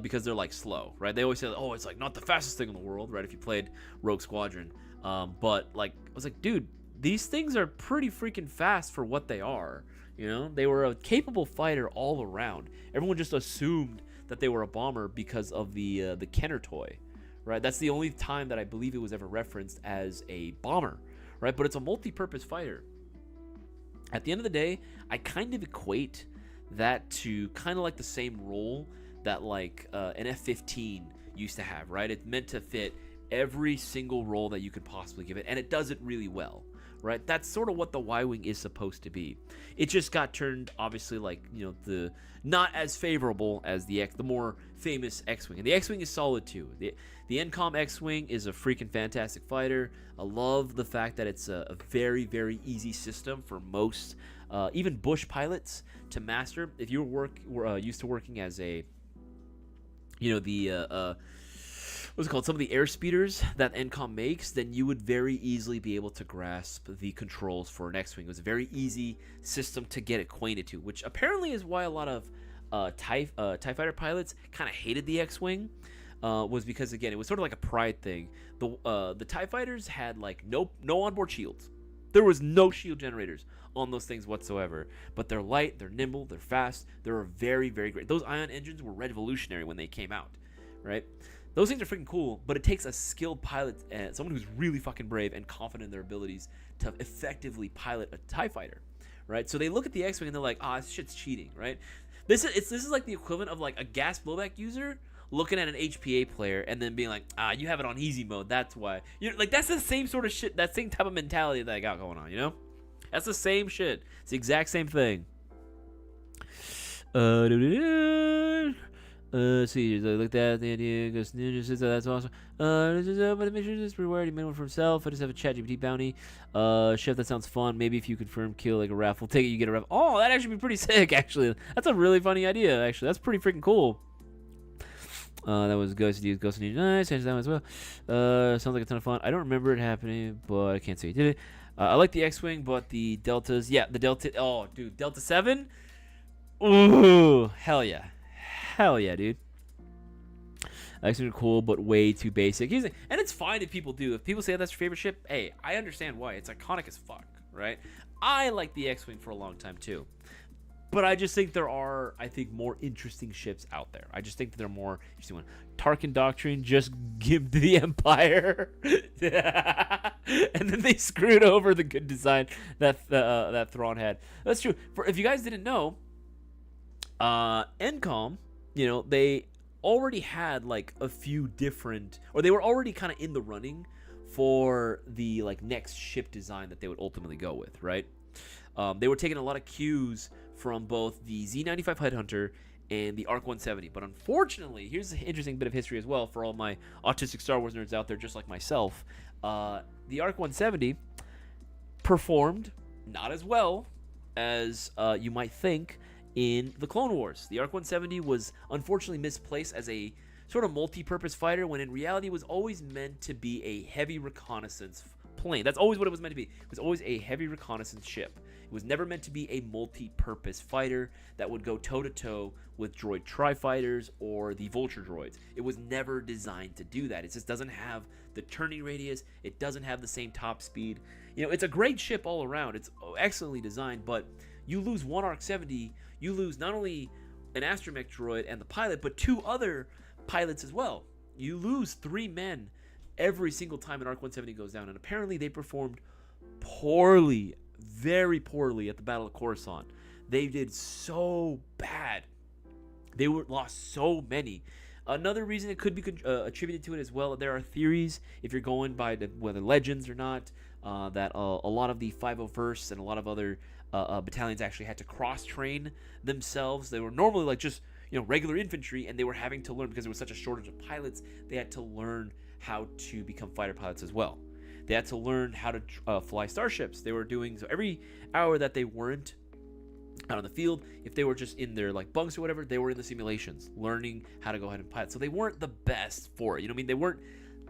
because they're, like, slow, right? They always say, oh, it's, like, not the fastest thing in the world, right, if you played Rogue Squadron. But, like, I was like, dude, these things are pretty freaking fast for what they are. You know, they were a capable fighter all around. Everyone just assumed that they were a bomber because of the Kenner toy, right? That's the only time that I believe it was ever referenced as a bomber, right? But it's a multi-purpose fighter. At the end of the day, I kind of equate that to kind of like the same role that like an F-15 used to have, right? It's meant to fit every single role that you could possibly give it, and it does it really well. Right, that's sort of what the Y-Wing is supposed to be. It just got turned, obviously, like, you know, the not as favorable as the more famous X-Wing. And the X-Wing is solid too. The NCOM X-Wing is a freaking fantastic fighter. I love the fact that it's a very, very easy system for most, even bush pilots to master. If you were used to working as a, you know, what's it called? Some of the air speeders that NCOM makes, then you would very easily be able to grasp the controls for an X-Wing. It was a very easy system to get acquainted to, which apparently is why a lot of TIE fighter pilots kind of hated the X-Wing, was because, again, it was sort of like a pride thing. The TIE fighters had, like, no onboard shields. There was no shield generators on those things whatsoever. But they're light, they're nimble, they're fast, they're very, very great. Those ion engines were revolutionary when they came out, right? Those things are freaking cool, but it takes a skilled pilot and someone who's really fucking brave and confident in their abilities to effectively pilot a TIE fighter, right? So they look at the X-Wing and they're like, this shit's cheating, right? This is like the equivalent of like a gas blowback user looking at an HPA player and then being like, you have it on easy mode, that's why. You're like, that's the same sort of shit, that same type of mentality that I got going on, you know? That's the same shit. It's the exact same thing. See, I looked at the idea, goes ninja says that's awesome. But make sure this reward he made one for himself. I just have a ChatGPT bounty. Chef, that sounds fun. Maybe if you confirm kill like a raffle, take it, you get a raffle. Oh, that'd actually be pretty sick, actually. That's a really funny idea, actually. That's pretty freaking cool. That was Ghost Ninja. Nice, change that one as well. Sounds like a ton of fun. I don't remember it happening, but I can't say he did it. I like the X-Wing, but the Deltas, yeah, the Delta, oh, dude, Delta 7? Ooh, hell yeah. Hell yeah, dude. X-Wing are cool, but way too basic. And it's fine if people do. If people say that's your favorite ship, hey, I understand why. It's iconic as fuck, right? I like the X-Wing for a long time, too. But I just think there are, more interesting ships out there. I just think that there are more interesting ones. Tarkin Doctrine, just give to the Empire. And then they screwed over the good design that Thrawn had. That's true. If you guys didn't know, NCOM, you know, they already had like a few different, or they were already kind of in the running for the like next ship design that they would ultimately go with, right? They were taking a lot of cues from both the Z95 Headhunter and the ARC 170, but unfortunately, here's an interesting bit of history as well for all my autistic Star Wars nerds out there, just like myself. The ARC 170 performed not as well as you might think in the Clone Wars. The ARC 170 was unfortunately misplaced as a sort of multi-purpose fighter when in reality it was always meant to be a heavy reconnaissance plane. That's always what it was meant to be. It was always a heavy reconnaissance ship. It was never meant to be a multi-purpose fighter that would go toe-to-toe with droid tri-fighters or the vulture droids. It was never designed to do that. It just doesn't have the turning radius. It doesn't have the same top speed. You know, it's a great ship all around. It's excellently designed, but you lose one ARC 70, you lose not only an astromech droid and the pilot, but two other pilots as well. You lose 3 men every single time an Arc 170 goes down. And apparently they performed poorly, very poorly at the Battle of Coruscant. They did so bad. They lost so many. Another reason it could be attributed to it as well, there are theories, if you're going by whether legends or not, that a lot of the 501st and a lot of other battalions actually had to cross-train themselves. They were normally like just regular infantry, and they were having to learn, because there was such a shortage of pilots, they had to learn how to become fighter pilots as well. They had to learn how to fly starships. They were doing, so every hour that they weren't out on the field, if they were just in their like bunks or whatever, they were in the simulations learning how to go ahead and pilot. So they weren't the best for it. You know what I mean? They weren't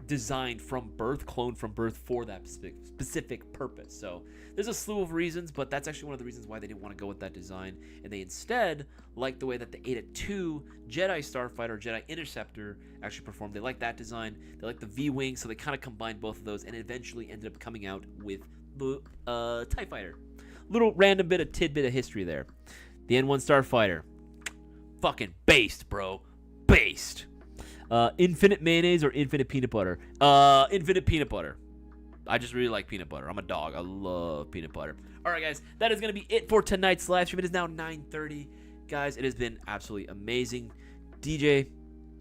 designed from birth, cloned from birth for that specific purpose. So there's a slew of reasons, but that's actually one of the reasons why they didn't want to go with that design, and they instead liked the way that the 8-2 Jedi Starfighter, Jedi Interceptor actually performed. They liked that design. They liked the V-Wing, so they kind of combined both of those, and eventually ended up coming out with the TIE Fighter. Little random tidbit of history there. The N1 Starfighter, fucking based, bro, based. Infinite mayonnaise or infinite peanut butter? Infinite peanut butter. I just really like peanut butter. I'm a dog. I love peanut butter. All right, guys, that is going to be it for tonight's live stream. It is now 9:30. Guys, it has been absolutely amazing. DJ,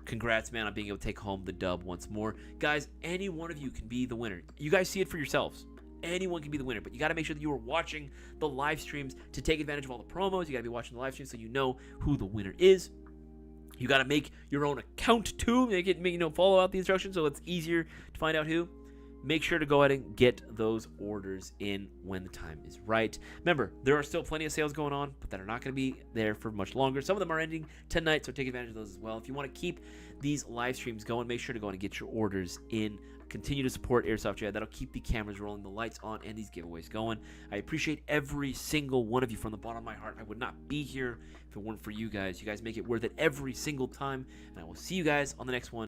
congrats, man, on being able to take home the dub once more. Guys, any one of you can be the winner. You guys see it for yourselves. Anyone can be the winner, but you got to make sure that you are watching the live streams to take advantage of all the promos. You got to be watching the live streams so you know who the winner is. You got to make your own account too. Make it, follow out the instructions so it's easier to find out who. Make sure to go ahead and get those orders in when the time is right. Remember, there are still plenty of sales going on, but that are not going to be there for much longer. Some of them are ending tonight, so take advantage of those as well. If you want to keep these live streams going, make sure to go ahead and get your orders in. Continue to support Airsoft GI. That'll keep the cameras rolling, the lights on, and these giveaways going. I appreciate every single one of you from the bottom of my heart. I would not be here if it weren't for you guys. You guys make it worth it every single time, and I will see you guys on the next one.